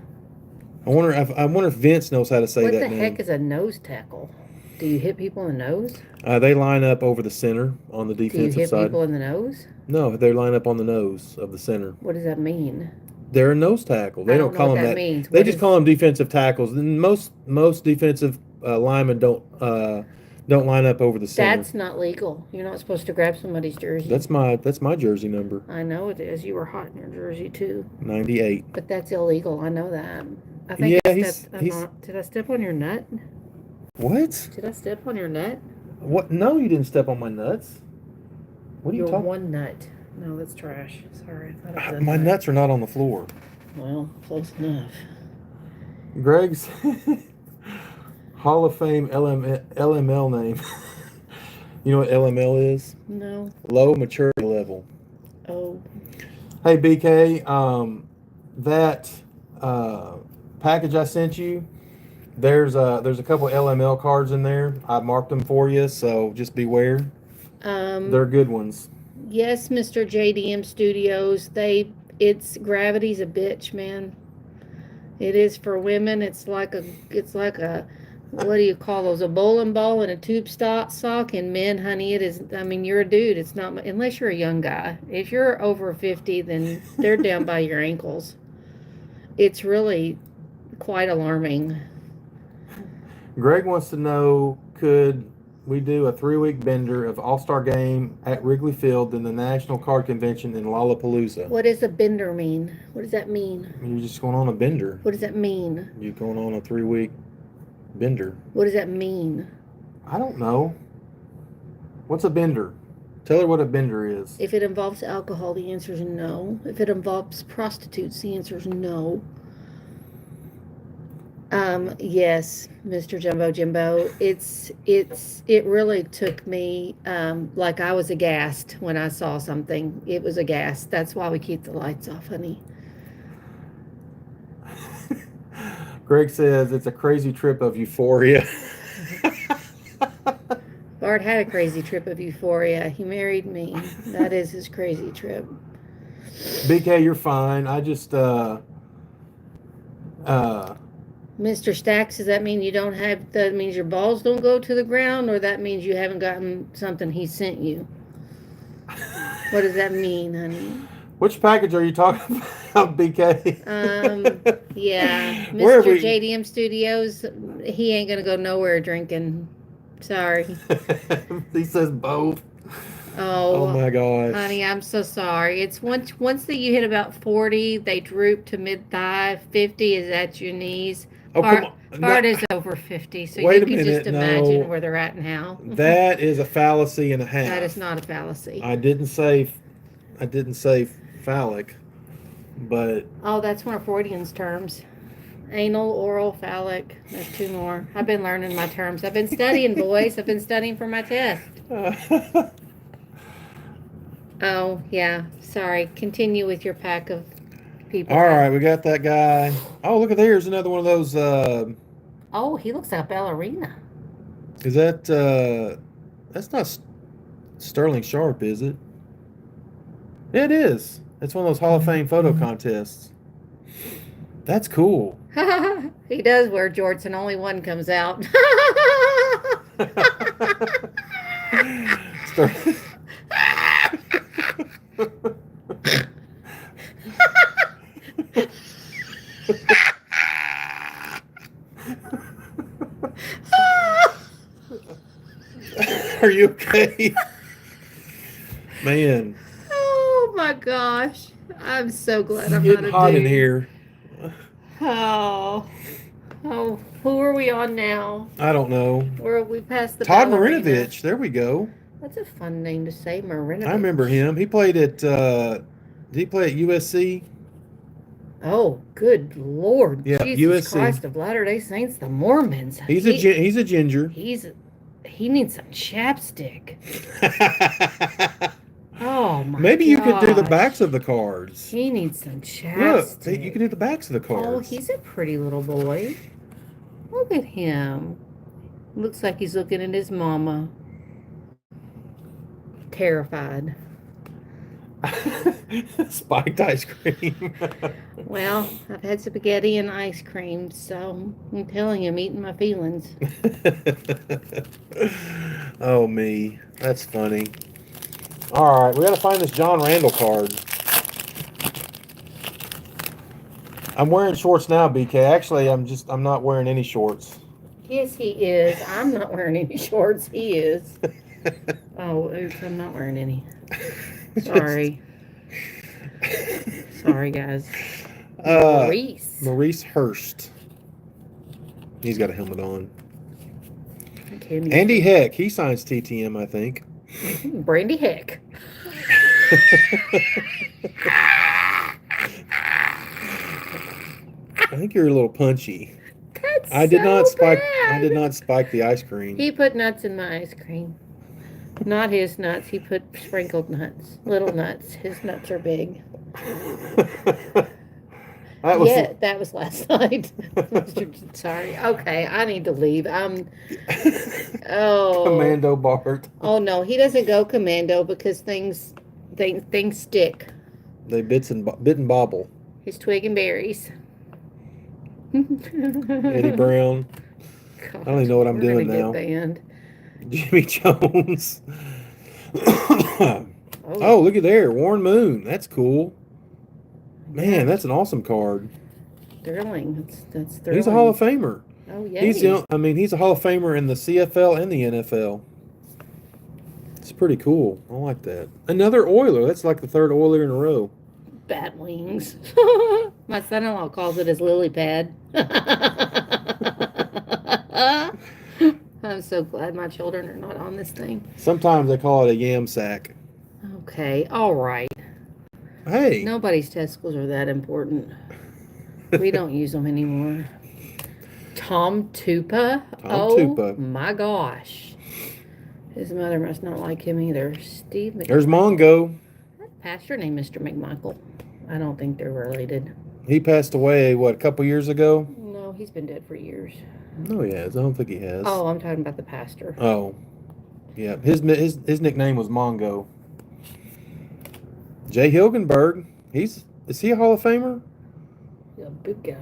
I wonder if Vince knows how to say that name. What the heck is a nose tackle? Do you hit people in the nose? They line up over the center on the defensive side. Do you hit people in the nose? No, they line up on the nose of the center. What does that mean? They're a nose tackle. They don't call them that. They just call them defensive tackles. And most defensive linemen don't don't line up over the center. That's not legal. You're not supposed to grab somebody's jersey. That's my jersey number. I know it is. You were hot in your jersey too. 98. But that's illegal. I know that. I think Yeah, did I step on your nut? What? Did I step on your nut? What? No, you didn't step on my nuts. What are you Your talking? one nut. No, that's trash. Sorry. I thought I said My that. nuts are not on the floor. Well, close enough. Greg's Hall of Fame LML name. You know what LML is? No. Low maturity level. Oh. Hey BK, that package I sent you, there's a couple LML cards in there. I marked them for you, so just beware. They're good ones. Yes, Mr. JDM Studios. Gravity's a bitch, man. It is for women. It's like a what do you call those? A bowling ball and a tube sock. And men, honey, it is. I mean, you're a dude. It's not unless you're a young guy. If you're over 50, then they're down by your ankles. It's really quite alarming. Greg wants to know, could we do a 3-week bender of All-Star Game at Wrigley Field and the National Card Convention in Lollapalooza? What does a bender mean? What does that mean? You're just going on a bender. What does that mean? You're going on a 3-week bender. What does that mean? I don't know. What's a bender? Tell her what a bender is. If it involves alcohol, the answer is no. If it involves prostitutes, the answer is no. Yes, Mr. Jimbo. It really took me, like I was aghast when I saw something. It was aghast. That's why we keep the lights off, honey. Greg says it's a crazy trip of euphoria. Bart had a crazy trip of euphoria. He married me. That is his crazy trip. BK, you're fine. I just, Mr. Stacks, does that mean that means your balls don't go to the ground, or that means you haven't gotten something he sent you? What does that mean, honey? Which package are you talking about, BK? Yeah. Mr. JDM Studios, he ain't gonna go nowhere drinking. Sorry. He says both. Oh my gosh. Honey, I'm so sorry. It's once that you hit about 40, they droop to mid-thigh. 50 is at your knees. Oh, come on. Bart is over 50, so Wait you a can minute, just imagine no. where they're at now. That is a fallacy and a half. That is not a fallacy. I didn't say phallic, but Oh, that's one of Freudian's terms. Anal, oral, phallic. There's 2 more. I've been learning my terms. I've been studying, boys. I've been studying for my test. Oh, yeah. Sorry. Continue with your pack of people. All right, we got that guy. Oh, look at there's another one of those. Oh, he looks like a ballerina. Is that that's not Sterling Sharp, is it? Yeah, it is. It's one of those Hall of Fame photo contests. That's cool. He does wear jorts and only one comes out. Are you okay? Man. Oh my gosh. I'm so glad I'm Getting not a hot dude. in here. Oh, who are we on now? I don't know. Where are we past the Todd ballerina? Marinovich. There we go. That's a fun name to say, Marinovich. I remember him. He played at did he play at USC? Oh, good Lord. Yeah, Jesus USC. Christ of Latter-day Saints, the Mormons. He's a ginger. He needs some chapstick. Oh my Maybe you could do the gosh. backs of the cards. He needs some chapstick. Look, you can do the backs of the cards. Oh, he's a pretty little boy. Look at him. Looks like he's looking at his mama. Terrified. Spiked ice cream. Well, I've had spaghetti and ice cream, so I'm telling you, I'm eating my feelings. Oh, me. That's funny. All right, we got to find this John Randall card. I'm wearing shorts now, BK. Actually, I'm not wearing any shorts. Yes, he is. I'm not wearing any shorts. He is. Oh, oops, I'm not wearing any. Sorry. Sorry, guys. Maurice Hurst. He's got a helmet on. Okay, Andy Heck, he signs TTM, I think. Brandy Heck. I think you're a little punchy. That's I did not spike. bad. I did not spike the ice cream. He put nuts in my ice cream. Not his nuts. He put sprinkled nuts. Little nuts. His nuts are big. That was last night. Sorry. Okay, I need to leave. Commando Bart. Oh no, he doesn't go commando because things stick. They bit and bobble. His twig and berries. Eddie Brown. God, I don't even know what I'm doing now. Banned. Jimmy Jones. Oh, look at there. Warren Moon. That's cool. Man, that's an awesome card. Thrilling. That's thrilling. He's a Hall of Famer. Oh, yeah. He's a Hall of Famer in the CFL and the NFL. It's pretty cool. I like that. Another Oiler. That's like the third Oiler in a row. Bat wings. My son-in-law calls it his lily pad. I'm so glad my children are not on this thing. Sometimes they call it a yam sack. Okay, all right. Hey. Nobody's testicles are that important. We don't use them anymore. Tom Tupa? Tupa. My gosh. His mother must not like him either. Steve McMichael. There's Mongo. Pastor named Mr. McMichael. I don't think they're related. He passed away, a couple years ago? No, he's been dead for years. No, he has. I don't think he has. Oh, I'm talking about the pastor. Oh. Yeah. His nickname was Mongo. Jay Hilgenberg. Is he a Hall of Famer? Yeah, big guy.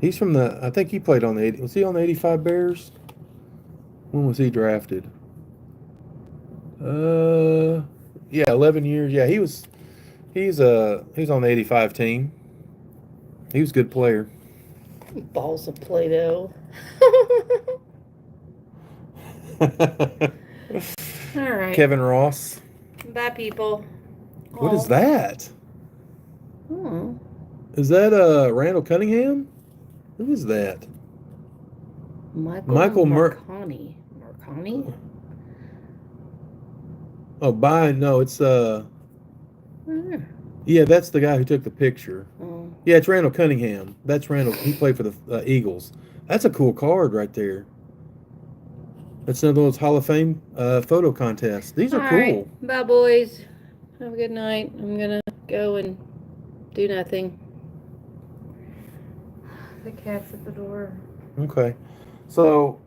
He's from I think he played on was he on the 85 Bears? When was he drafted? Yeah, 11 years. Yeah, he's on the 85 team. He was a good player. Balls of Play-Doh. All right. Kevin Ross. Bye, people. What is that? Oh. Is that Randall Cunningham? Who is that? Michael Marconi. Marconi? Oh, no, it's yeah, that's the guy who took the picture. Oh. Yeah, it's Randall Cunningham. That's Randall. He played for the Eagles. That's a cool card right there. That's another one of those Hall of Fame photo contests. These are cool. Right. Bye, boys. Have a good night. I'm going to go and do nothing. The cat's at the door. Okay. So,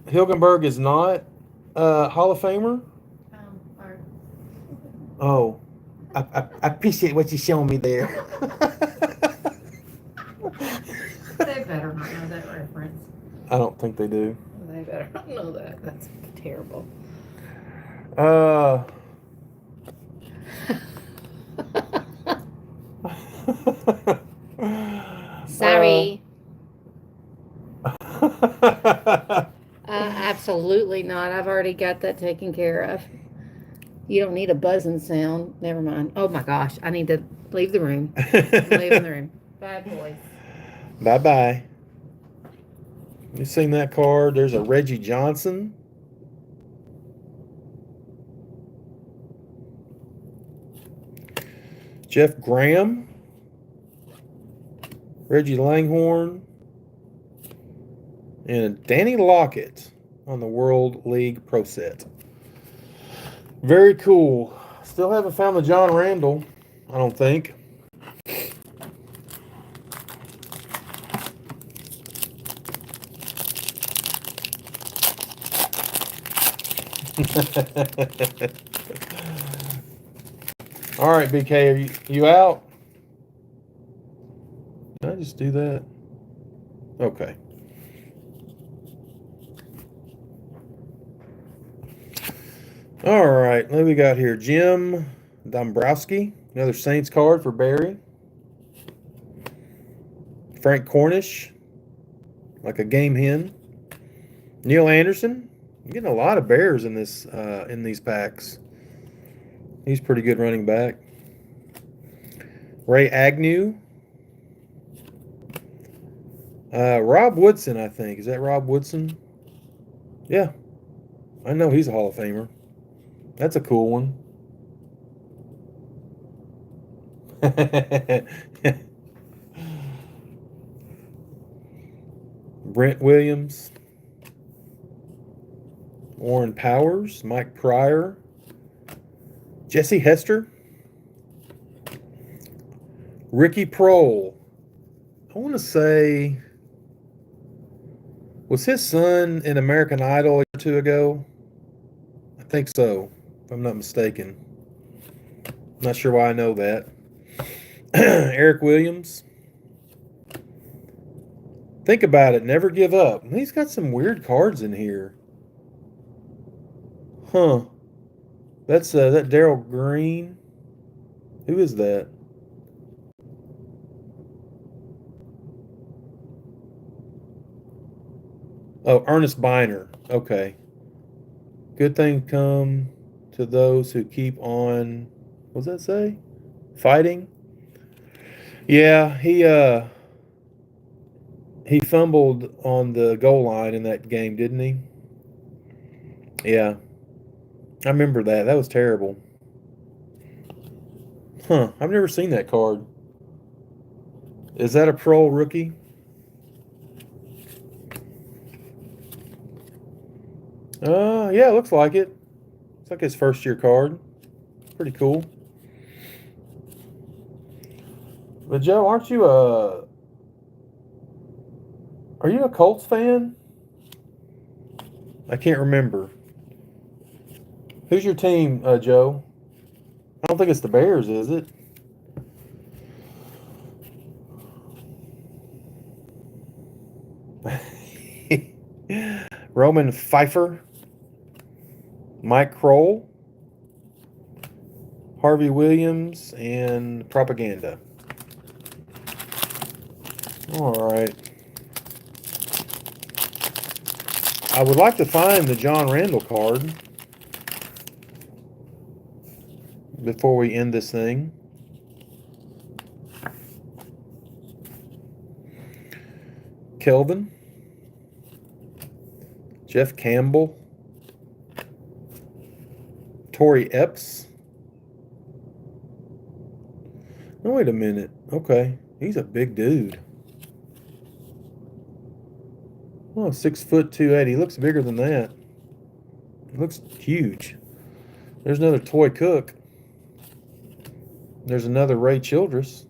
Hilgenberg is not Hall of Famer? Oh. I appreciate what you're showing me there. They better not know that reference. I don't think they do. They better not know that. That's terrible. Sorry. Absolutely not. I've already got that taken care of. You don't need a buzzing sound. Never mind. Oh my gosh. I need to leave the room. I'm leaving the room. Bye, boys. Bye-bye. You seen that card? There's a Reggie Jackson. Jeff Graham. Reggie Langhorne. And Danny Lockett on the World League Pro Set. Very cool. Still haven't found the John Randall, I don't think. All right, BK, are you out? Did I just do that? Okay. All right, what do we got here? Jim Dombrowski, another Saints card for Barry. Frank Cornish, like a game hen. Neil Anderson. I'm getting a lot of Bears in these packs. He's pretty good running back. Ray Agnew. Rob Woodson, I think. Is that Rob Woodson? Yeah. I know he's a Hall of Famer. That's a cool one. Brent Williams. Warren Powers. Mike Pryor. Jesse Hester. Ricky Prohl. I want to say, was his son in American Idol a year or two ago? I think so, if I'm not mistaken. Not sure why I know that. Eric Williams. Think about it. Never give up. He's got some weird cards in here. Huh. That's that Darryl Green. Who is that? Oh, Ernest Biner. Okay. Good thing come to those who keep on. What does that say? Fighting. Yeah, he fumbled on the goal line in that game, didn't he? Yeah, I remember that. That was terrible. Huh? I've never seen that card. Is that a pro rookie? Yeah, looks like it. It's like his first year card. Pretty cool. But Joe, are you a Colts fan? I can't remember. Who's your team, Joe? I don't think it's the Bears, is it? Roman Pfeiffer. Mike Kroll. Harvey Williams and Propaganda. All right. I would like to find the John Randall card before we end this thing. Kelvin. Jeff Campbell. Torrey Epps. Oh, wait a minute. Okay. He's a big dude. Oh, 6 foot 280. He looks bigger than that. He looks huge. There's another Toy Cook. There's another Ray Childress.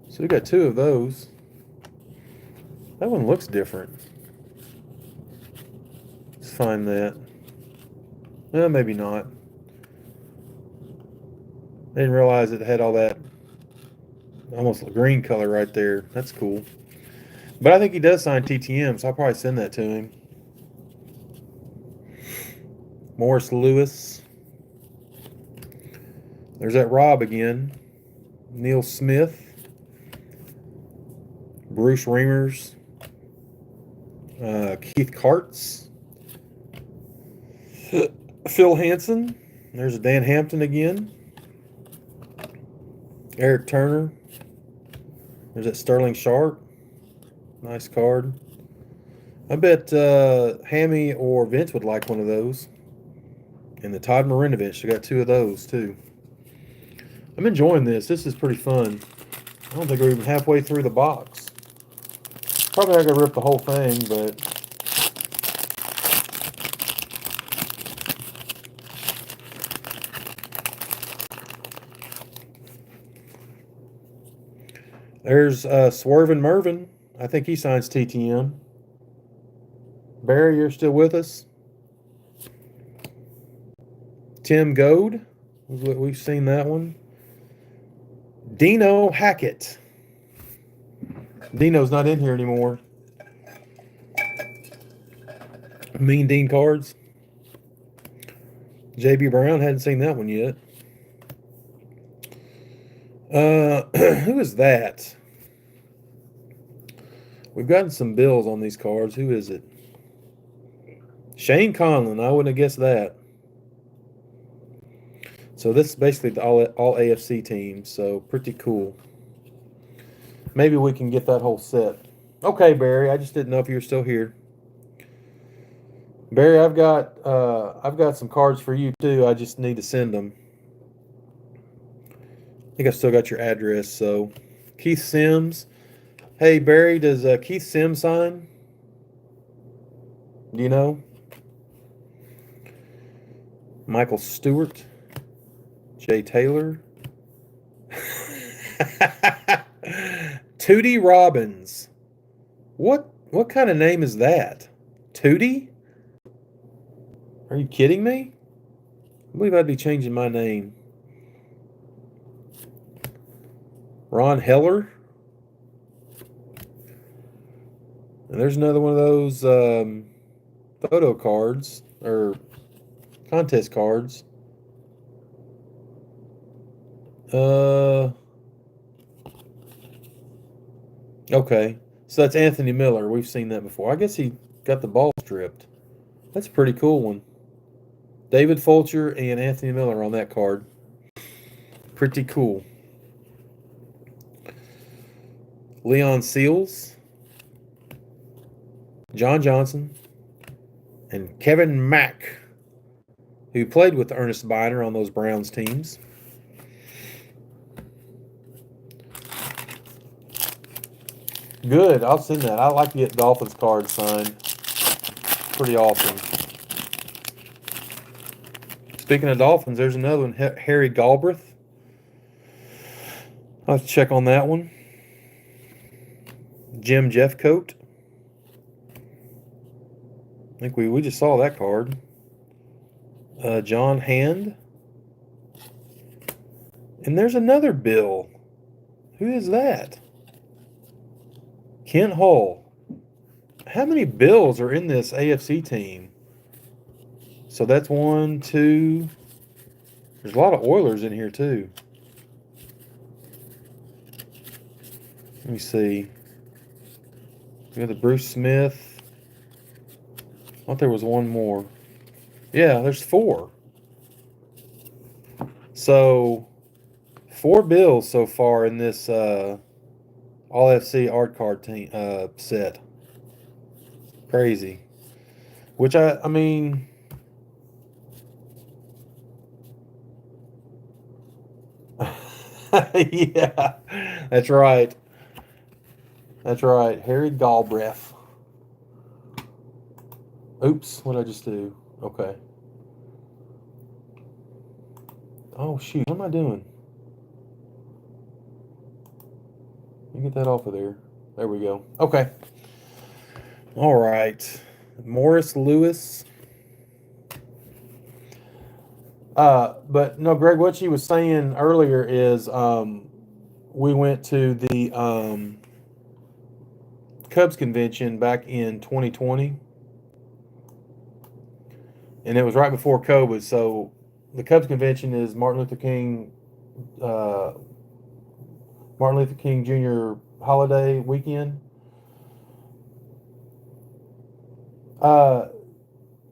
So we got 2 of those. That one looks different. Let's find that. Well, maybe not. I didn't realize it had all that almost green color right there. That's cool. But I think he does sign TTMs, so I'll probably send that to him. Morris Lewis. There's that Rob again. Neil Smith. Bruce Reimers. Keith Karts. Phil Hansen. There's a Dan Hampton again. Eric Turner. There's that Sterling Sharp. Nice card. I bet Hammy or Vince would like one of those. And the Todd Marinovich. I got 2 of those too. I'm enjoying this. This is pretty fun. I don't think we're even halfway through the box. Probably not gonna rip the whole thing, but there's Swervin' Mervin. I think he signs TTM. Barry, you're still with us? Tim Goad. We've seen that one. Dino Hackett. Dino's not in here anymore. Mean Dean cards. JB Brown, hadn't seen that one yet. Who is that? We've gotten some bills on these cards. Who is it? Shane Conlon, I wouldn't have guessed that. So this is basically the all AFC team, so pretty cool. Maybe we can get that whole set. Okay, Barry, I just didn't know if you were still here. Barry, I've got some cards for you too. I just need to send them. I think I still got your address. So, Keith Sims. Hey Barry, does Keith Sims sign? Do you know? Michael Stewart, Jay Taylor, Tootie Robbins. What kind of name is that? Tootie? Are you kidding me? I believe I'd be changing my name. Ron Heller. And there's another one of those photo cards or contest cards. Okay. So that's Anthony Miller. We've seen that before. I guess he got the ball stripped. That's a pretty cool one. David Fulcher and Anthony Miller on that card. Pretty cool. Leon Seals, John Johnson, and Kevin Mack, who played with Ernest Biner on those Browns teams. Good. I'll send that. I like to get Dolphins cards signed. Pretty awesome. Speaking of Dolphins, there's another one, Harry Galbraith. I'll have to check on that one. Jim Jeffcoat. I think we just saw that card. John Hand. And there's another Bill. Who is that? Kent Hull. How many Bills are in this AFC team? So that's 1, 2. There's a lot of Oilers in here too. Let me see. We got the Bruce Smith. I thought there was one more. Yeah, there's 4. So 4 Bills so far in this All FC art card team set. Crazy. Which I mean, yeah, that's right. That's right. Harry Galbraith. Oops, what did I just do? Okay. Oh shoot, what am I doing? Let me get that off of there. There we go. Okay. All right. Morris Lewis. But no, Greg, what she was saying earlier is we went to the Cubs convention back in 2020. And it was right before COVID. So the Cubs convention is Martin Luther King Jr. holiday weekend.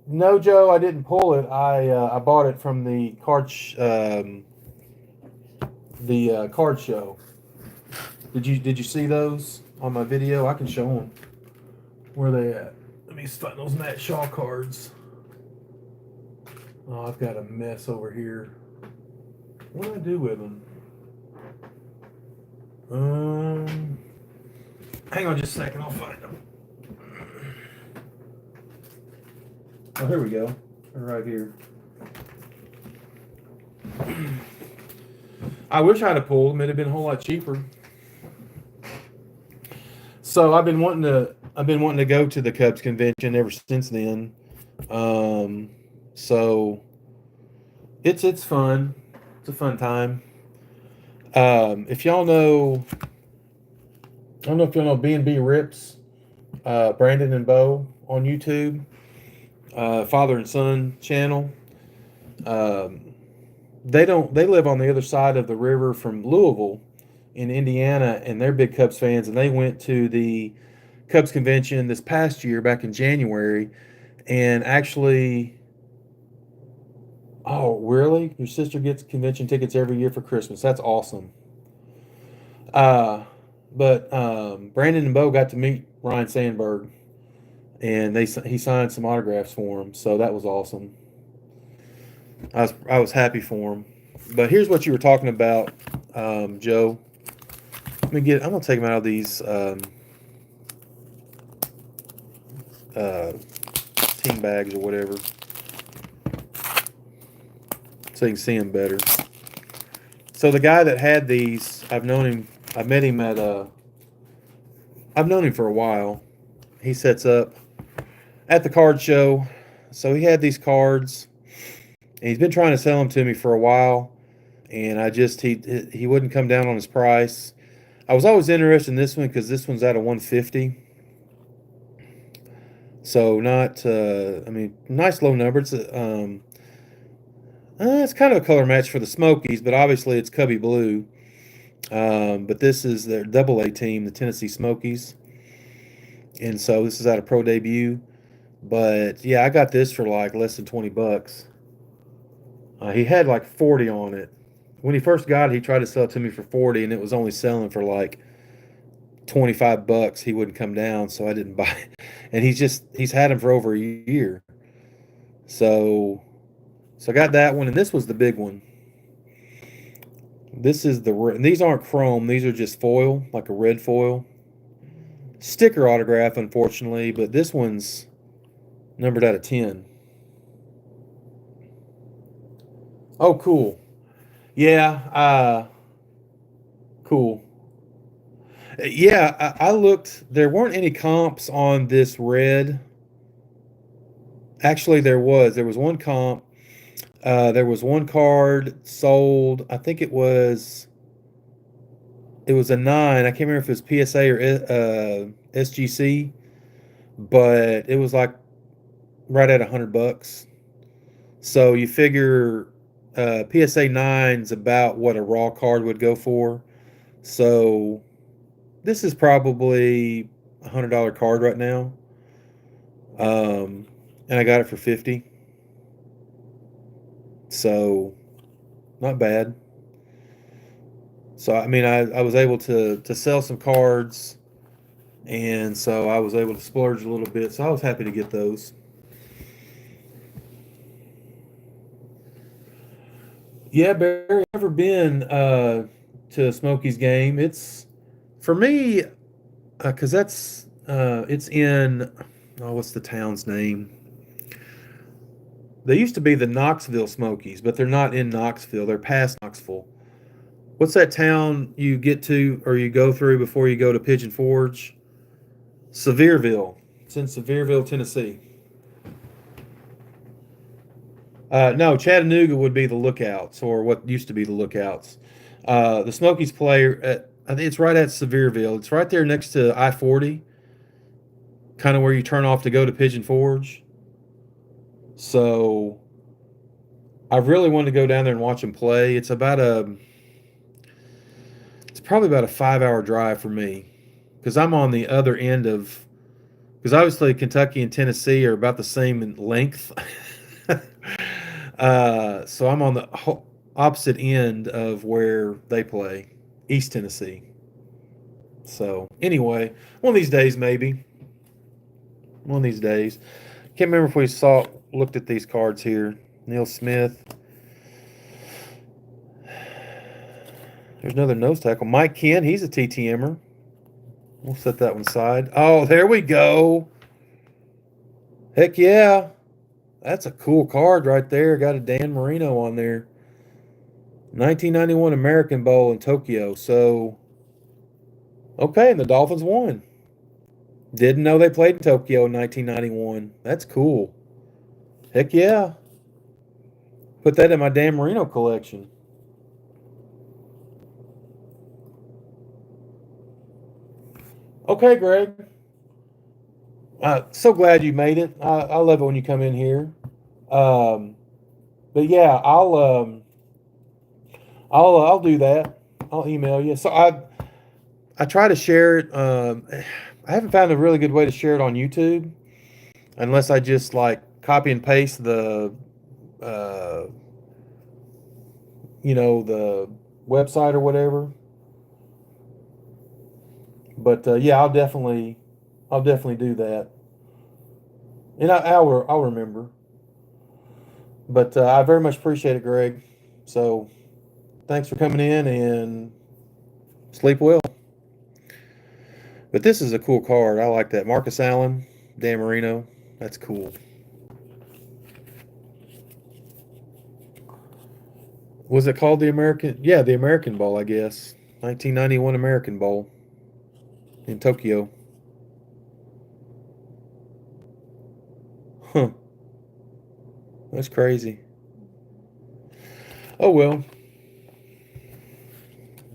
No, Joe, I didn't pull it. I bought it from the card card show. Did you see those on my video? I can show them. Where are they at? Let me find those Matt Shaw cards. Oh, I've got a mess over here. What do I do with them? Hang on just a second. I'll find them. Oh, here we go. They're right here. I wish I'd have pulled them. It'd have been a whole lot cheaper. So I've been wanting to go to the Cubs convention ever since then. So it's fun. It's a fun time. If y'all know, I don't know if y'all know B&B Rips, Brandon and Bo on YouTube, father and son channel. They live on the other side of the river from Louisville in Indiana, and they're big Cubs fans, and they went to the Cubs convention this past year back in January, And actually, oh, really? Your sister gets convention tickets every year for Christmas. That's awesome. Uh, but Brandon and Bo got to meet Ryan Sandberg, and he signed some autographs for him, so that was awesome. I was happy for him. But here's what you were talking about, Joe. I'm gonna take them out of these uh, team bags or whatever, so you can see them better. So the guy that had these, I've known him. I've met him at I've known him for a while. He sets up at the card show. So he had these cards, and he's been trying to sell them to me for a while. And he wouldn't come down on his price. I was always interested in this one because this one's at a 150. So not, nice low number. It's kind of a color match for the Smokies, but obviously it's Cubby Blue. But this is their Double A team, the Tennessee Smokies, and so this is at a pro debut. But yeah, I got this for like less than $20. He had like 40 on it. When he first got it, he tried to sell it to me for 40, and it was only selling for like $25. He wouldn't come down, so I didn't buy it. And he's had them for over a year. So I got that one, and this was the big one. And these aren't chrome, these are just foil, like a red foil. Sticker autograph, unfortunately, but this one's numbered out of 10. Oh, cool. Yeah, cool. Yeah, I looked. There weren't any comps on this red. Actually, there was. There was one comp. There was one card sold. I think it was a 9. I can't remember if it was PSA or SGC, but it was like right at $100. So you figure PSA 9's about what a raw card would go for. So this is probably $100 card right now. And I got it for 50. So not bad. So I mean, I was able to sell some cards, and so I was able to splurge a little bit. So I was happy to get those. Yeah, Barry, ever been to a Smokies game? It's for me because it's in what's the town's name? They used to be the Knoxville Smokies, but they're not in Knoxville. They're past Knoxville. What's that town you get to or you go through before you go to Pigeon Forge? Sevierville. It's in Sevierville, Tennessee. No, Chattanooga would be the Lookouts, or what used to be the Lookouts. The Smokies play I think it's right at Sevierville. It's right there next to I-40, kind of where you turn off to go to Pigeon Forge. So I really wanted to go down there and watch them play. It's probably about a 5-hour drive for me because I'm on the other end of, because obviously Kentucky and Tennessee are about the same in length. So I'm on the opposite end of where they play, East Tennessee. So anyway, one of these days, maybe. One of these days. Can't remember if we looked at these cards here. Neil Smith. There's another nose tackle. Mike Kent, he's a TTMer. We'll set that one aside. Oh, there we go. Heck yeah. That's a cool card right there. Got a Dan Marino on there. 1991 American Bowl in Tokyo. So, okay, and the Dolphins won. Didn't know they played in Tokyo in 1991. That's cool. Heck yeah. Put that in my Dan Marino collection. Okay, Greg. So glad you made it. I love it when you come in here. But yeah, I'll do that. I'll email you. So I try to share it. I haven't found a really good way to share it on YouTube. unless I just like copy and paste the the website or whatever. But yeah, I'll definitely do that, and I'll remember. But I very much appreciate it, Greg. So thanks for coming in, and sleep well. But this is a cool card. I like that. Marcus Allen, Dan Marino. That's cool. Was it called the American? Yeah, the American Bowl, I guess. 1991 American Bowl in Tokyo. Huh. That's crazy. Oh, well.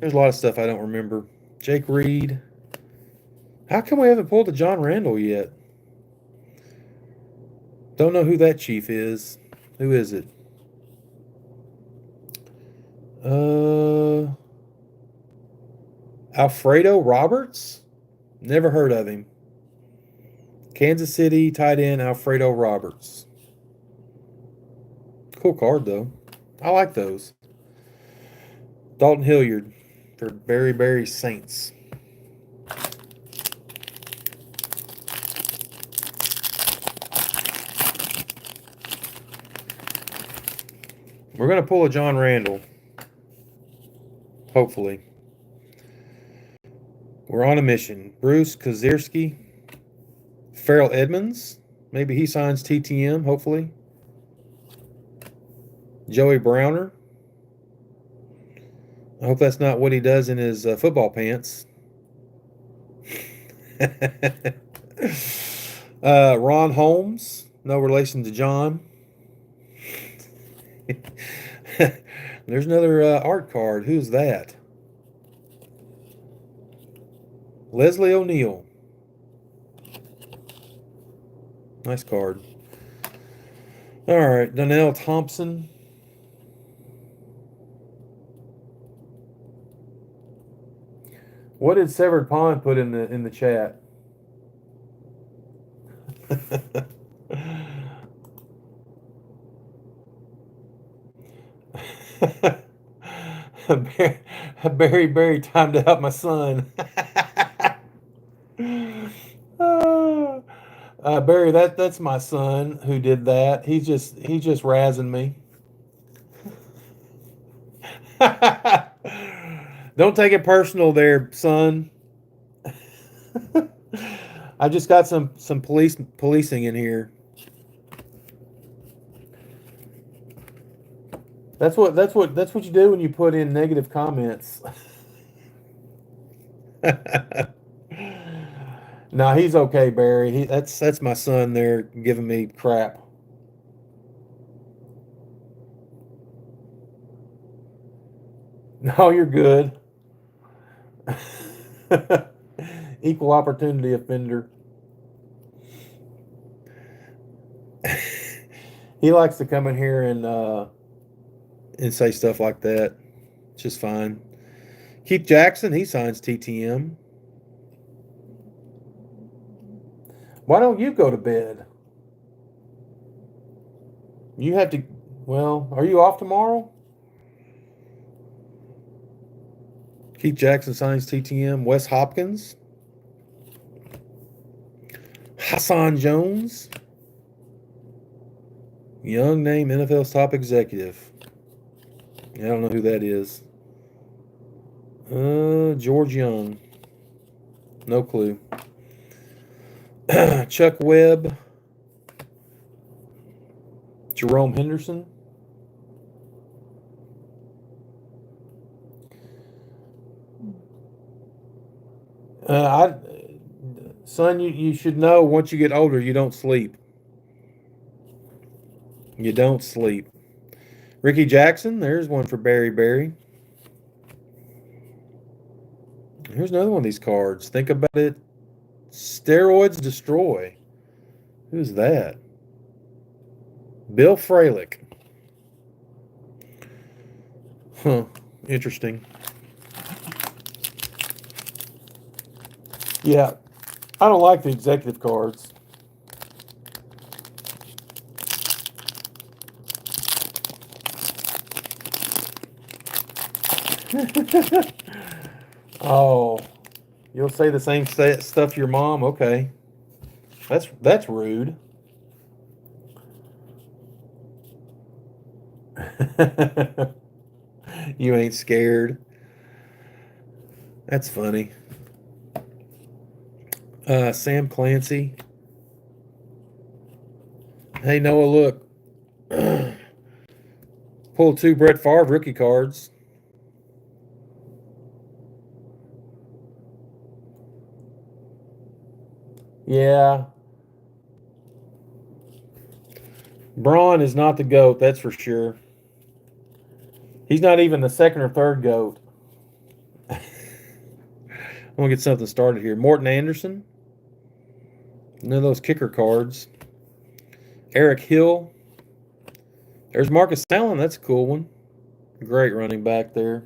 There's a lot of stuff I don't remember. Jake Reed. How come we haven't pulled a John Randall yet? Don't know who that chief is. Who is it? Alfredo Roberts? Never heard of him. Kansas City tight end Alfredo Roberts. Cool card, though. I like those. Dalton Hilliard for Berry Saints. We're going to pull a John Randall. Hopefully. We're on a mission. Bruce Kozierski. Farrell Edmonds. Maybe he signs TTM, hopefully. Joey Browner. I hope that's not what he does in his football pants. Ron Holmes. No relation to John. There's another art card. Who's that? Leslie O'Neal. Nice card. All right, Donnell Thompson. What did Severed Pond put in the chat? Barry timed out my son. Barry, that's my son who did that. He's just razzing me. Don't take it personal there, son. I just got some policing in here. That's what you do when you put in negative comments. No, he's okay, Barry. That's my son there giving me crap. No, you're good. Equal opportunity offender. He likes to come in here and say stuff like that. It's just fine. Keith Jackson, he signs TTM. Why don't you go to bed? You have to. Well, are you off tomorrow? Keith Jackson signs TTM. Wes Hopkins. Hassan Jones. Young name, NFL's top executive. I don't know who that is. George Young. No clue. Chuck Webb. Jerome Henderson. Son, you should know once you get older, you don't sleep. You don't sleep. Ricky Jackson, there's one for Barry. Here's another one of these cards. Think about it. Steroids Destroy. Who's that? Bill Fralick. Huh. Interesting. Yeah. I don't like the executive cards. Oh, you'll say the same stuff to your mom? Okay. That's rude. You ain't scared. That's funny. Sam Clancy. Hey, Noah, look. Pulled 2 Brett Favre rookie cards. Yeah. Braun is not the GOAT, that's for sure. He's not even the second or third GOAT. I'm going to get something started here. Morton Anderson. None of those kicker cards. Eric Hill. There's Marcus Allen. That's a cool one. Great running back there.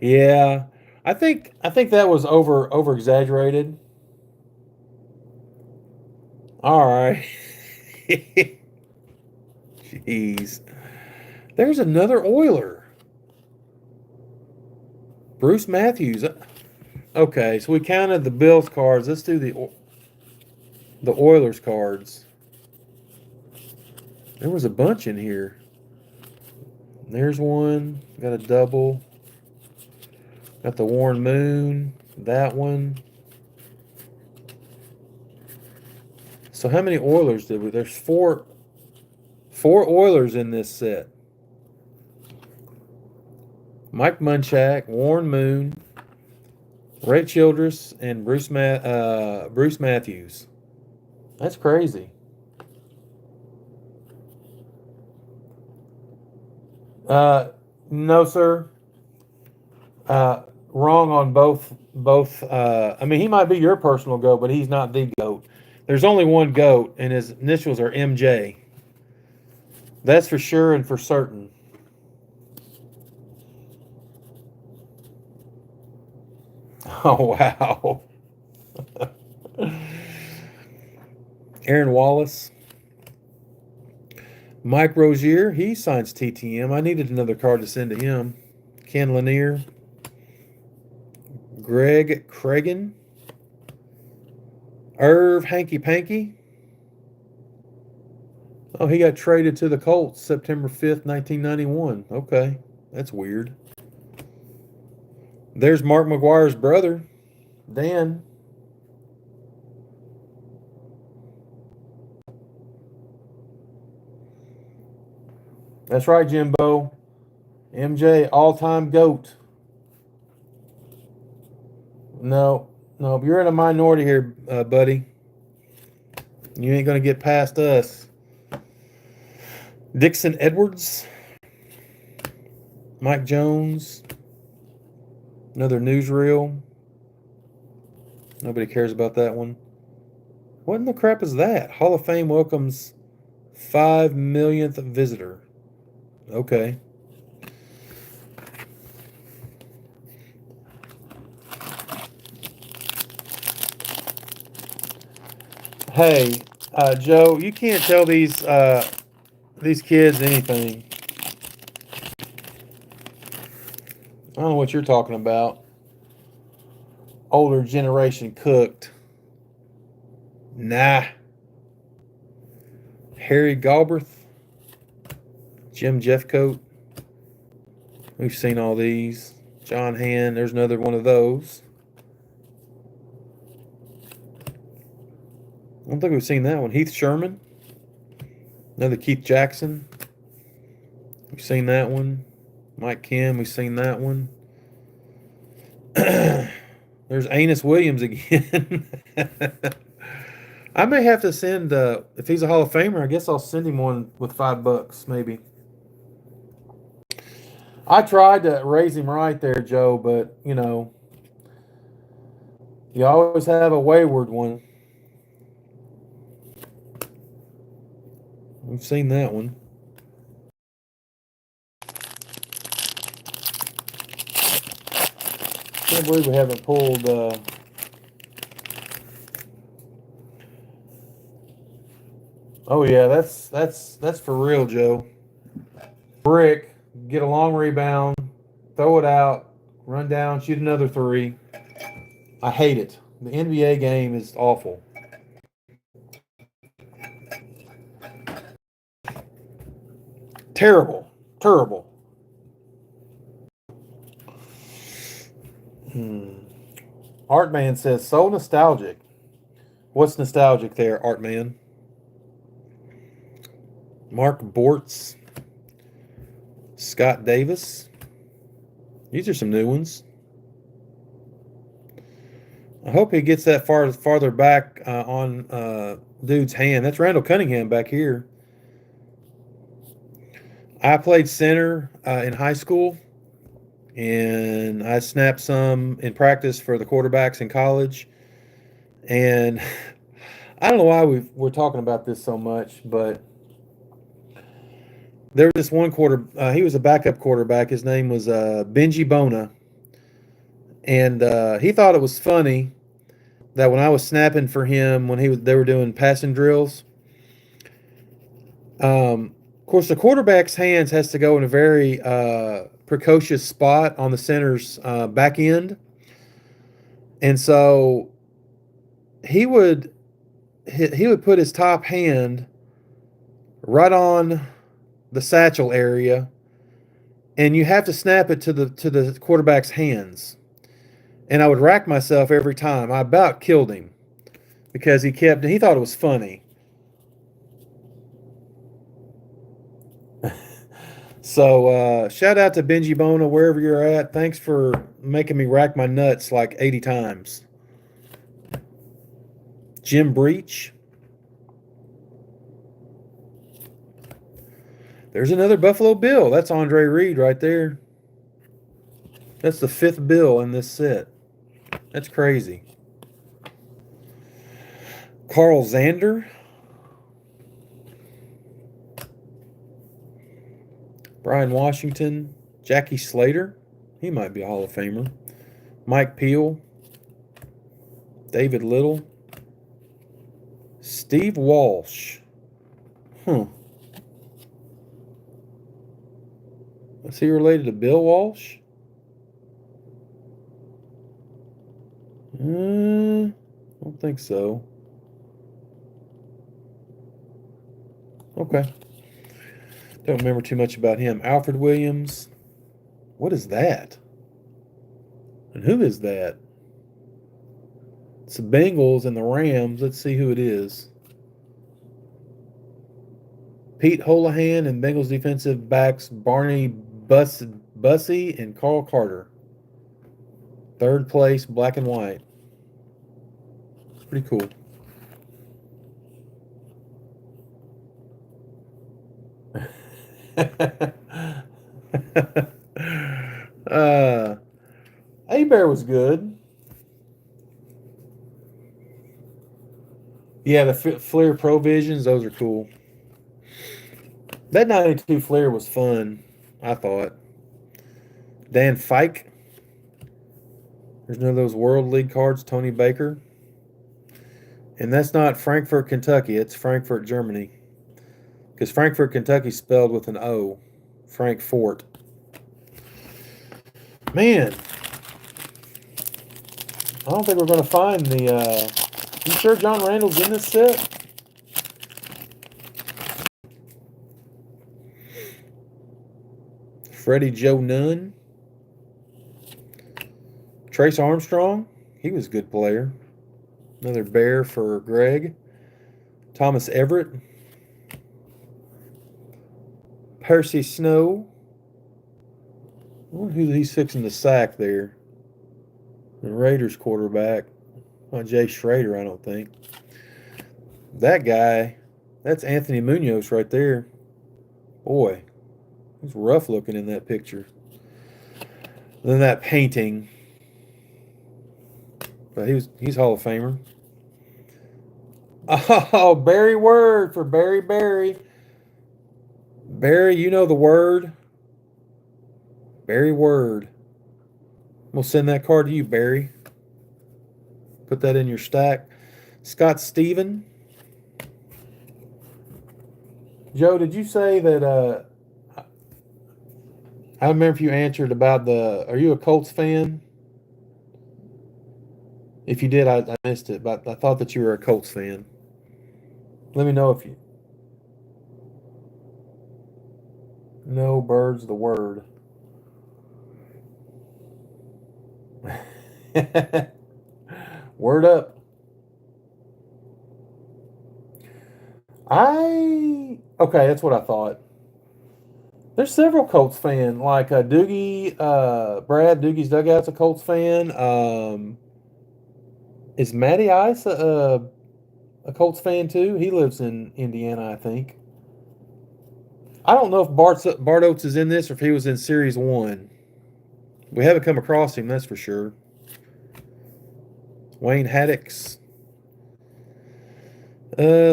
Yeah. I think that was over exaggerated. All right. Jeez. There's another Oiler. Bruce Matthews. Okay, so we counted the Bills cards. Let's do the Oilers cards. There was a bunch in here. There's one. Got a double. Got the Warren Moon. That one. So how many Oilers did we? There's four Oilers in this set. Mike Munchak, Warren Moon, Ray Childress, and Bruce Matthews. That's crazy. No, sir. Wrong on both. I mean, he might be your personal GOAT, but he's not the GOAT. There's only one GOAT, and his initials are MJ. That's for sure and for certain. Oh, wow. Aaron Wallace. Mike Rozier, he signs TTM. I needed another card to send to him. Ken Lanier. Greg Cregan. Irv Hanky Panky. Oh, he got traded to the Colts September 5th, 1991. Okay, that's weird. There's Mark McGuire's brother, Dan. That's right, Jimbo. MJ, all-time GOAT. No, you're in a minority here, buddy. You ain't going to get past us. Dixon Edwards. Mike Jones. Another newsreel. Nobody cares about that one. What in the crap is that? Hall of Fame welcomes 5 millionth visitor. Okay. Hey, Joe, you can't tell these kids anything. I don't know what you're talking about. Older generation cooked. Nah. Harry Galbraith. Jim Jeffcoat. We've seen all these. John Hand. There's another one of those. I don't think we've seen that one. Heath Sherman. Another Keith Jackson. We've seen that one. Mike Kim. We've seen that one. There's Anus Williams again. I may have to send, if he's a Hall of Famer, I guess I'll send him one with $5, maybe. I tried to raise him right there, Joe, but, you know, you always have a wayward one. We've seen that one. Can't believe we haven't pulled Oh yeah, that's for real, Joe. Brick, get a long rebound, throw it out, run down, shoot another three. I hate it. The NBA game is awful. Terrible. Terrible. Artman says, so nostalgic. What's nostalgic there, Artman? Mark Bortz. Scott Davis. These are some new ones. I hope he gets that farther back on dude's hand. That's Randall Cunningham back here. I played center in high school, and I snapped some in practice for the quarterbacks in college. And I don't know why we're talking about this so much, but there was this one he was a backup quarterback. His name was Benji Bona. And he thought it was funny that when I was snapping for him when they were doing passing drills, of course the quarterback's hands has to go in a very precocious spot on the center's back end, and so he would put his top hand right on the satchel area, and you have to snap it to the quarterback's hands. And I would rack myself every time. I about killed him because he thought it was funny. So shout out to Benji Bona, wherever you're at. Thanks for making me rack my nuts like 80 times. Jim Breach. There's another Buffalo Bill. That's Andre Reed right there. That's the 5th Bill in this set. That's crazy. Carl Zander. Brian Washington. Jackie Slater. He might be a Hall of Famer. Mike Peel. David Little. Steve Walsh. Is he related to Bill Walsh? I don't think so. Okay. Don't remember too much about him. Alfred Williams. What is that? And who is that? It's the Bengals and the Rams. Let's see who it is. Pete Holohan and Bengals defensive backs Barney Bussey and Carl Carter. 3rd place, black and white. It's pretty cool. A-Bear was good. Yeah, the Fleer Provisions, those are cool. That 92 Fleer was fun, I thought. Dan Fike. There's none of those World League cards, Tony Baker. And that's not Frankfurt, Kentucky. It's Frankfurt, Germany. Because Frankfurt, Kentucky spelled with an O. Frankfurt. Man. I don't think we're going to find the... You sure John Randall's in this set? Freddie Joe Nunn. Trace Armstrong. He was a good player. Another Bear for Greg. Thomas Everett. Percy Snow. I wonder who he's fixing the sack there. The Raiders quarterback. Not Jay Schrader, I don't think. That guy, that's Anthony Munoz right there. Boy, he's rough looking in that picture. Then that painting. But he's Hall of Famer. Oh, Barry Word for Barry. Barry, you know the word. Barry Word. We'll send that card to you, Barry. Put that in your stack. Scott Steven. Joe, did you say that? I remember if you answered about the. Are you a Colts fan? If you did, I missed it, but I thought that you were a Colts fan. Let me know if you. No birds the word. Word up. Okay, that's what I thought. There's several Colts fan, like Doogie, Brad Doogie's Dugout's a Colts fan. Is Matty Ice a Colts fan too? He lives in Indiana, I think. I don't know if Bart Oates is in this or if he was in Series 1. We haven't come across him, that's for sure. Wayne Haddix.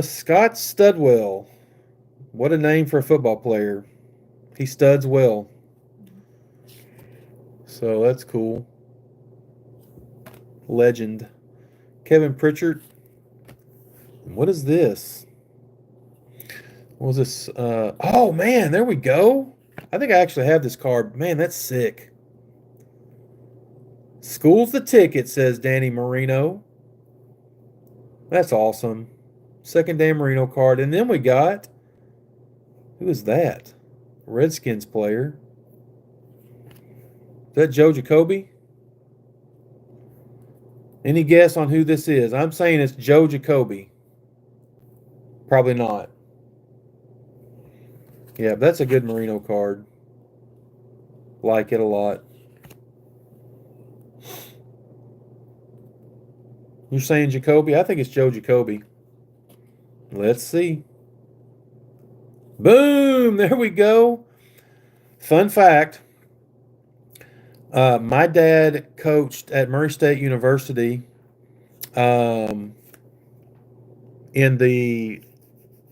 Scott Studwell. What a name for a football player. He studs well. So that's cool. Legend. Kevin Pritchard. What is this? What was this? Oh, man, there we go. I think I actually have this card. Man, that's sick. School's the ticket, says Danny Marino. That's awesome. Second Dan Marino card. And then we got, who is that? Redskins player. Is that Joe Jacoby? Any guess on who this is? I'm saying it's Joe Jacoby. Probably not. Yeah, that's a good Marino card. Like it a lot. You're saying Jacoby? I think it's Joe Jacoby. Let's see. Boom! There we go. Fun fact. My dad coached at Murray State University in the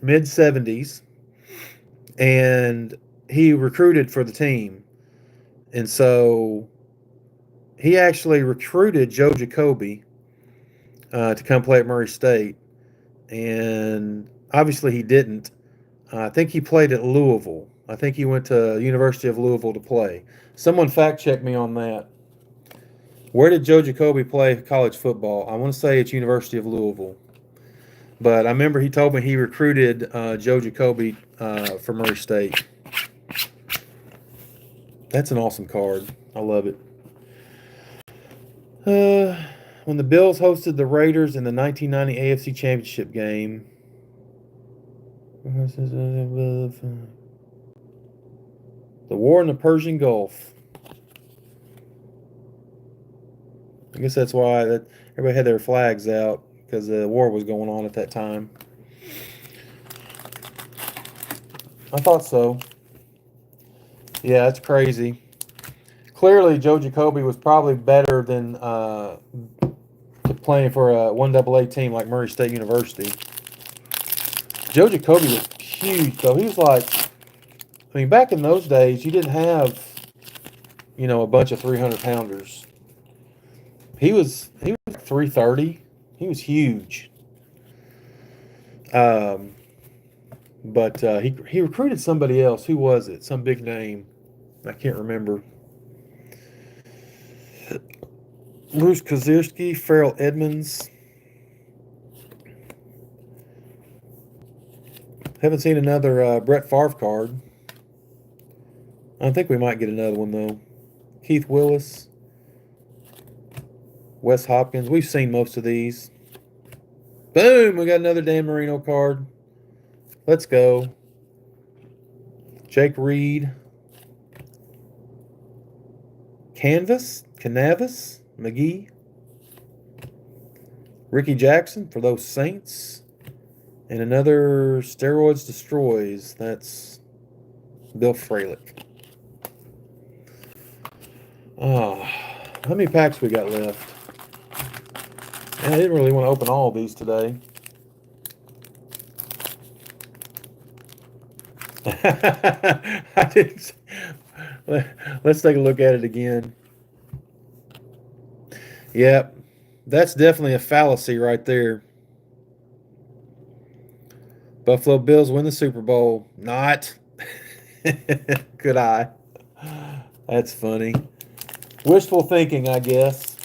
mid-'70s, and he recruited for the team. And so he actually recruited Joe Jacoby to come play at Murray State. And obviously he didn't. I think he played at Louisville. I think he went to University of Louisville to play. Someone fact-check me on that. Where did Joe Jacoby play college football? I want to say it's University of Louisville. But I remember he told me he recruited Joe Jacoby for Murray State. That's an awesome card. I love it. When the Bills hosted the Raiders in the 1990 AFC Championship game. The War in the Persian Gulf. I guess that's why everybody had their flags out, because the war was going on at that time. I thought so. Yeah, that's crazy. Clearly, Joe Jacoby was probably better than playing for a 1AA team like Murray State University. Joe Jacoby was huge, though. He was like, I mean, back in those days, you didn't have, a bunch of 300-pounders. He was 330. He was huge. But he recruited somebody else. Who was it? Some big name. I can't remember. Bruce Kozierski, Farrell Edmonds. Haven't seen another Brett Favre card. I think we might get another one, though. Keith Willis. Wes Hopkins. We've seen most of these. Boom! We got another Dan Marino card. Let's go. Jake Reed. Canvas. McGee. Ricky Jackson for those Saints. And another Steroids Destroys. That's Bill Fralick. How many packs we got left? Man, I didn't really want to open all of these today. I didn't. Let's take a look at it again. Yep, that's definitely a fallacy right there. Buffalo Bills win the Super Bowl. Not. Good eye. That's funny. Wishful thinking, I guess.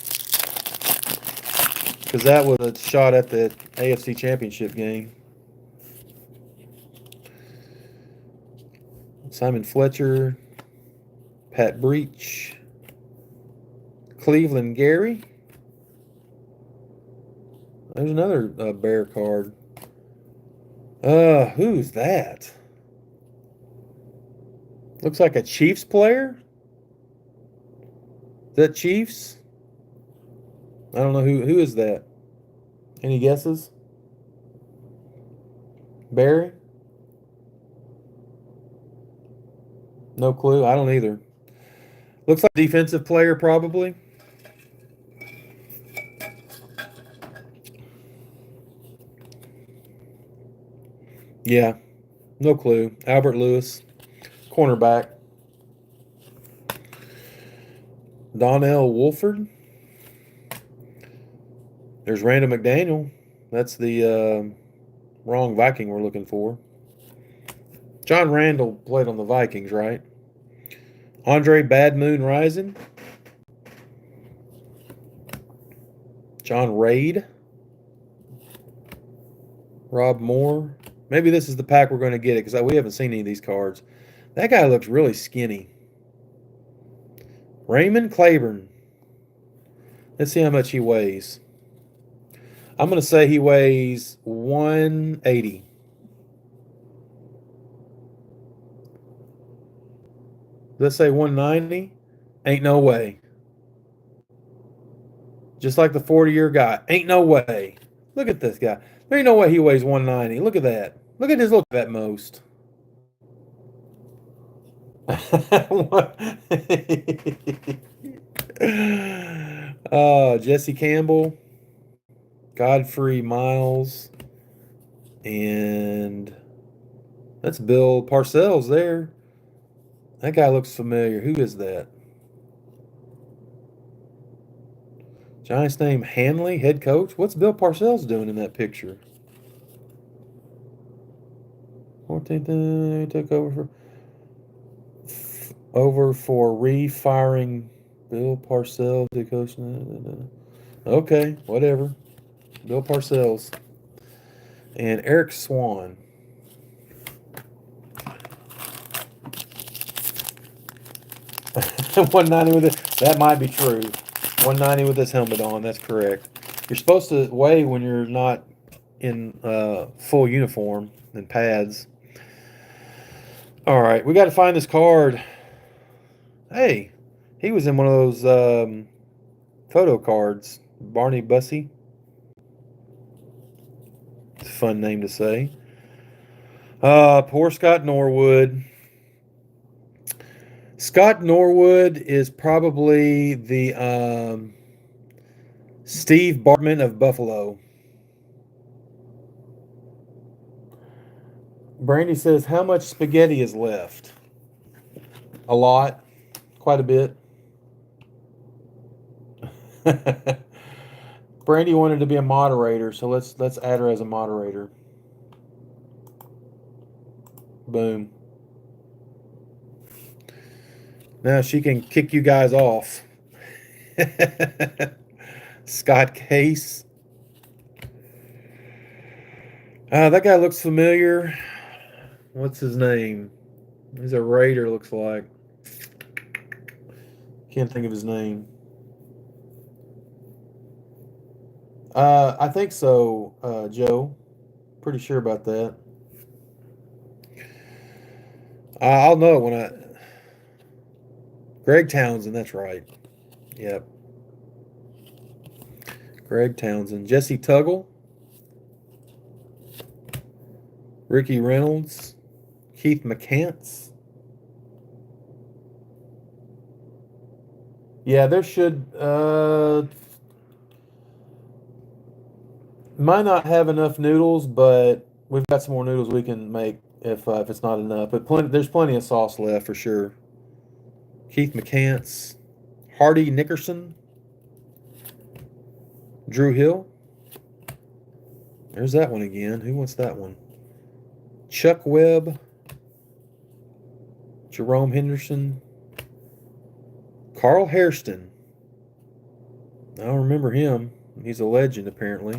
Because that was a shot at the AFC Championship game. Simon Fletcher. Pat Breach. Cleveland Gary. There's another Bear card. Who's that? Looks like a Chiefs player. Is that Chiefs? I don't know who is that. Any guesses? Barry? No clue. I don't either. Looks like a defensive player probably. Yeah. No clue. Albert Lewis. Cornerback. Donnell Wolford. There's Randall McDaniel. That's the wrong Viking we're looking for. John Randall played on the Vikings, right? Andre Bad Moon Rising. John Raid. Rob Moore. Maybe this is the pack we're going to get it because we haven't seen any of these cards. That guy looks really skinny. Raymond Claiborne. Let's see how much he weighs. I'm going to say he weighs 180. Let's say 190. Ain't no way. Just like the 40-year guy. Ain't no way. Look at this guy. There ain't no way he weighs 190. Look at that. Look at his look at most. Jesse Campbell. Godfrey Miles. And that's Bill Parcells there. That guy looks familiar. Who is that? Giants name Hanley, head coach. What's Bill Parcells doing in that picture? 14th, he took over for re-firing Bill Parcells, the coach. Okay, whatever. Bill Parcells and Eric Swan. $190 with it. That might be true. $190 with this helmet on. That's correct. You're supposed to weigh when you're not in full uniform and pads. All right, we got to find this card. Hey, he was in one of those photo cards. Barney Bussey. It's a fun name to say. Poor Scott Norwood. Scott Norwood is probably the Steve Bartman of Buffalo. Brandy says, how much spaghetti is left? A lot. Quite a bit. Brandy wanted to be a moderator, so let's add her as a moderator. Boom. Now she can kick you guys off. Scott Case. That guy looks familiar. What's his name? He's a Raider, looks like. Can't think of his name. I think so, Joe. Pretty sure about that. I'll know when I... Greg Townsend, that's right. Yep. Greg Townsend. Jesse Tuggle. Ricky Reynolds. Keith McCants. Yeah, there should... might not have enough noodles, but we've got some more noodles we can make if it's not enough. But there's plenty of sauce left for sure. Keith McCants. Hardy Nickerson. Drew Hill. There's that one again. Who wants that one? Chuck Webb, Jerome Henderson, Carl Hairston. I don't remember him. He's a legend, apparently.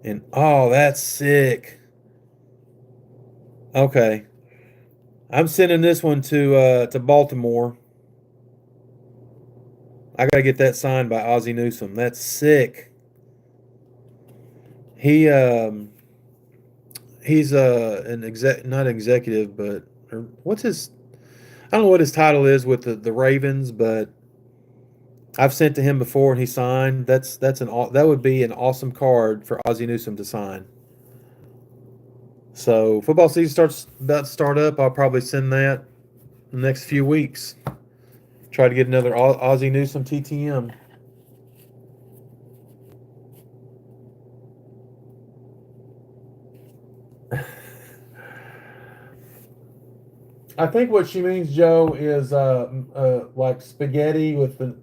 And, oh, that's sick. Okay. I'm sending this one to Baltimore. I got to get that signed by Ozzie Newsome. That's sick. He's not executive, but what's his? I don't know what his title is with the Ravens, but I've sent to him before and he signed. That would be an awesome card for Ozzie Newsome to sign. So football season starts about to start up. I'll probably send that in the next few weeks. Try to get another Ozzie Newsome TTM. I think what she means, Joe, is like spaghetti with the.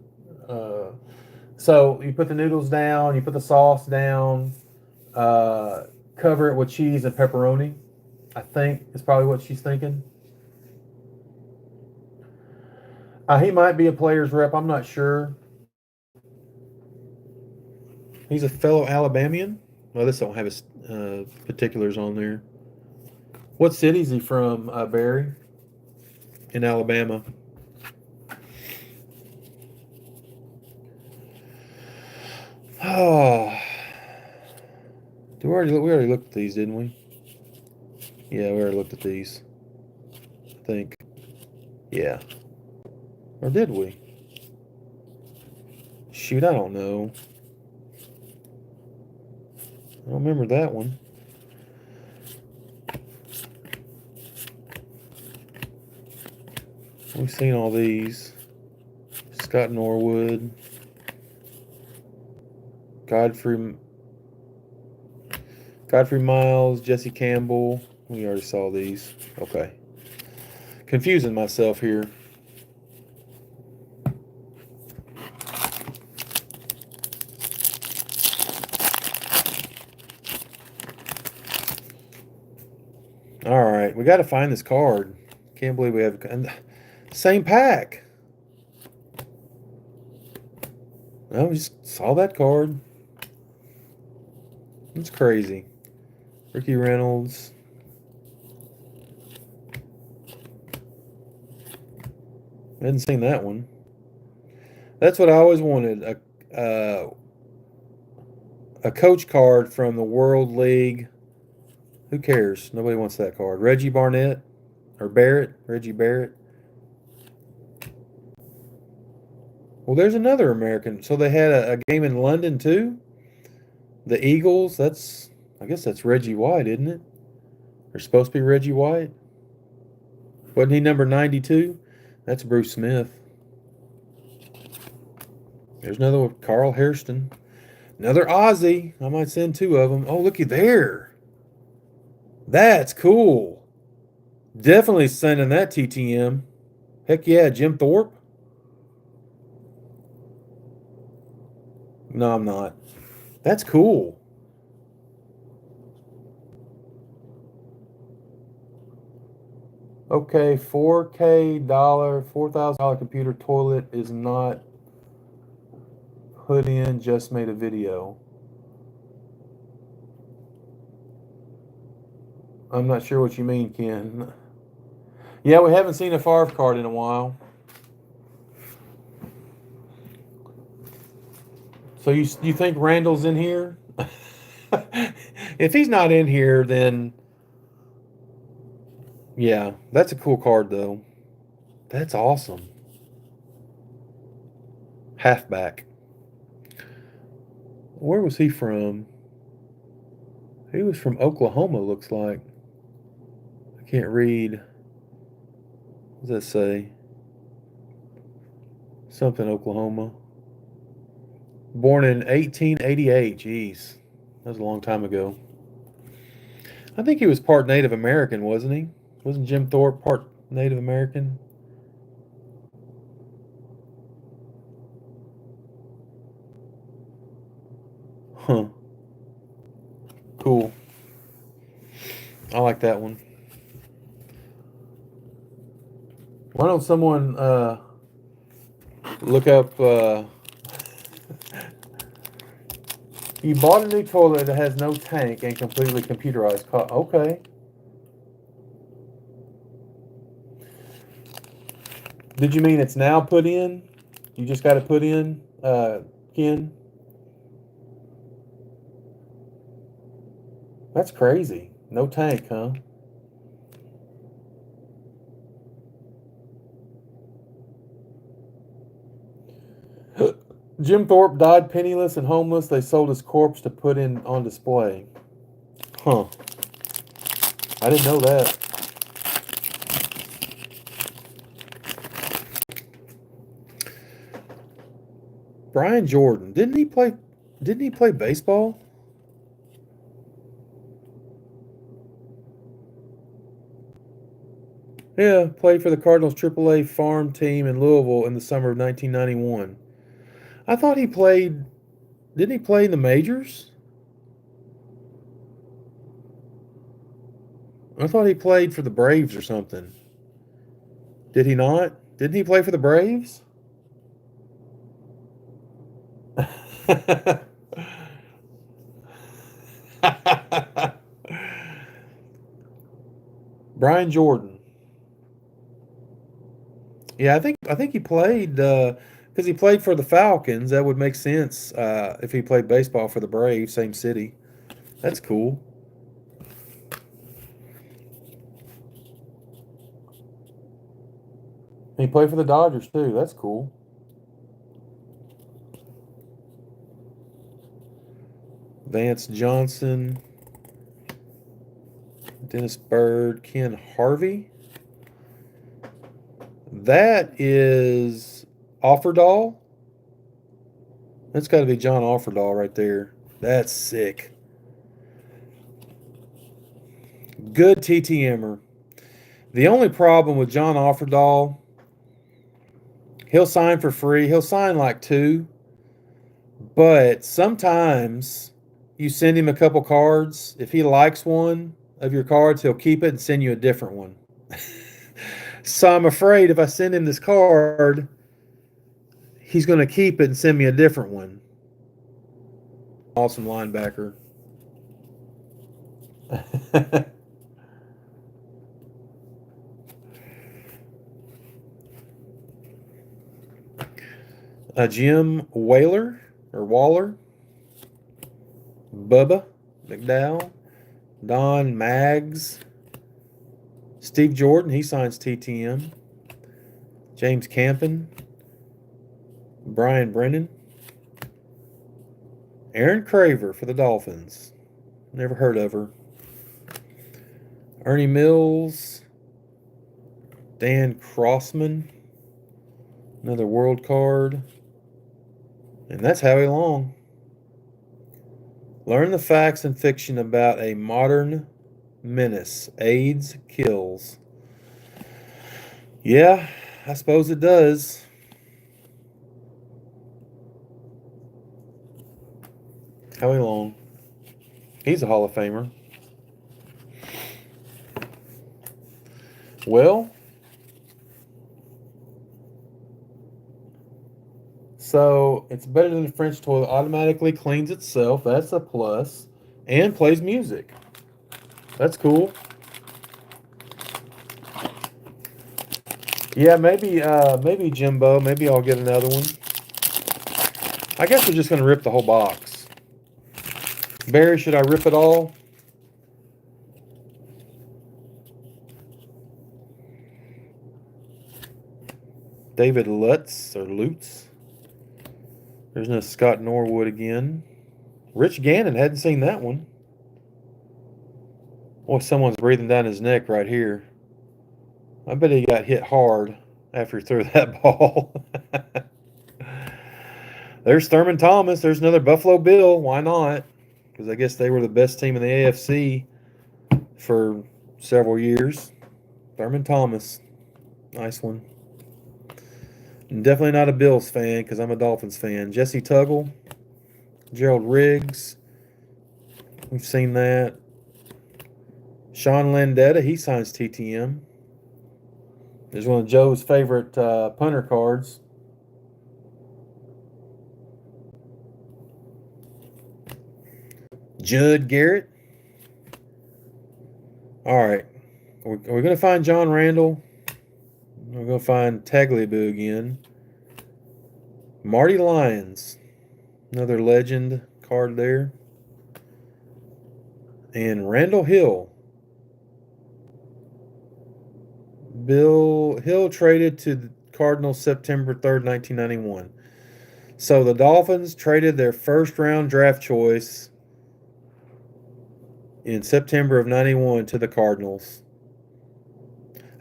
So you put the noodles down, you put the sauce down, cover it with cheese and pepperoni. I think is probably what she's thinking. He might be a player's rep. I'm not sure. He's a fellow Alabamian. Well, this don't have his particulars on there. What city is he from, Barry? In Alabama. Oh, we already looked at these, didn't we? Yeah, we already looked at these. I think. Yeah. Or did we? Shoot, I don't know. I don't remember that one. We've seen all these. Scott Norwood. Godfrey Miles, Jesse Campbell. We already saw these. Okay. Confusing myself here. All right, we got to find this card. Can't believe we have same pack. Well, we just saw that card. It's crazy. Ricky Reynolds. I hadn't seen that one. That's what I always wanted. A coach card from the World League. Who cares? Nobody wants that card. Reggie Barnett or Barrett. Reggie Barrett. Well, there's another American. So they had a game in London too. The Eagles. I guess that's Reggie White, isn't it? They're supposed to be Reggie White. Wasn't he number 92? That's Bruce Smith. There's another one, Carl Hairston. Another Aussie. I might send two of them. Oh, looky there. That's cool. Definitely sending that TTM. Heck yeah, Jim Thorpe. No, I'm not. That's cool. Okay, $4,000 computer toilet is not put in, just made a video. I'm not sure what you mean, Ken. Yeah, we haven't seen a Favre card in a while. So you think Randall's in here? If he's not in here, then yeah, that's a cool card though. That's awesome. Halfback. Where was he from? He was from Oklahoma, looks like. I can't read. What does that say? Something Oklahoma. Born in 1888. Jeez. That was a long time ago. I think he was part Native American, wasn't he? Wasn't Jim Thorpe part Native American? Huh. Cool. I like that one. Why don't someone look up... you bought a new toilet that has no tank and completely computerized. Okay. Did you mean it's now put in? You just got to put in, Ken? That's crazy. No tank, huh? Jim Thorpe died penniless and homeless. They sold his corpse to put in on display. Huh. I didn't know that. Brian Jordan. Didn't he play baseball? Yeah, played for the Cardinals AAA farm team in Louisville in the summer of 1991. I thought he played... Didn't he play in the majors? I thought he played for the Braves or something. Did he not? Didn't he play for the Braves? Brian Jordan. Yeah, I think he played because he played for the Falcons. That would make sense if he played baseball for the Braves, same city. That's cool. He played for the Dodgers too. That's cool. Vance Johnson, Dennis Bird, Ken Harvey. That is Offerdahl. That's got to be John Offerdahl right there. That's sick. Good TTMer. The only problem with John Offerdahl, he'll sign for free. He'll sign like 2. But sometimes you send him a couple cards. If he likes one of your cards, he'll keep it and send you a different one. So I'm afraid if I send him this card, he's going to keep it and send me a different one. Awesome linebacker. Jim Waller. Bubba McDowell, Don Maggs, Steve Jordan, he signs TTM, James Campen, Brian Brennan, Aaron Craver for the Dolphins, never heard of her, Ernie Mills, Dan Crossman, another world card, and that's Howie Long. Learn the facts and fiction about a modern menace. AIDS kills. Yeah, I suppose it does. Howie Long. He's a Hall of Famer. Well, so it's better than the French toilet. Automatically cleans itself. That's a plus. And plays music. That's cool. Yeah, maybe Jimbo. Maybe I'll get another one. I guess we're just going to rip the whole box. Barry, should I rip it all? David Lutz. There's no Scott Norwood again. Rich Gannon, hadn't seen that one. Boy, someone's breathing down his neck right here. I bet he got hit hard after he threw that ball. There's Thurman Thomas. There's another Buffalo Bill. Why not? Because I guess they were the best team in the AFC for several years. Thurman Thomas. Nice one. I'm definitely not a Bills fan because I'm a Dolphins fan. Jesse Tuggle. Gerald Riggs. We've seen that. Sean Landetta, he signs TTM. There's one of Joe's favorite punter cards. Judd Garrett. All right. We're going to find John Randall. We're going to find Tagliabue again. Marty Lyons. Another legend card there. And Randall Hill. Bill Hill traded to the Cardinals September 3rd, 1991. So the Dolphins traded their first round draft choice in September of 91 to the Cardinals.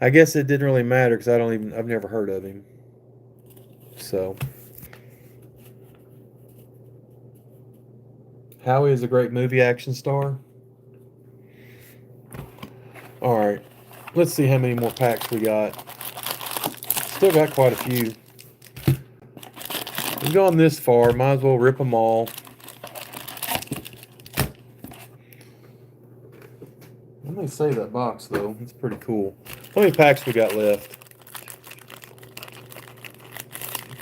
I guess it didn't really matter because I've never heard of him. So Howie is a great movie action star. All right. Let's see how many more packs we got. Still got quite a few. We've gone this far. Might as well rip them all. Let me save that box, though. It's pretty cool. How many packs we got left?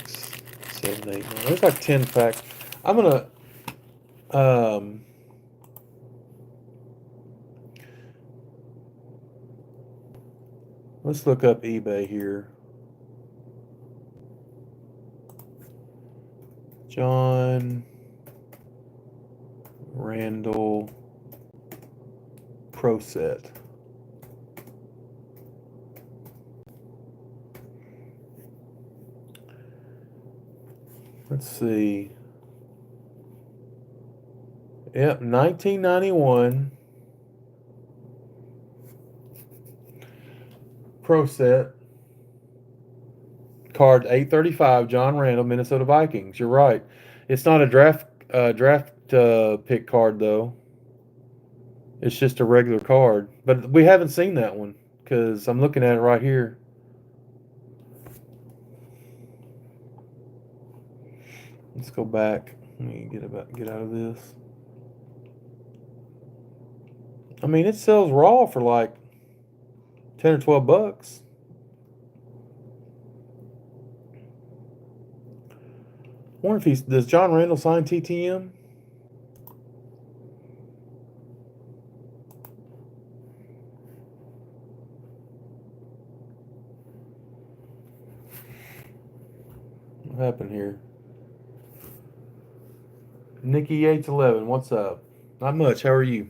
6, 7, 8, 9. There's like 10 packs. I'm going to... let's look up eBay here. John Randall Pro Set. Let's see. Yep, 1991 Pro Set. Card 835, John Randall, Minnesota Vikings. You're right. It's not a draft pick card, though. It's just a regular card. But we haven't seen that one because I'm looking at it right here. Let's go back. Let me get out of this. I mean, it sells raw for like 10 or 12 bucks. I wonder if does John Randall sign TTM? What happened here? Nikki Yates 11, what's up? Not much. How are you?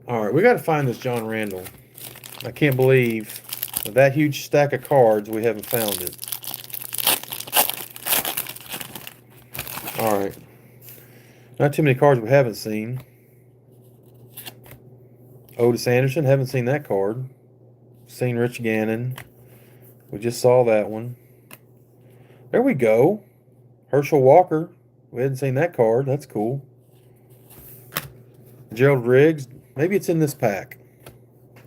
All right, we got to find this John Randall. I can't believe with that huge stack of cards we haven't found it. All right. Not too many cards we haven't seen. Otis Anderson, haven't seen that card. Seen Rich Gannon. We just saw that one. There we go. Herschel Walker. We hadn't seen that card. That's cool. Gerald Riggs. Maybe it's in this pack.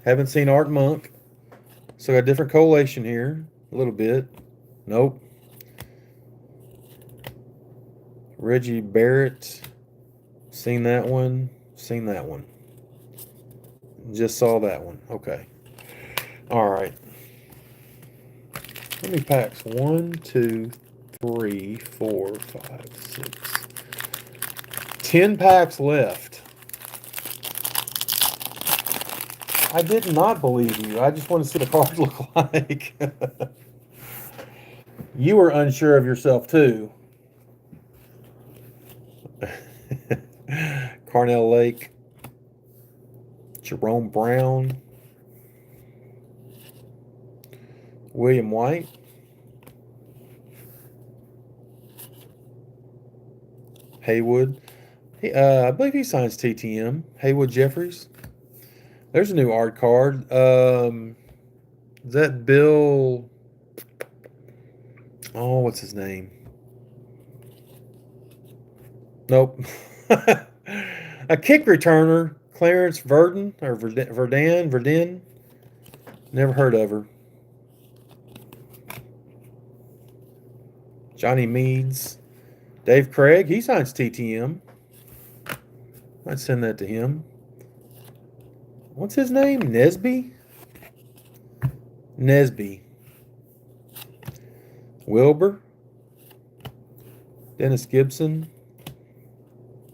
Haven't seen Art Monk. So got a different collation here. A little bit. Nope. Reggie Barrett. Seen that one. Seen that one. Just saw that one. Okay. All right. How many packs? 1, 2, 3, 4, 5, 6. 10 packs left. I did not believe you. I just want to see the card look like. You were unsure of yourself, too. Carnell Lake. Jerome Brown. William White. Haywood. I believe he signs TTM. Haywood Jeffries. There's a new art card. Is that Bill? Oh, what's his name? Nope. A kick returner. Clarence Verdin or Verdin. Never heard of her. Johnny Meads. Dave Craig, he signs TTM. I'd send that to him. What's his name? Nesby? Nesby. Wilbur. Dennis Gibson.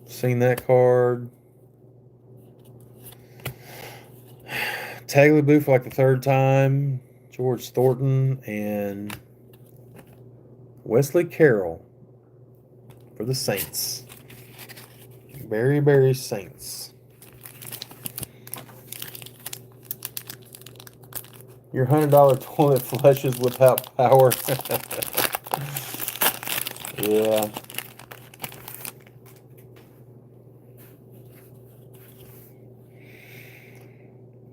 Seen that card. Tagliabue for like the third time. George Thornton and Wesley Carroll for the Saints. Berry Saints. Your $100 toilet flushes without power. Yeah.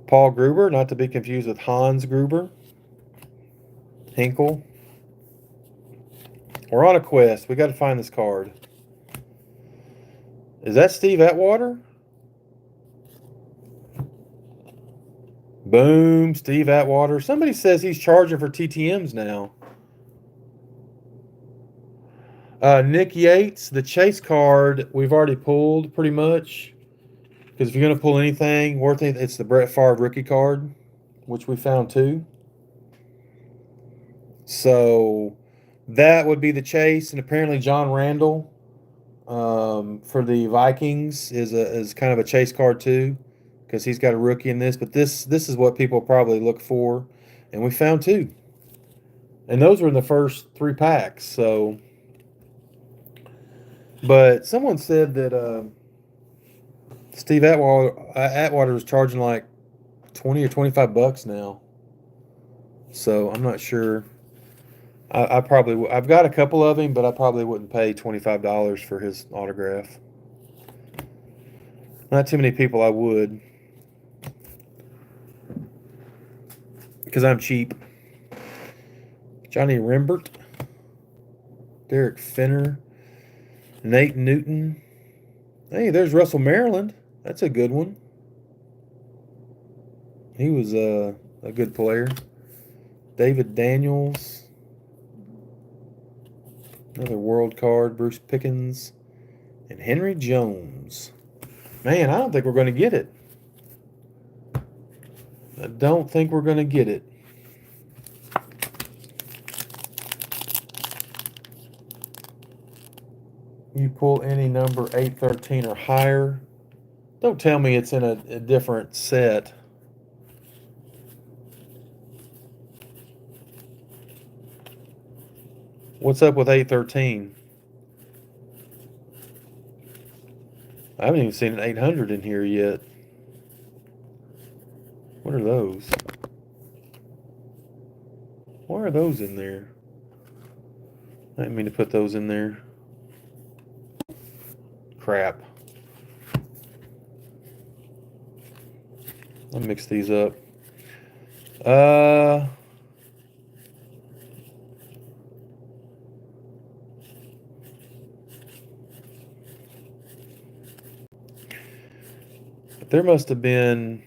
Paul Gruber, not to be confused with Hans Gruber. Hinkle. We're on a quest. We got to find this card. Is that Steve Atwater? Boom, Steve Atwater. Somebody says he's charging for TTMs now. Nick Yates, the chase card we've already pulled pretty much. Because if you're going to pull anything worth it, it's the Brett Favre rookie card, which we found too. So that would be the chase. And apparently John Randall for the Vikings is kind of a chase card too, because he's got a rookie in this. But this is what people probably look for. And we found two. And those were in the first 3 packs. So, but someone said that Steve Atwater was charging like 20 or 25 bucks now. So I'm not sure. I've got a couple of him, but I probably wouldn't pay $25 for his autograph. Not too many people I would, because I'm cheap. Johnny Rembert, Derek Finner, Nate Newton. Hey, there's Russell Maryland. That's a good one. He was a good player. David Daniels. Another world card. Bruce Pickens. And Henry Jones. Man, I don't think we're going to get it. I don't think we're going to get it. You pull any number 813 or higher. Don't tell me it's in a different set. What's up with 813? I haven't even seen an 800 in here yet. What are those? Why are those in there? I didn't mean to put those in there. Crap. I'll mix these up. There must have been...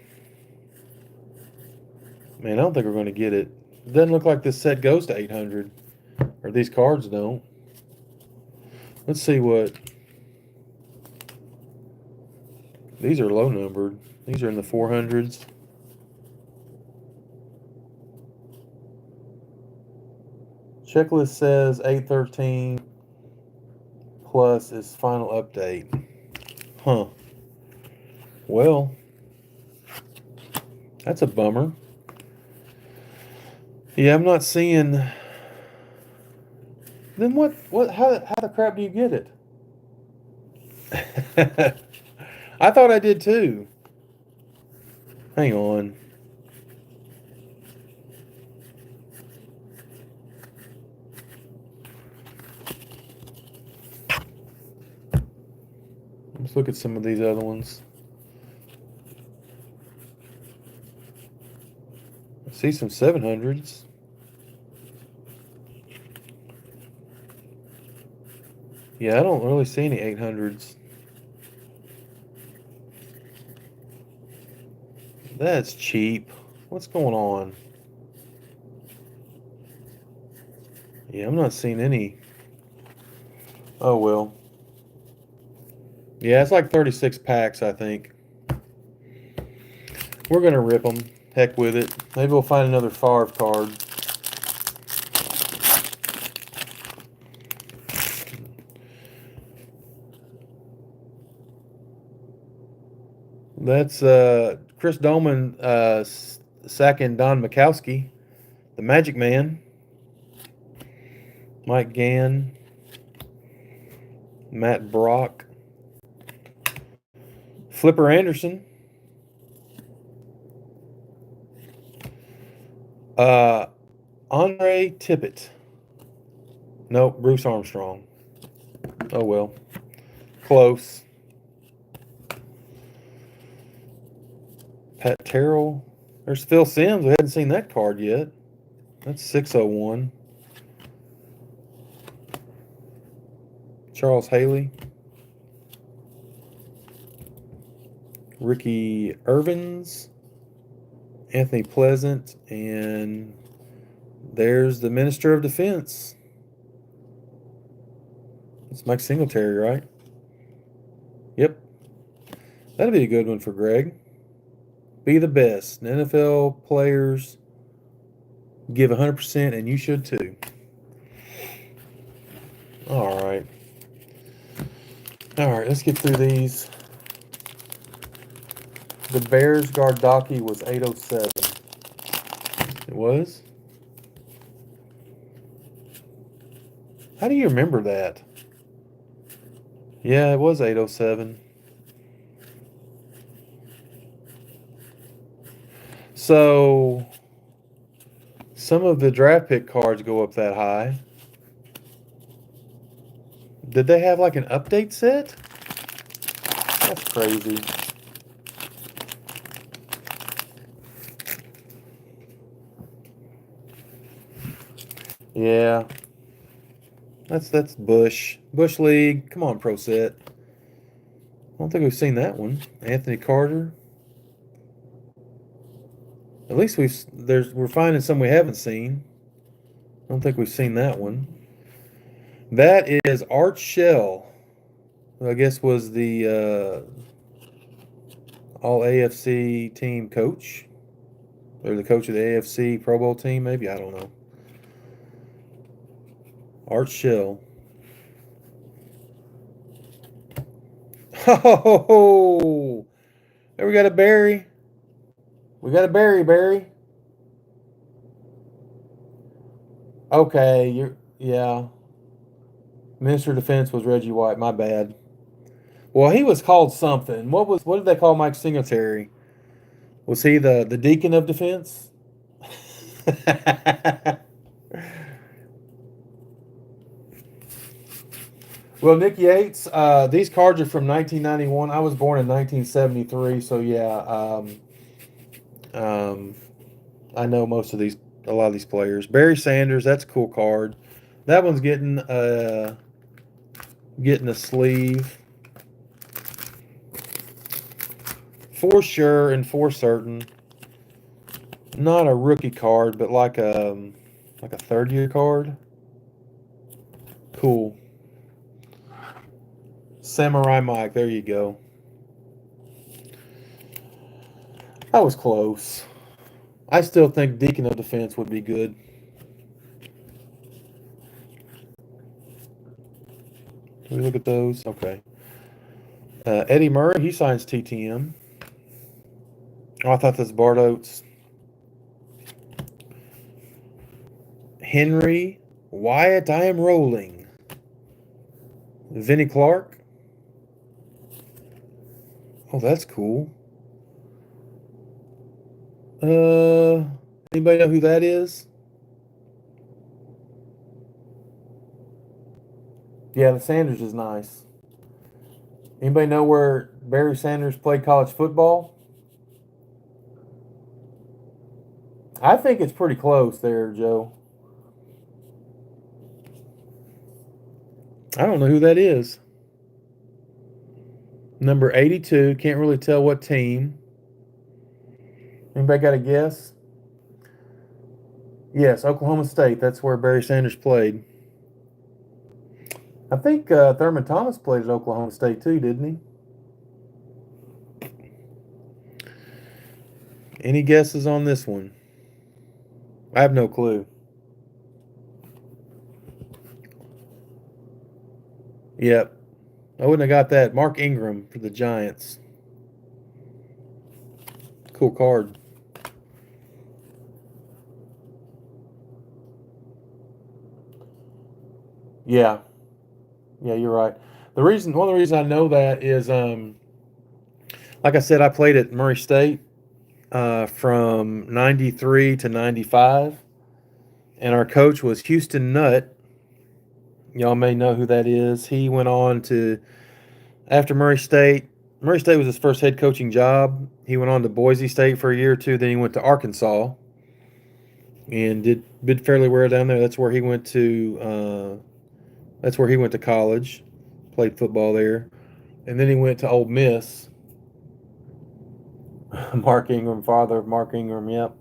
Man, I don't think we're going to get it. It doesn't look like this set goes to 800. Or these cards don't. Let's see what... These are low numbered. These are in the 400s. Checklist says 813 plus is final update. Huh. Well, that's a bummer. Yeah, I'm not seeing. Then what? How the crap do you get it? I thought I did too. Hang on. Let's look at some of these other ones. I see some 700s. Yeah, I don't really see any 800s. That's cheap. What's going on? Yeah, I'm not seeing any Oh, well. Yeah, it's like 36 packs, I think. We're going to rip them. Heck with it. Maybe we'll find another Favre card. That's Chris Doman sacking Don Mikowski, the Magic Man. Mike Gann, Matt Brock, Flipper Anderson, Andre Tippett. Nope, Bruce Armstrong. Oh well, close. Pat Terrell. There's Phil Simms. We hadn't seen that card yet. That's 601. Charles Haley. Ricky Irvins. Anthony Pleasant. And there's the Minister of Defense. It's Mike Singletary, right? Yep. That'll be a good one for Greg. Be the best. NFL players give 100%, and you should too. All right. All right, let's get through these. The Bears Gardaki was 807. It was? How do you remember that? Yeah, it was 807. So, some of the draft pick cards go up that high. Did they have like an update set? That's crazy. Yeah. That's Bush. Bush League. Come on, Pro Set. I don't think we've seen that one. Anthony Carter. At least we're finding some we haven't seen. I don't think we've seen that one. That is Art Shell, who I guess was the All AFC team coach, or the coach of the AFC Pro Bowl team, maybe, I don't know. Art Shell. Oh, there we got a Barry. We got a Barry. Okay, yeah. Minister of Defense was Reggie White. My bad. Well, he was called something. What did they call Mike Singletary? Was he the Deacon of Defense? Well, Nick Yates, these cards are from 1991. I was born in 1973, so yeah, I know a lot of these players. Barry Sanders, that's a cool card. That one's getting a sleeve for sure and for certain. Not a rookie card, but like a third-year card. Cool. Samurai Mike, there you go. I was close. I still think Deacon of Defense would be good. Can we look at those? Okay. Eddie Murray, he signs TTM. Oh, I thought that's Bart Oates. Henry Wyatt, I am rolling. Vinnie Clark. Oh, that's cool. Anybody know who that is? Yeah, the Sanders is nice. Anybody know where Barry Sanders played college football? I think it's pretty close there, Joe. I don't know who that is. Number 82. Can't really tell what team. Anybody got a guess? Yes, Oklahoma State. That's where Barry Sanders played. I think Thurman Thomas played at Oklahoma State too, didn't he? Any guesses on this one? I have no clue. Yep. I wouldn't have got that. Mark Ingram for the Giants. Cool card. Yeah. Yeah, you're right. One of the reasons I know that is, like I said, I played at Murray State from '93 to '95, and our coach was Houston Nutt. Y'all may know who that is. He went on to, after Murray State. Murray State was his first head coaching job. He went on to Boise State for a year or two. Then he went to Arkansas and did fairly well down there. That's where he went to. That's where he went to college. Played football there, and then he went to Ole Miss. Mark Ingram, father of Mark Ingram. Yep.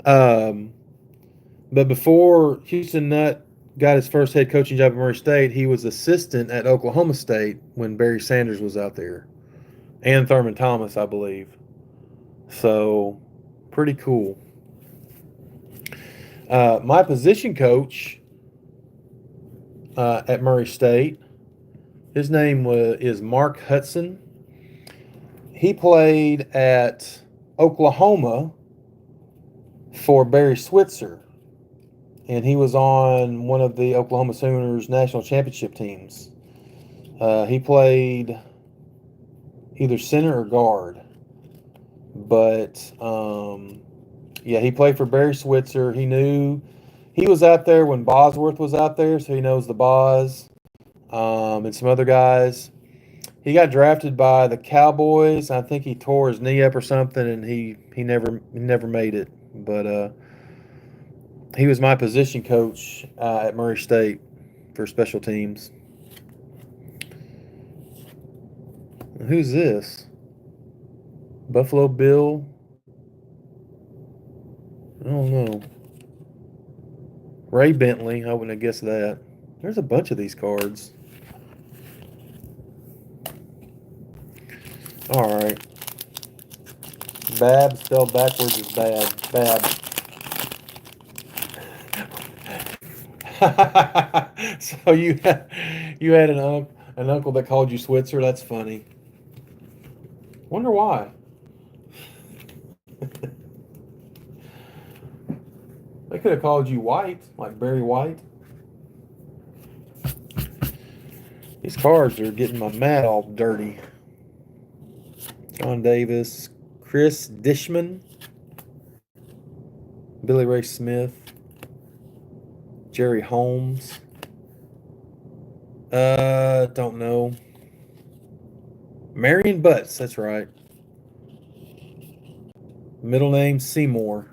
But before Houston Nutt got his first head coaching job at Murray State, he was assistant at Oklahoma State when Barry Sanders was out there, and Thurman Thomas, I believe. So, pretty cool. My position coach at Murray State, his name is Mark Hudson. He played at Oklahoma for Barry Switzer, and he was on one of the Oklahoma Sooners national championship teams. He played either center or guard, but yeah, he played for Barry Switzer. He was out there when Bosworth was out there, so he knows the Boz and some other guys. He got drafted by the Cowboys. I think he tore his knee up or something, and he never made it. But he was my position coach at Murray State for special teams. Who's this? Buffalo Bill? I don't know. Ray Bentley. I wouldn't have guessed that. There's a bunch of these cards. All right. Bab spelled backwards is bad. Bab. So you had an uncle that called you Switzer. That's funny. Wonder why. They could have called you White, like Barry White. These cards are getting my mat all dirty. John Davis, Chris Dishman, Billy Ray Smith, Jerry Holmes. Don't know. Marion Butts, that's right. Middle name Seymour.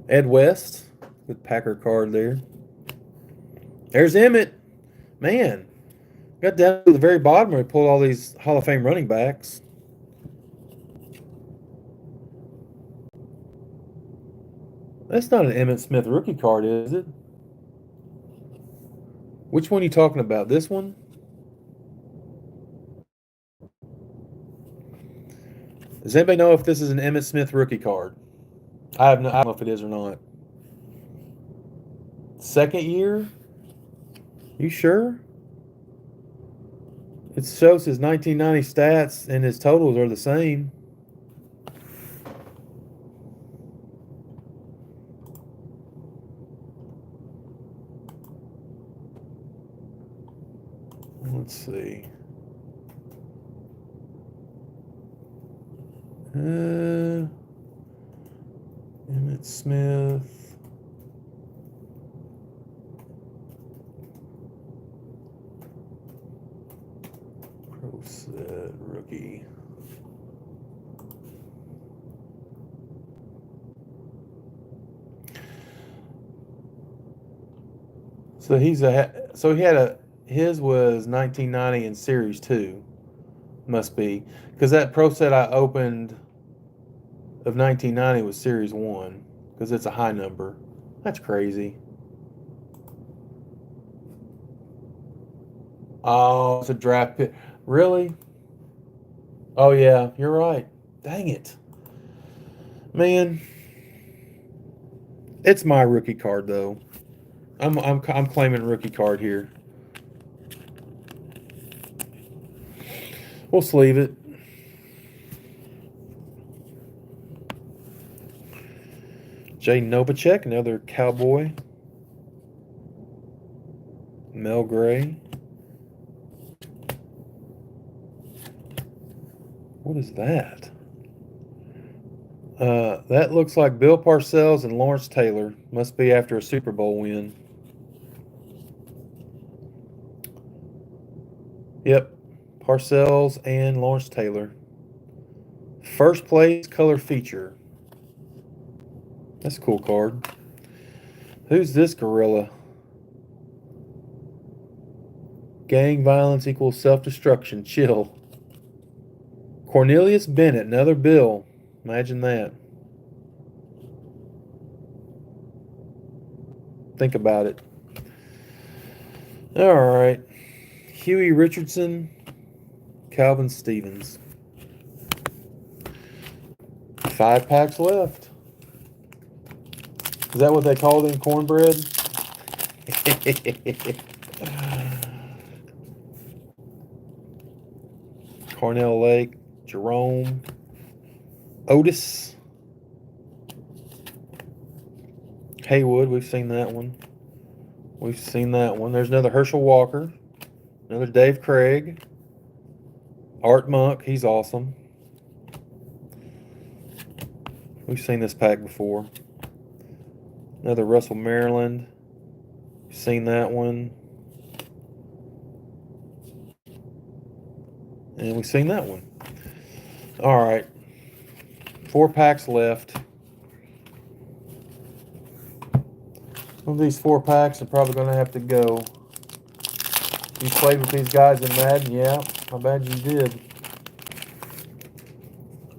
Ed West, good Packer card there. There's Emmett. Man, got down to the very bottom where he pulled all these Hall of Fame running backs. That's not an Emmitt Smith rookie card, is it? Which one are you talking about? This one? Does anybody know if this is an Emmitt Smith rookie card? I don't know if it is or not. Second year? You sure? It shows his 1990 stats and his totals are the same. Let's see. Emmitt Smith. Pro set rookie. So his was 1990 in Series 2. Must be. Because that pro set I opened of 1990 was Series 1. Because it's a high number. That's crazy. Oh, it's a draft pick. Really? Oh yeah, you're right. Dang it, man. It's my rookie card though. I'm claiming rookie card here. We'll sleeve it. Jay Novacek, another Cowboy. Mel Gray. What is that? That looks like Bill Parcells and Lawrence Taylor. Must be after a Super Bowl win. Yep. Parcells and Lawrence Taylor. First place color feature. That's a cool card. Who's this gorilla? Gang violence equals self-destruction. Chill. Cornelius Bennett, another Bill. Imagine that. Think about it. All right. Huey Richardson, Calvin Stevens. 5 packs left. Is that what they call them, cornbread? Cornell Lake, Jerome, Otis, Haywood. We've seen that one. We've seen that one. There's another Herschel Walker, another Dave Craig, Art Monk. He's awesome. We've seen this pack before. Another Russell Maryland. We've seen that one. And we've seen that one. All right. 4 packs left. One of these 4 packs are probably going to have to go. You played with these guys in Madden? Yeah, I bet you did.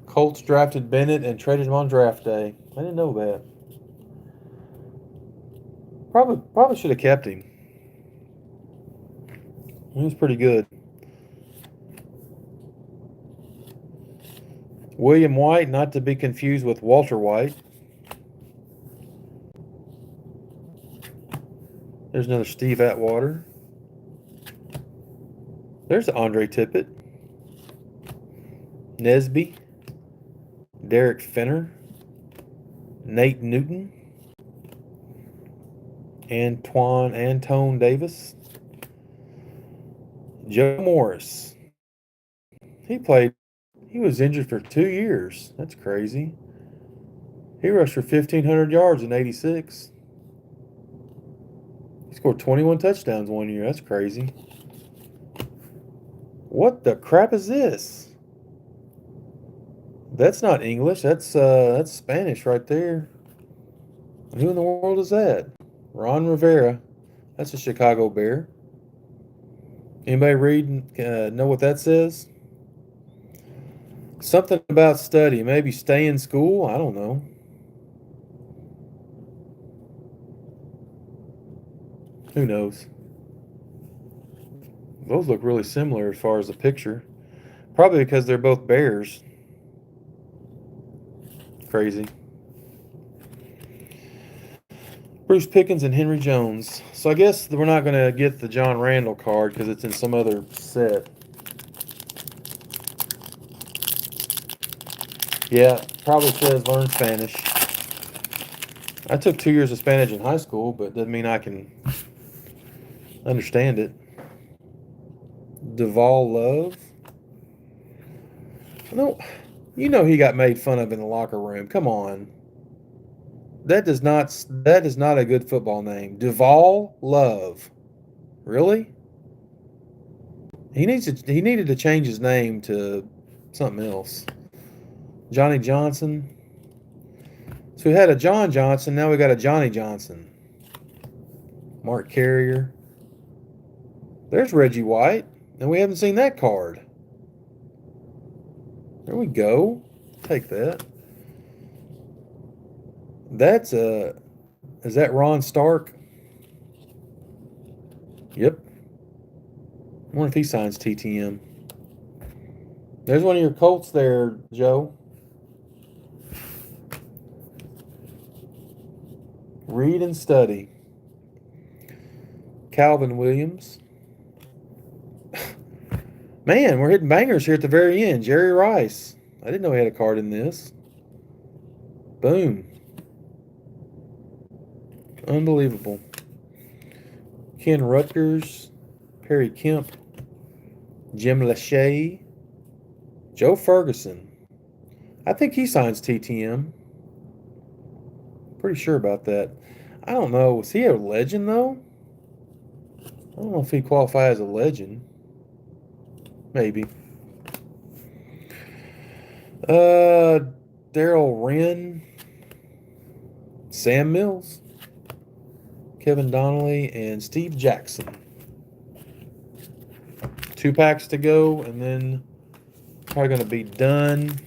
Colts drafted Bennett and traded him on draft day. I didn't know that. Probably should have kept him. He was pretty good. William White, not to be confused with Walter White. There's another Steve Atwater. There's Andre Tippett. Nesby. Derek Fenner. Nate Newton. Antone Davis. Joe Morris. He was injured for 2 years. That's crazy. He rushed for 1,500 yards in '86. He scored 21 touchdowns one year. That's crazy. What the crap is this? That's not English. That's Spanish right there. Who in the world is that? Ron Rivera. That's a Chicago Bear. Anybody read? Know what that says? Something about study. Maybe stay in school. I don't know. Who knows? Those look really similar as far as the picture. Probably because they're both bears. Crazy. Bruce Pickens and Henry Jones. So I guess we're not going to get the John Randall card because it's in some other set. Yeah, probably says learn Spanish. I took 2 years of Spanish in high school, but doesn't mean I can understand it. Duval Love. No, you know he got made fun of in the locker room. Come on. That is not a good football name. Duval Love. Really? He needed to change his name to something else. Johnny Johnson. So we had a John Johnson, now we got a Johnny Johnson. Mark Carrier. There's Reggie White, and we haven't seen that card. There we go. Take that. Is that Ron Stark? Yep. wonder if he signs TTM. There's one of your Colts there, Joe. Read and study. Calvin Williams. Man, we're hitting bangers here at the very end. Jerry Rice. I didn't know he had a card in this. Boom. Unbelievable. Ken Rutgers. Perry Kemp. Jim Lachey. Joe Ferguson. I think he signs TTM. Pretty sure about that. I don't know. Was he a legend, though? I don't know if he qualifies as a legend. Maybe. Darryl Wren. Sam Mills. Kevin Donnelly and Steve Jackson. 2 packs to go, and then probably going to be done.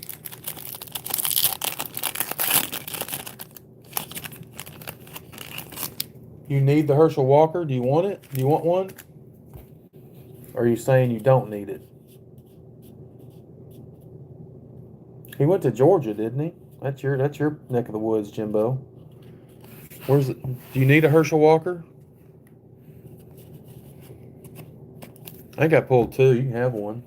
You need the Herschel Walker? Do you want it? Do you want one? Or are you saying you don't need it? He went to Georgia, didn't he? That's your neck of the woods, Jimbo. Where's it? Do you need a Herschel Walker? I think I pulled 2. You can have one.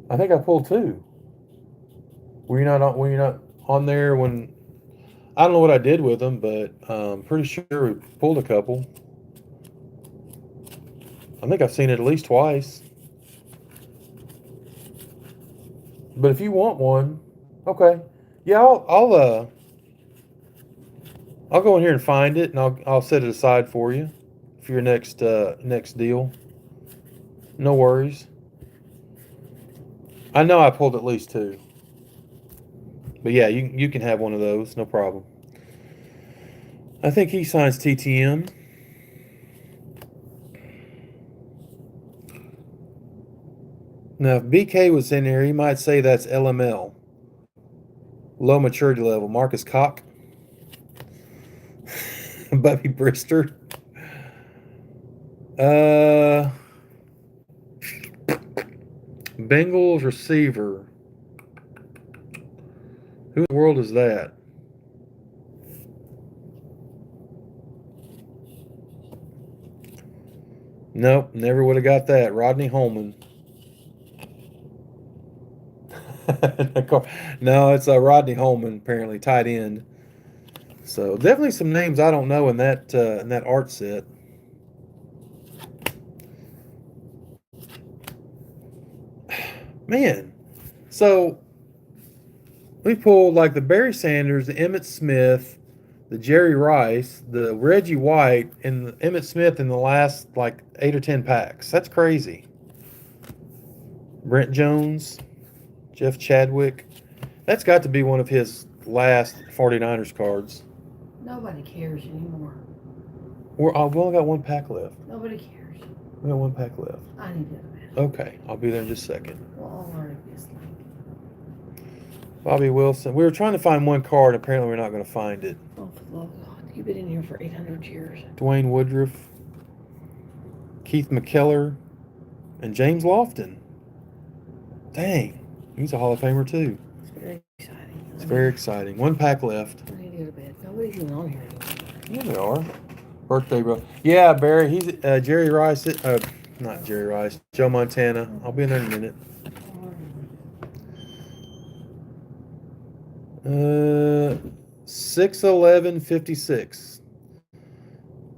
I think I pulled 2. Were you not on there when? I don't know what I did with them, but pretty sure we pulled a couple. I think I've seen it at least twice. But if you want one, okay, yeah, I'll go in here and find it, and I'll set it aside for you for your next deal. No worries. I know I pulled at least 2. But yeah, you can have one of those, no problem. I think he signs TTM. Now, if BK was in here, he might say that's LML. Low maturity level. Marcus Cock. Bubby Brister. Bengals receiver. Who in the world is that? Nope, never would have got that. Rodney Holman. No, it's Rodney Holman, apparently, tight end. So definitely some names I don't know in that art set. Man, so we pulled like the Barry Sanders, the Emmitt Smith, the Jerry Rice, the Reggie White, and the Emmitt Smith in the last like 8 or 10 packs. That's crazy. Brent Jones, Jeff Chadwick. That's got to be one of his last 49ers cards. Nobody cares anymore. We've only got 1 pack left. Nobody cares. We got 1 pack left. I need it. Okay, I'll be there in just a second. Well, obviously. Bobby Wilson. We were trying to find 1 card. Apparently, we're not going to find it. Oh, for the love of God. You've been in here for 800 years. Dwayne Woodruff, Keith McKellar, and James Lofton. Dang, he's a Hall of Famer too. It's very exciting. It's very exciting. 1 pack left. I need to go to bed. Nobody's even on here anymore. Yeah, they are. Birthday, bro. Yeah, Barry. He's Jerry Rice. Not Jerry Rice. Joe Montana. I'll be in there in a minute. 6'11",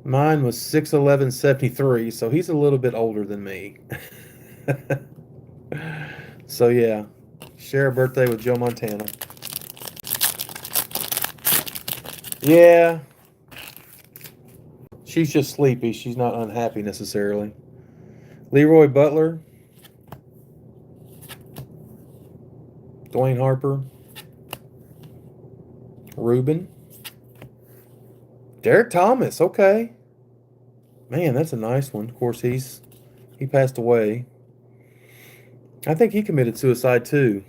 Mine was 6'11", 73, so he's a little bit older than me. So yeah, share a birthday with Joe Montana. Yeah, she's just sleepy. She's not unhappy necessarily. Leroy Butler, Dwayne Harper, Ruben, Derek Thomas. Okay, man, that's a nice one. Of course, he passed away. I think he committed suicide too.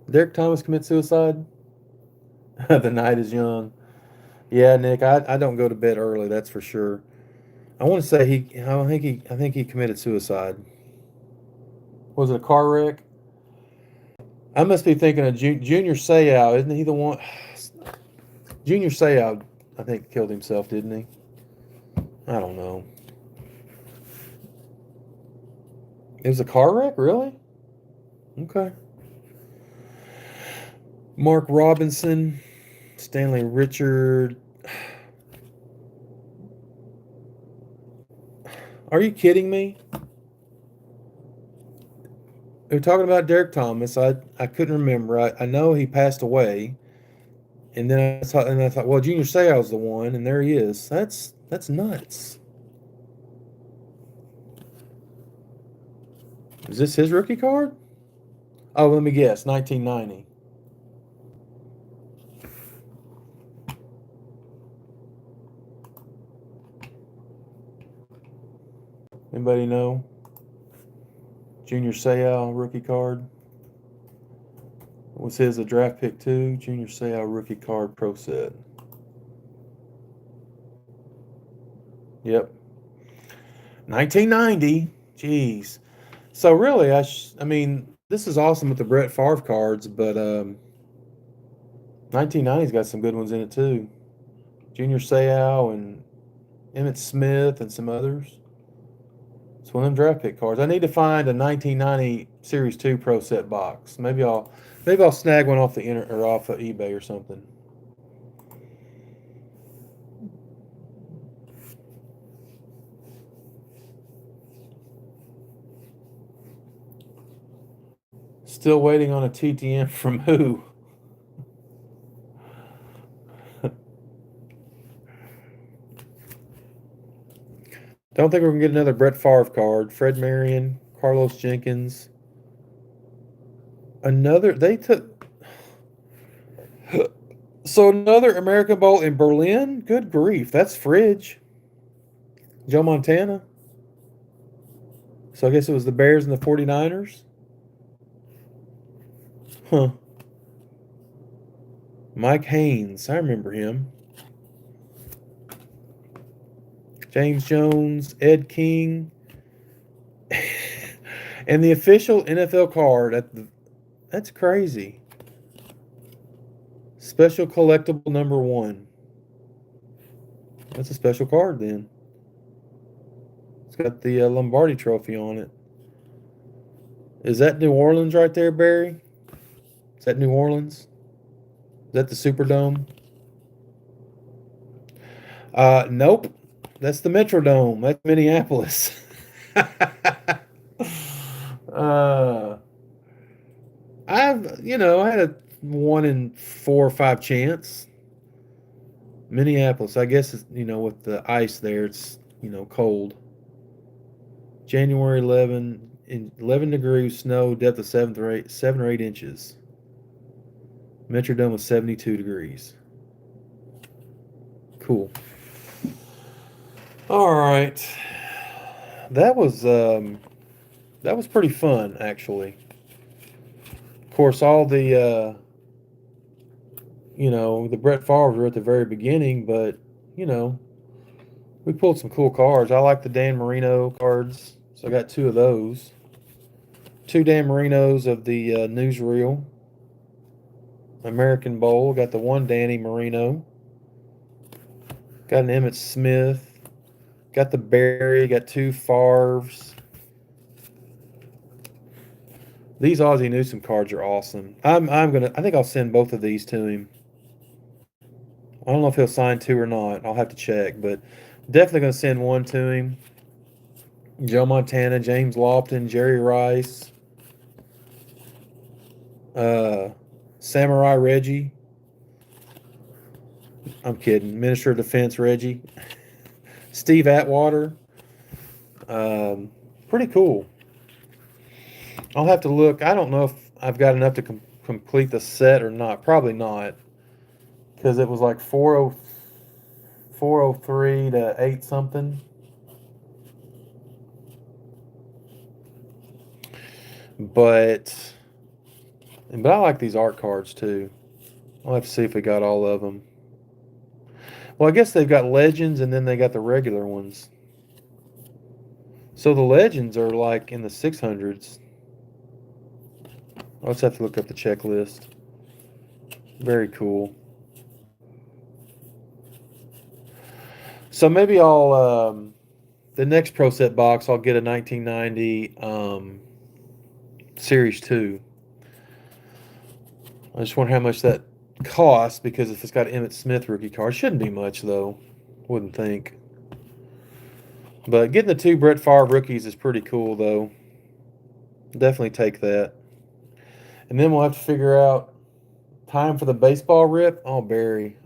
Derek Thomas commit suicide? The night is young. Yeah, Nick, I don't go to bed early, that's for sure. I want to say I think he committed suicide. Was it a car wreck? I must be thinking of Junior Seau. Isn't he the one? Junior Seau, I think, killed himself, didn't he? I don't know. It was a car wreck, really? Okay. Mark Robinson, Stanley Richard. Are you kidding me? They're talking about Derek Thomas. I couldn't remember. I know he passed away, and then I thought, well, Junior Seau's the one, and there he is. That's nuts. Is this his rookie card? Oh, let me guess, 1990. Anybody know? Junior Seau rookie card. Was his a draft pick too? Junior Seau rookie card pro set. Yep. 1990. Jeez. So really, I mean, this is awesome with the Brett Favre cards, but 1990's got some good ones in it too. Junior Seau and Emmitt Smith and some others. It's one of them draft pick cards. I need to find a 1990 Series 2 Pro Set box. Maybe I'll snag one off the internet or off of eBay or something. Still waiting on a TTM from who? Don't think we're gonna get another Brett Favre card. Fred Marion, Carlos Jenkins. They took so another American Bowl in Berlin? Good grief, that's fridge. Joe Montana. So I guess it was the Bears and the 49ers? Huh. Mike Haynes, I remember him. James Jones, Ed King. And the official NFL card that's crazy. Special collectible number 1. That's a special card then. It's got the Lombardi trophy on it. Is that New Orleans right there, Barry? Is that New Orleans? Is that the Superdome? Nope. That's the Metrodome. That's Minneapolis. I had a 1 in 4 or 5 chance. Minneapolis, I guess, with the ice there, it's, cold. January 11 degrees, snow, depth of 7 or 8 inches. Metrodome was 72 degrees. Cool. All right. That was pretty fun, actually. Of course, all the the Brett Favre were at the very beginning, but we pulled some cool cards. I like the Dan Marino cards, so I got 2 of those. 2 Dan Marinos of the newsreel American Bowl. Got the 1 Danny Marino. Got an Emmitt Smith. Got the Barry. Got 2 Favres. These Ozzie Newsome cards are awesome. I think I'll send both of these to him. I don't know if he'll sign 2 or not. I'll have to check, but definitely going to send 1 to him. Joe Montana, James Lofton, Jerry Rice, Samurai Reggie. I'm kidding. Minister of Defense Reggie. Steve Atwater. Pretty cool. I'll have to look. I don't know if I've got enough to complete the set or not. Probably not. Because it was like 403 to 8 something. But I like these art cards too. I'll have to see if we got all of them. Well, I guess they've got Legends and then they got the regular ones. So the Legends are like in the 600s. I'll just have to look up the checklist. Very cool. So maybe I'll, the next Pro Set box, I'll get a 1990 Series 2. I just wonder how much that costs, because if it's got Emmitt Smith rookie card, shouldn't be much though. Wouldn't think. But getting the 2 Brett Favre rookies is pretty cool though. Definitely take that. And then we'll have to figure out time for the baseball rip. Oh, Barry.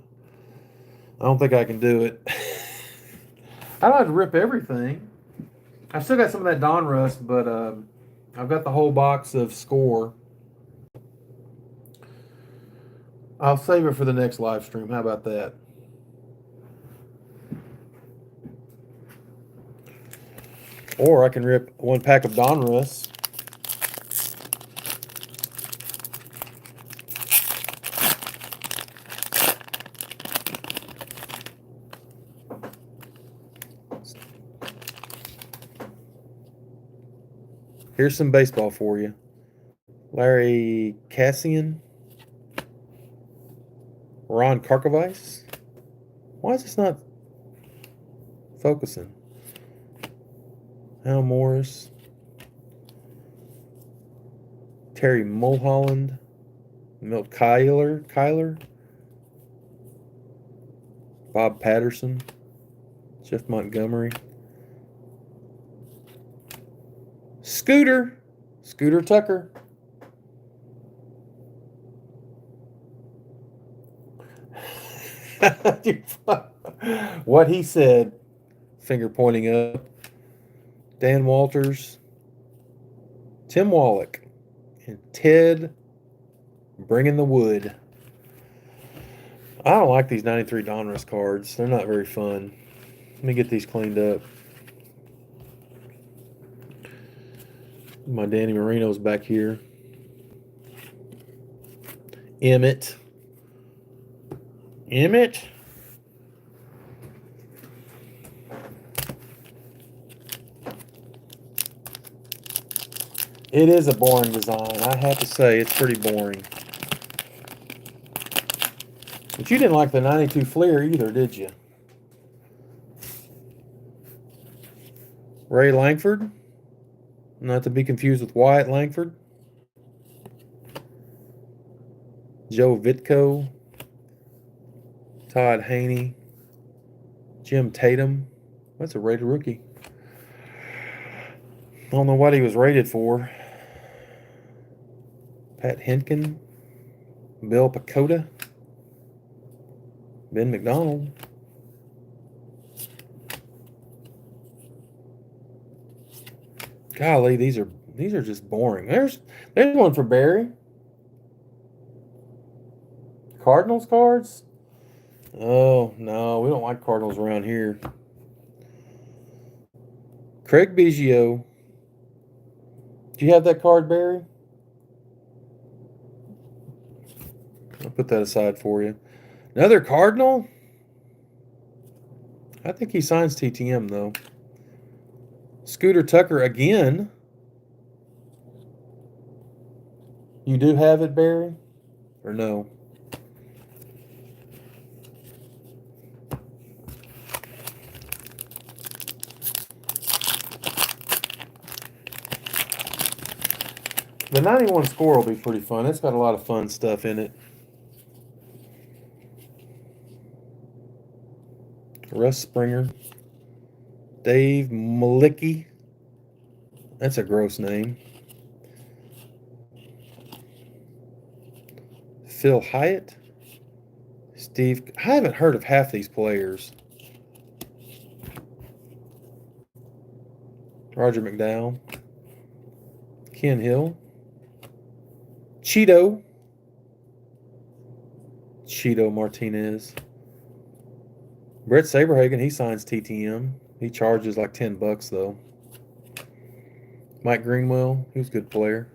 I don't think I can do it. I don't have to rip everything. I've still got some of that Donruss, but I've got the whole box of Score. I'll save it for the next live stream. How about that? Or I can rip 1 pack of Donruss. Here's some baseball for you. Larry Cassian. Ron Karkovice. Why is this not focusing? Al Morris. Terry Mulholland. Milt Kyler. Bob Patterson. Jeff Montgomery. Scooter Tucker. What he said, finger pointing up. Dan Walters, Tim Wallach, and Ted bringing the wood. I don't like these 93 Donruss cards. They're not very fun. Let me get these cleaned up. My Danny Marino's back here. Emmitt. It is a boring design. I have to say, it's pretty boring. But you didn't like the 92 Fleer either, did you? Ray Langford. Not to be confused with Wyatt Langford. Joe Vitko. Todd Haney. Jim Tatum. That's a rated rookie. I don't know what he was rated for. Pat Henkin. Bill Pacoda. Ben McDonald. Golly, these are just boring. There's one for Barry. Cardinals cards? Oh, no, we don't like Cardinals around here. Craig Biggio. Do you have that card, Barry? I'll put that aside for you. Another Cardinal? I think he signs TTM, though. Scooter Tucker again. You do have it, Barry? Or no? The 91 Score will be pretty fun. It's got a lot of fun stuff in it. Russ Springer. Dave Malicki. That's a gross name. Phil Hyatt. Steve. I haven't heard of half these players. Roger McDowell. Ken Hill. Cheeto Martinez. Brett Saberhagen, he signs TTM. He charges like $10 though. Mike Greenwell, he was a good player.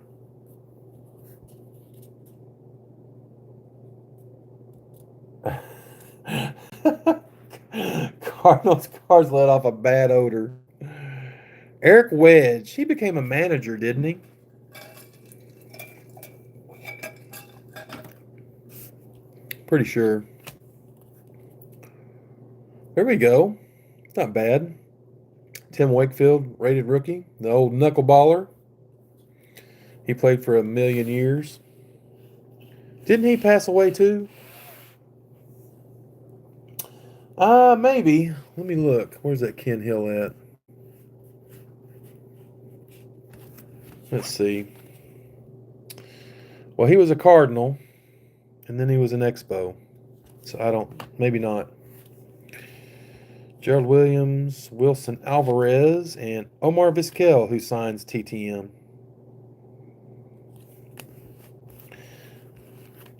Cardinals cards let off a bad odor. Eric Wedge. He became a manager, didn't he? Pretty sure. There we go. Not bad. Tim Wakefield, rated rookie. The old knuckleballer. He played for 1,000,000 years. Didn't he pass away too? Maybe. Let me look. Where's that Ken Hill at? Let's see. Well, he was a Cardinal, and then he was an Expo. So maybe not. Gerald Williams, Wilson Alvarez, and Omar Vizquel, who signs TTM.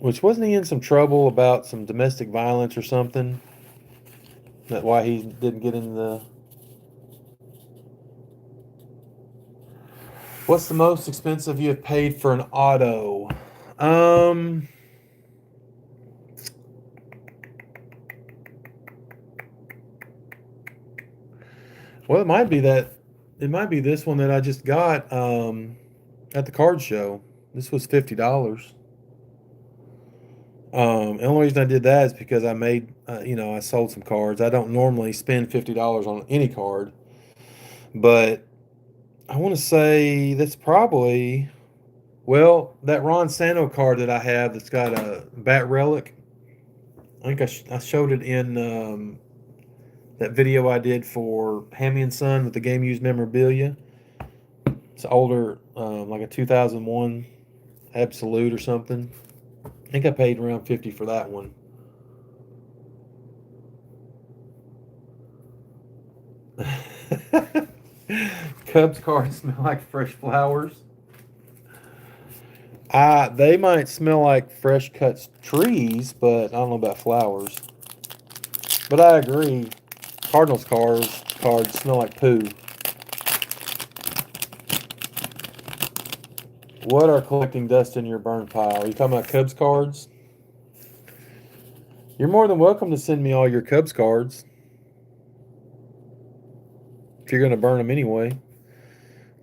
Which, wasn't he in some trouble about some domestic violence or something? That's why he didn't get in the... What's the most expensive you have paid for an auto? Well, it might be this one that I just got at the card show. This was $50. The only reason I did that is because I made, I sold some cards. I don't normally spend $50 on any card, but I want to say that's probably, well, that Ron Santo card that I have that's got a bat relic. I think I showed it in that video I did for Hammy and Son with the game used memorabilia. It's older, like a 2001 Absolute or something. I think I paid around $50 for that one. Cubs cards smell like fresh flowers. They might smell like fresh cut trees, but I don't know about flowers. But I agree. Cardinals cards smell like poo. What are collecting dust in your burn pile? Are you talking about Cubs cards? You're more than welcome to send me all your Cubs cards. If you're going to burn them anyway.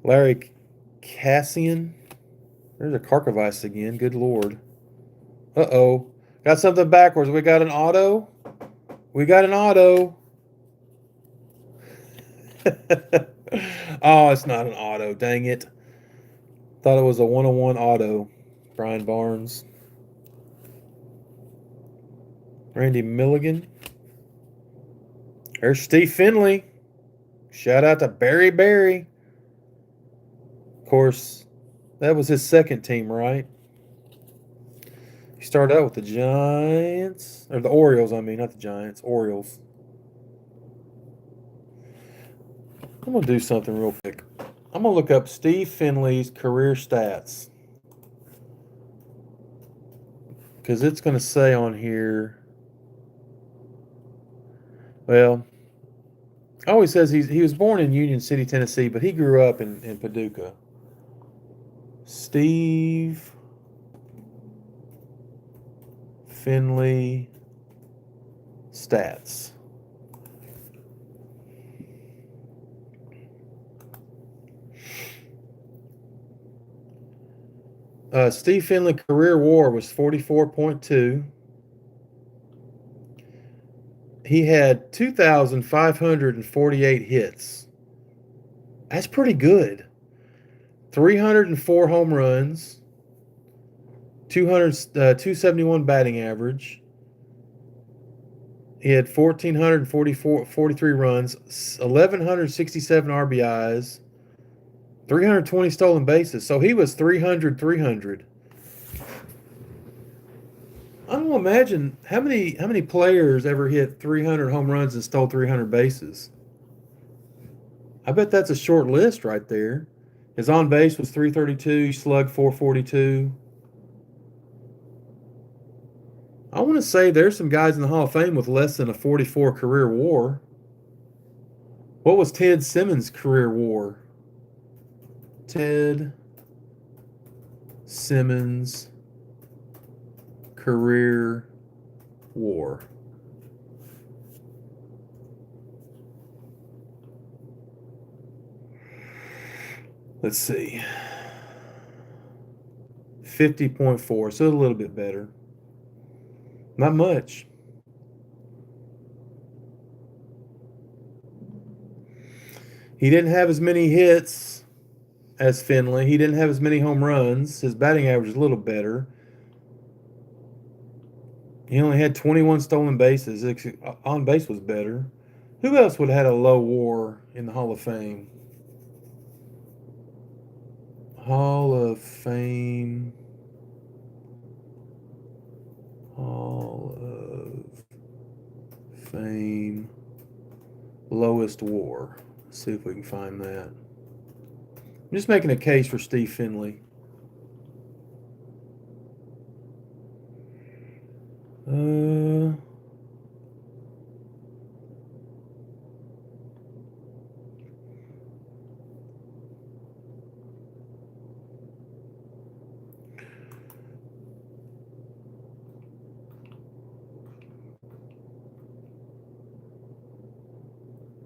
Larry Cassian. There's a Karkovice again. Good Lord. Uh-oh. Got something backwards. We got an auto. We got an auto. Oh, it's not an auto. Dang it. Thought it was a 101 auto. Brian Barnes. Randy Milligan. There's Steve Finley. Shout out to Barry Barry. Of course, that was his second team, right? He started out with the Giants. Or the Orioles, I mean. Not the Giants. Orioles. I'm going to do something real quick. I'm going to look up Steve Finley's career stats. Because it's going to say on here... Well, it always says he was born in Union City, Tennessee, but he grew up in Paducah. Steve Finley stats. Steve Finley career WAR was 44.2. He had 2,548 hits. That's pretty good. 304 home runs. 271 batting average. He had 1,443 runs, 1,167 RBIs, 320 stolen bases. So he was 300. I don't imagine how many players ever hit 300 home runs and stole 300 bases. I bet that's a short list right there. His on base was 332. He slugged 442. I want to say there's some guys in the Hall of Fame with less than a 44 career WAR. What was Ted Simmons' career WAR? Ted Simmons career WAR. Let's see. 50.4, so a little bit better. Not much. He didn't have as many hits as Finley. He didn't have as many home runs. His batting average is a little better. He only had 21 stolen bases. On base was better. Who else would have had a low WAR in the Hall of Fame? Hall of Fame. Hall of Fame. Lowest WAR. Let's see if we can find that. I'm just making a case for Steve Finley.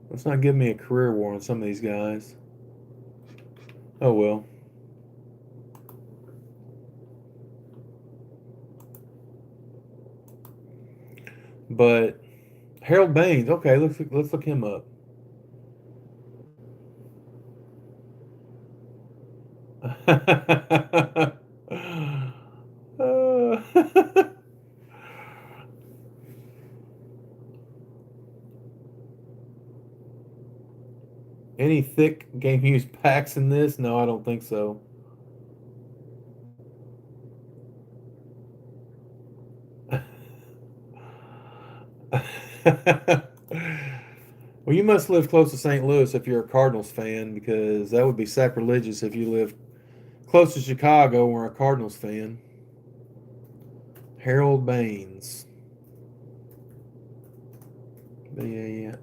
Let's not give me a career WAR on some of these guys. Oh well. But Harold Baines, okay, let's look him up. Any thick game used packs in this? No, I don't think so. Well, you must live close to St. Louis if you're a Cardinals fan, because that would be sacrilegious if you live close to Chicago and were a Cardinals fan. Harold Baines. Baines.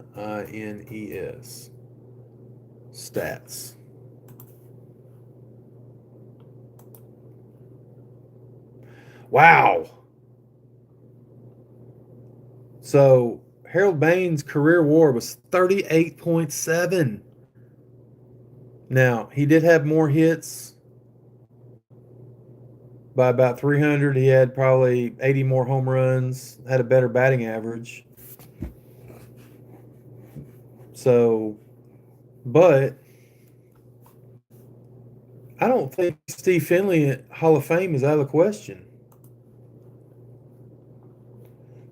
Stats. Wow. So Harold Baines' career WAR was 38.7. Now, he did have more hits by about 300. He had probably 80 more home runs, had a better batting average. So, but I don't think Steve Finley Hall of Fame is out of the question.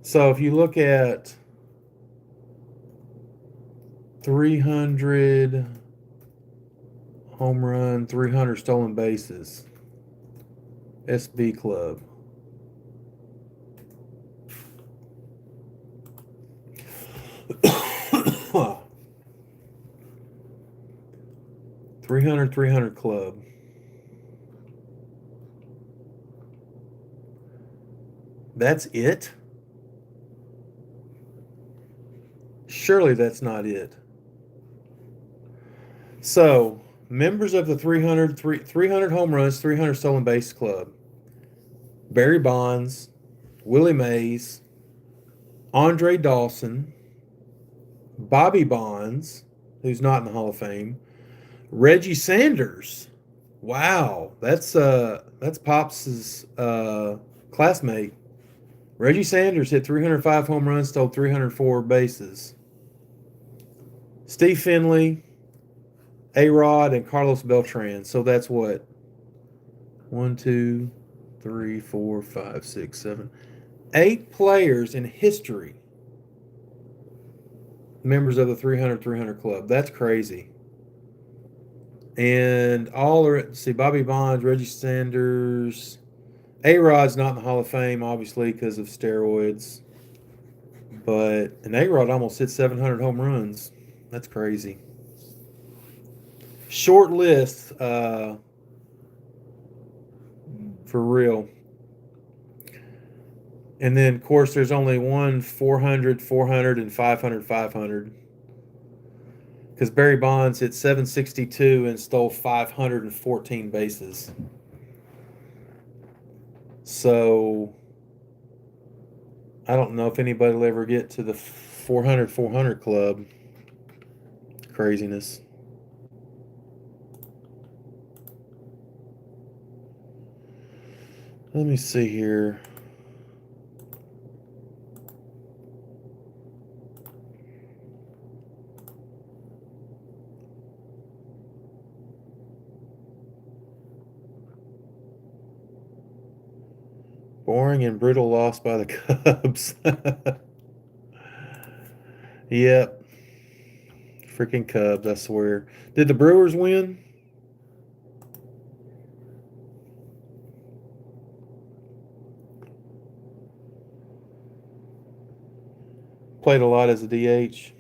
So if you look at 300 home run, 300 stolen bases, SB Club. $300 club. That's it? Surely that's not it. So, members of the 300 home runs, 300 stolen base club. Barry Bonds, Willie Mays, Andre Dawson, Bobby Bonds, who's not in the Hall of Fame, Reggie Sanders. Wow, that's Pops's classmate. Reggie Sanders hit 305 home runs, stole 304 bases. Steve Finley, A-Rod, and Carlos Beltran. So that's what? 1, 2, 3, 4, 5, 6, 7, 8 players in history. Members of the 300 club. That's crazy. And all are, see, Bobby Bonds, Reggie Sanders. A-Rod's not in the Hall of Fame, obviously, because of steroids. And A-Rod almost hit 700 home runs. That's crazy. Short list, for real. And then, of course, there's only one 400, 400, and 500, 500. Because Barry Bonds hit 762 and stole 514 bases. So, I don't know if anybody will ever get to the 400 club. Craziness. Let me see here. Boring and brutal loss by the Cubs. Yep. Freaking Cubs, I swear. Did the Brewers win? Played a lot as a DH.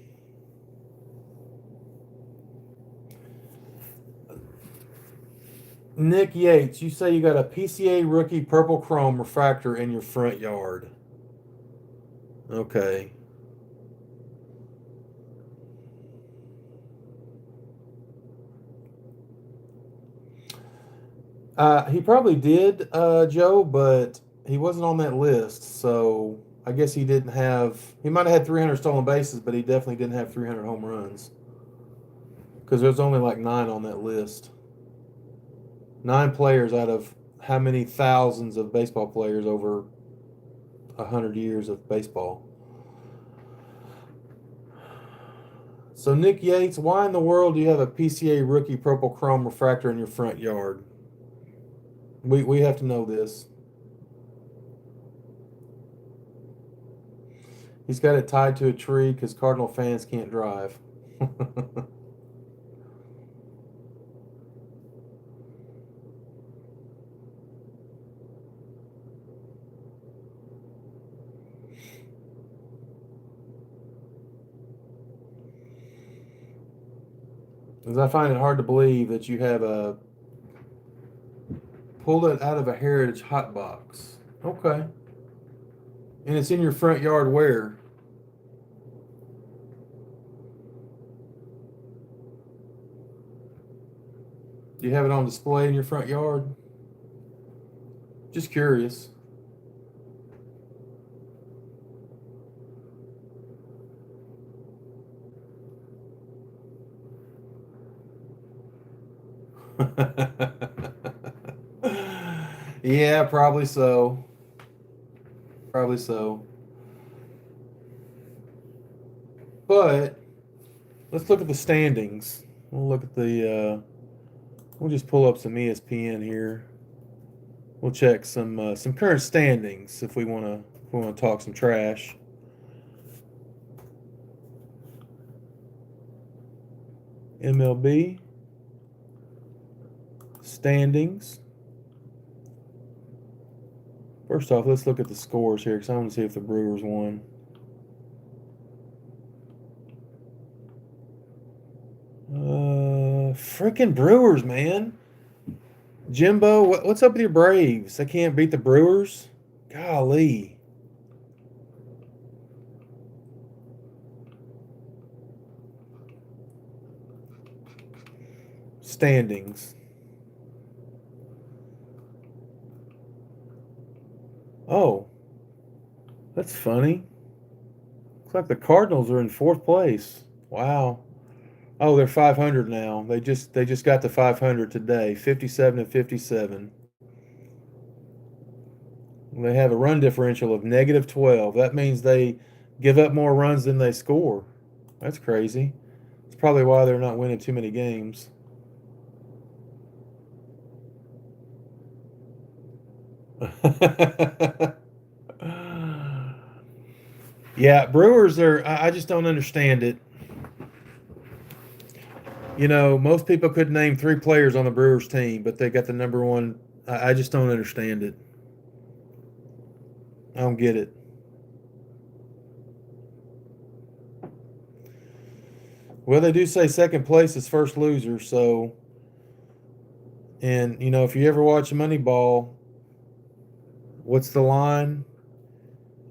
Nick Yates, you say you got a PCA rookie purple chrome refractor in your front yard. Okay. He probably did, Joe, but he wasn't on that list, so I guess he didn't have. He might have had 300 stolen bases, but he definitely didn't have 300 home runs because there's only like 9 on that list. 9 players out of how many thousands of baseball players over 100 years of baseball. So Nick Yates, why in the world do you have a PCA rookie purple chrome refractor in your front yard? We have to know this. He's got it tied to a tree because Cardinal fans can't drive. Because I find it hard to believe that you have pulled it out of a Heritage hot box. Okay. And it's in your front yard where? Do you have it on display in your front yard? Just curious. Yeah, probably so. Probably so. But let's look at the standings. We'll look at the. We'll just pull up some ESPN here. We'll check some current standings if we want to talk some trash. MLB standings. First off, let's look at the scores here because I want to see if the Brewers won. Freaking Brewers, man. Jimbo, what's up with your Braves? They can't beat the Brewers? Golly. Standings. Oh, that's funny. Looks like the Cardinals are in 4th place. Wow. Oh, they're 500 now. They just got to 500 today. 57 and 57. They have a run differential of -12. That means they give up more runs than they score. That's crazy. It's probably why they're not winning too many games. Yeah, Brewers are. I just don't understand it. You know, most people could name 3 players on the Brewers team, but they got the number one. I just don't understand it. I don't get it. Well, they do say second place is first loser, so. And, you know, if you ever watch Moneyball, what's the line?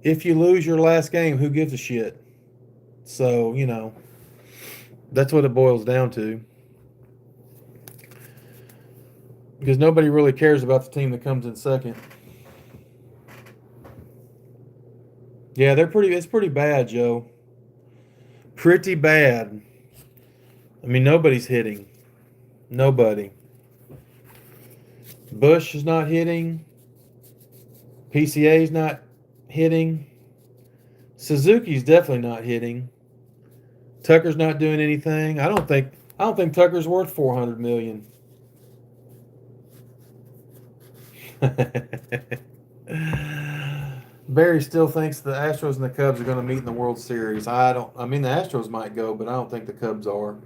If you lose your last game, who gives a shit? So, you know, that's what it boils down to. Because nobody really cares about the team that comes in second. Yeah, it's pretty bad, Joe. Pretty bad. I mean, nobody's hitting. Nobody. Bush is not hitting. PCA's not hitting. Suzuki's definitely not hitting. Tucker's not doing anything. I don't think Tucker's worth $400 million. Barry still thinks the Astros and the Cubs are going to meet in the World Series. I mean, the Astros might go, but I don't think the Cubs are.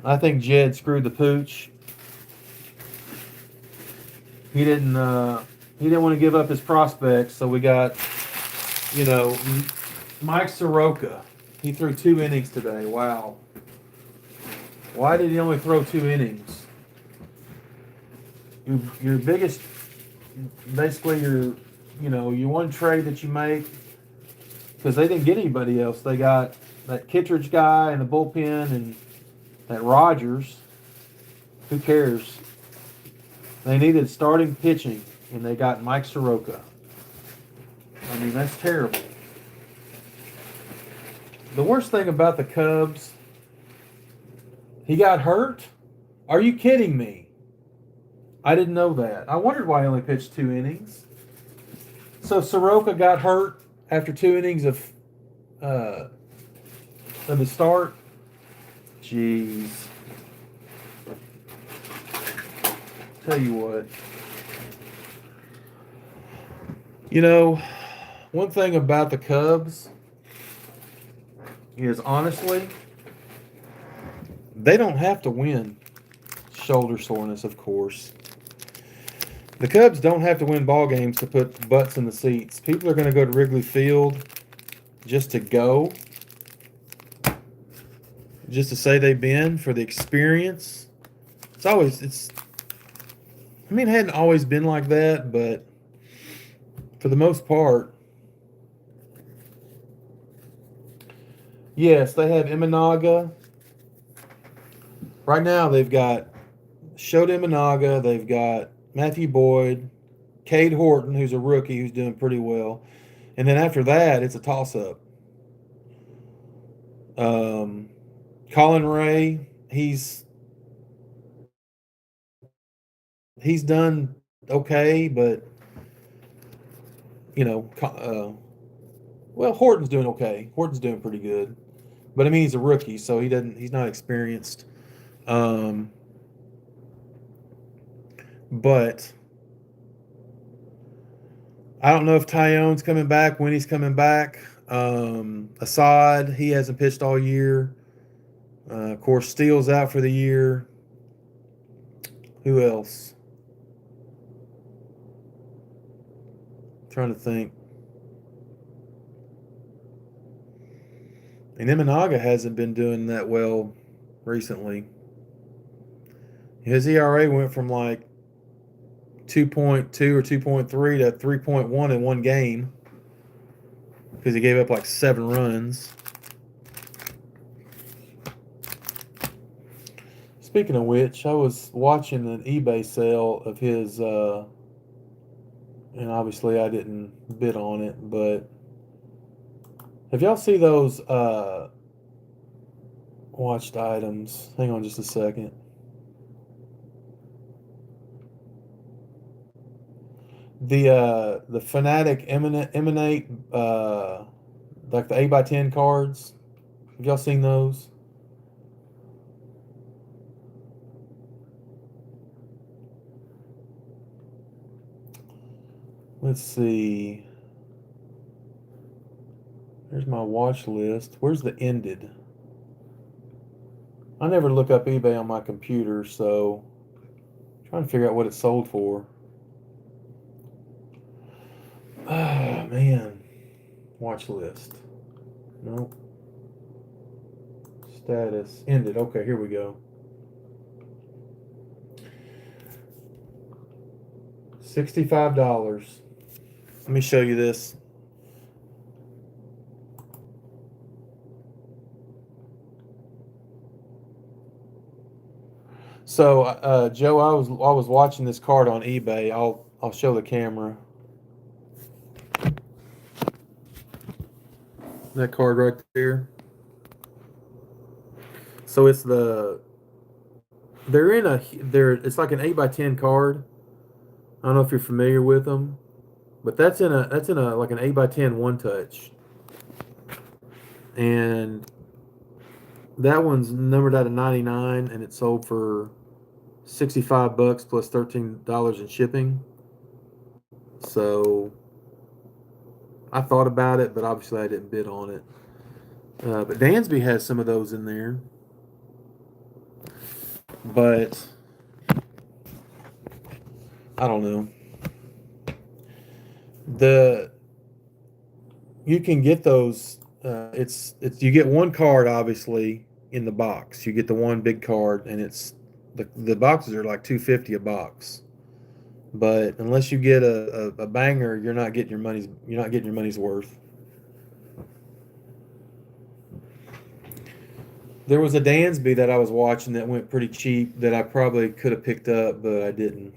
I think Jed screwed the pooch. He didn't want to give up his prospects, so we got, Mike Soroka. He threw 2 innings today. Wow. Why did he only throw 2 innings? Your biggest, basically your one trade that you make, because they didn't get anybody else. They got that Kittredge guy in the bullpen and that Rogers. Who cares? They needed starting pitching, and they got Mike Soroka. I mean, that's terrible. The worst thing about the Cubs, he got hurt? Are you kidding me? I didn't know that. I wondered why he only pitched 2 innings. So Soroka got hurt after 2 innings of the start. Jeez. Tell you what. One thing about the Cubs is, honestly, they don't have to win. Shoulder soreness, of course. The Cubs don't have to win ball games to put butts in the seats. People are going to go to Wrigley Field just to go, just to say they've been, for the experience. It hadn't always been like that, but for the most part, yes, they have Imanaga. Right now, they've got Shota Imanaga, they've got Matthew Boyd, Cade Horton, who's a rookie who's doing pretty well. And then after that, it's a toss-up. Colin Ray, he's done okay, but, Horton's doing okay. Horton's doing pretty good. But, he's a rookie, so he's not experienced. But I don't know if Tyone's coming back, when he's coming back. Assad, he hasn't pitched all year. Of course, Steele's out for the year. Who else? I'm trying to think. And Imanaga hasn't been doing that well recently. His ERA went from like 2.2 or 2.3 to 3.1 in one game because he gave up like 7 runs. Speaking of which, I was watching an eBay sale of his, and obviously I didn't bid on it, but have y'all see those watched items? Hang on just a second. The Fanatic Emanate, like the 8x10 cards. Have y'all seen those? Let's see. There's my watch list. Where's the ended? I never look up eBay on my computer, so I'm trying to figure out what it sold for. Oh, man. Watch list. Nope. Status. Ended. Okay, here we go. $65. Let me show you this. So, Joe, I was watching this card on eBay. I'll show the camera. That card right there. So it's it's like an 8x10 card. I don't know if you're familiar with them. But that's in a like an 8x10 one touch. And that one's numbered out of 99 and it sold for $65 plus $13 in shipping. So I thought about it, but obviously I didn't bid on it. But Dansby has some of those in there. But I don't know. You can get those. It's you get one card obviously in the box. You get the one big card, and it's the boxes are like $250 a box. But unless you get a banger, you're not getting your money's worth. There was a Dansby that I was watching that went pretty cheap that I probably could have picked up, but I didn't.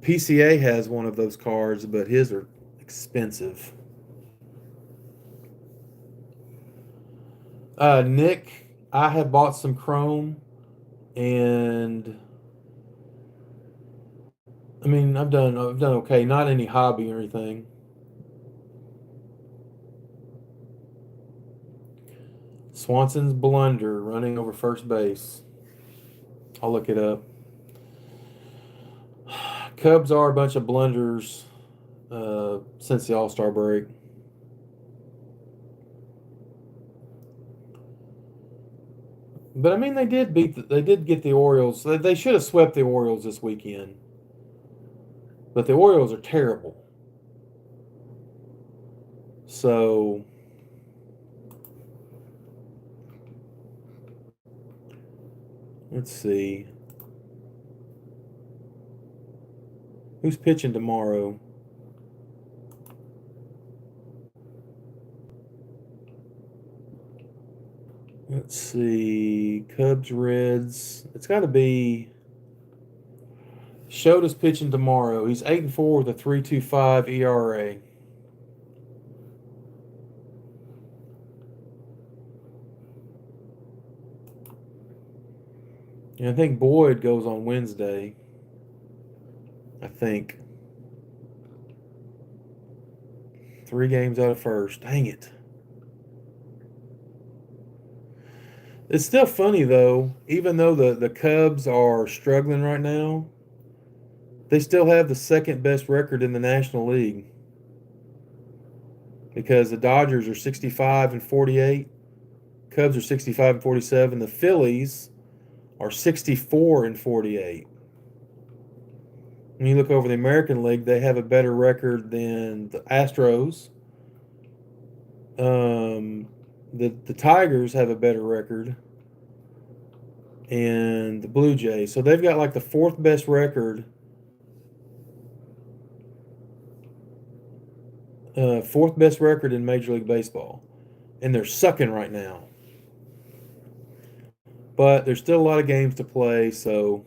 PCA has one of those cards, but his are expensive. Nick, I have bought some Chrome, and I mean I've done okay. Not any hobby or anything. Swanson's blunder running over first base. I'll look it up. Cubs are a bunch of blunders since the All-Star break. But I mean, they did get the Orioles. They should have swept the Orioles this weekend. But the Orioles are terrible. So let's see. Who's pitching tomorrow? Let's see. Cubs, Reds. It's got to be. Shota's pitching tomorrow. He's 8-4 with a 3.25 ERA. And I think Boyd goes on Wednesday. I think. 3 games out of first. Dang it. It's still funny, though. Even though the Cubs are struggling right now, they still have the second best record in the National League. Because the Dodgers are 65-48. Cubs are 65-47. The Phillies are 64-48. When you look over the American League, they have a better record than the Astros. The Tigers have a better record, and the Blue Jays. So they've got like the fourth best record. Fourth best record in Major League Baseball, and they're sucking right now. But there's still a lot of games to play, so.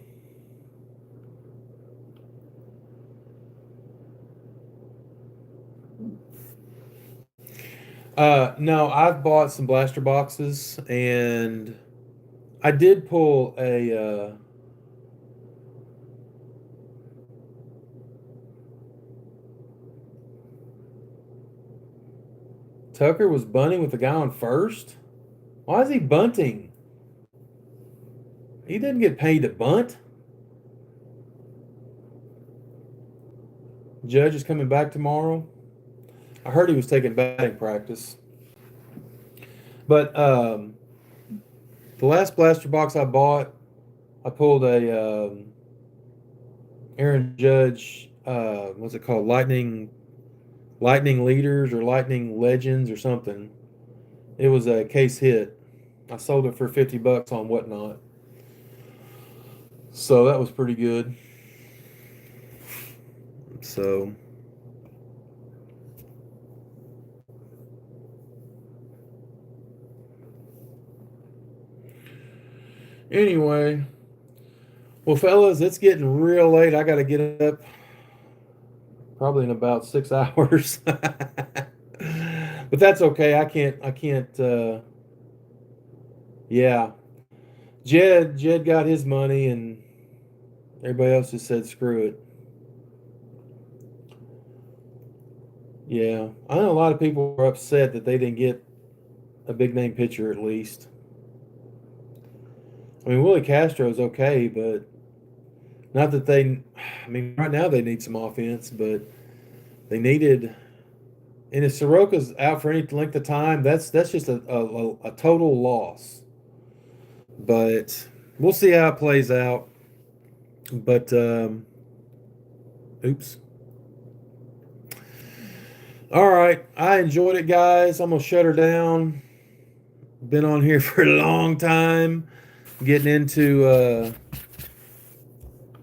No, I've bought some blaster boxes, and I did pull a. Tucker was bunting with the guy on first? Why is he bunting? He didn't get paid to bunt. Judge is coming back tomorrow. I heard he was taking batting practice. But the last blaster box I bought, I pulled a Aaron Judge, what's it called? Lightning Leaders or Lightning Legends or something. It was a case hit. I sold it for $50 on Whatnot. So that was pretty good. So anyway, well, fellas, it's getting real late. I got to get up probably in about 6 hours. But that's okay. I can't. Yeah. Jed got his money, and everybody else just said screw it. Yeah, I know a lot of people were upset that they didn't get a big name pitcher at least. I mean, Willie Castro's okay, but not that they. I mean, right now they need some offense, but they needed. And if Soroka's out for any length of time, that's just a total loss. But we'll see how it plays out. But oops. All right, I enjoyed it, guys. I'm gonna shut her down. Been on here for a long time, getting into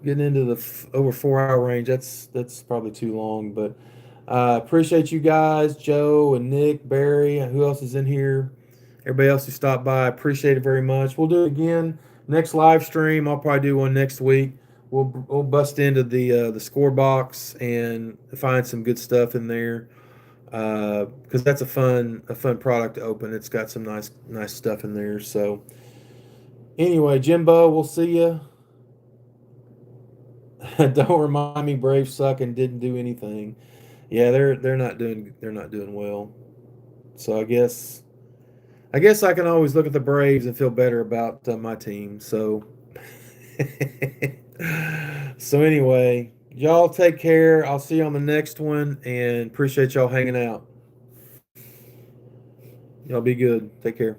the over 4 hour range. That's probably too long, but appreciate you guys, Joe and Nick, Barry, and who else is in here. Everybody else who stopped by, appreciate it very much. We'll do it again next live stream. I'll probably do one next week. We'll bust into the score box and find some good stuff in there because that's a fun product to open. It's got some nice stuff in there. So anyway, Jimbo, we'll see you. Don't remind me Braves suck and didn't do anything. Yeah, they're not doing well. So I guess I can always look at the Braves and feel better about my team. So so anyway, y'all take care. I'll see you on the next one and appreciate y'all hanging out. Y'all be good. Take care.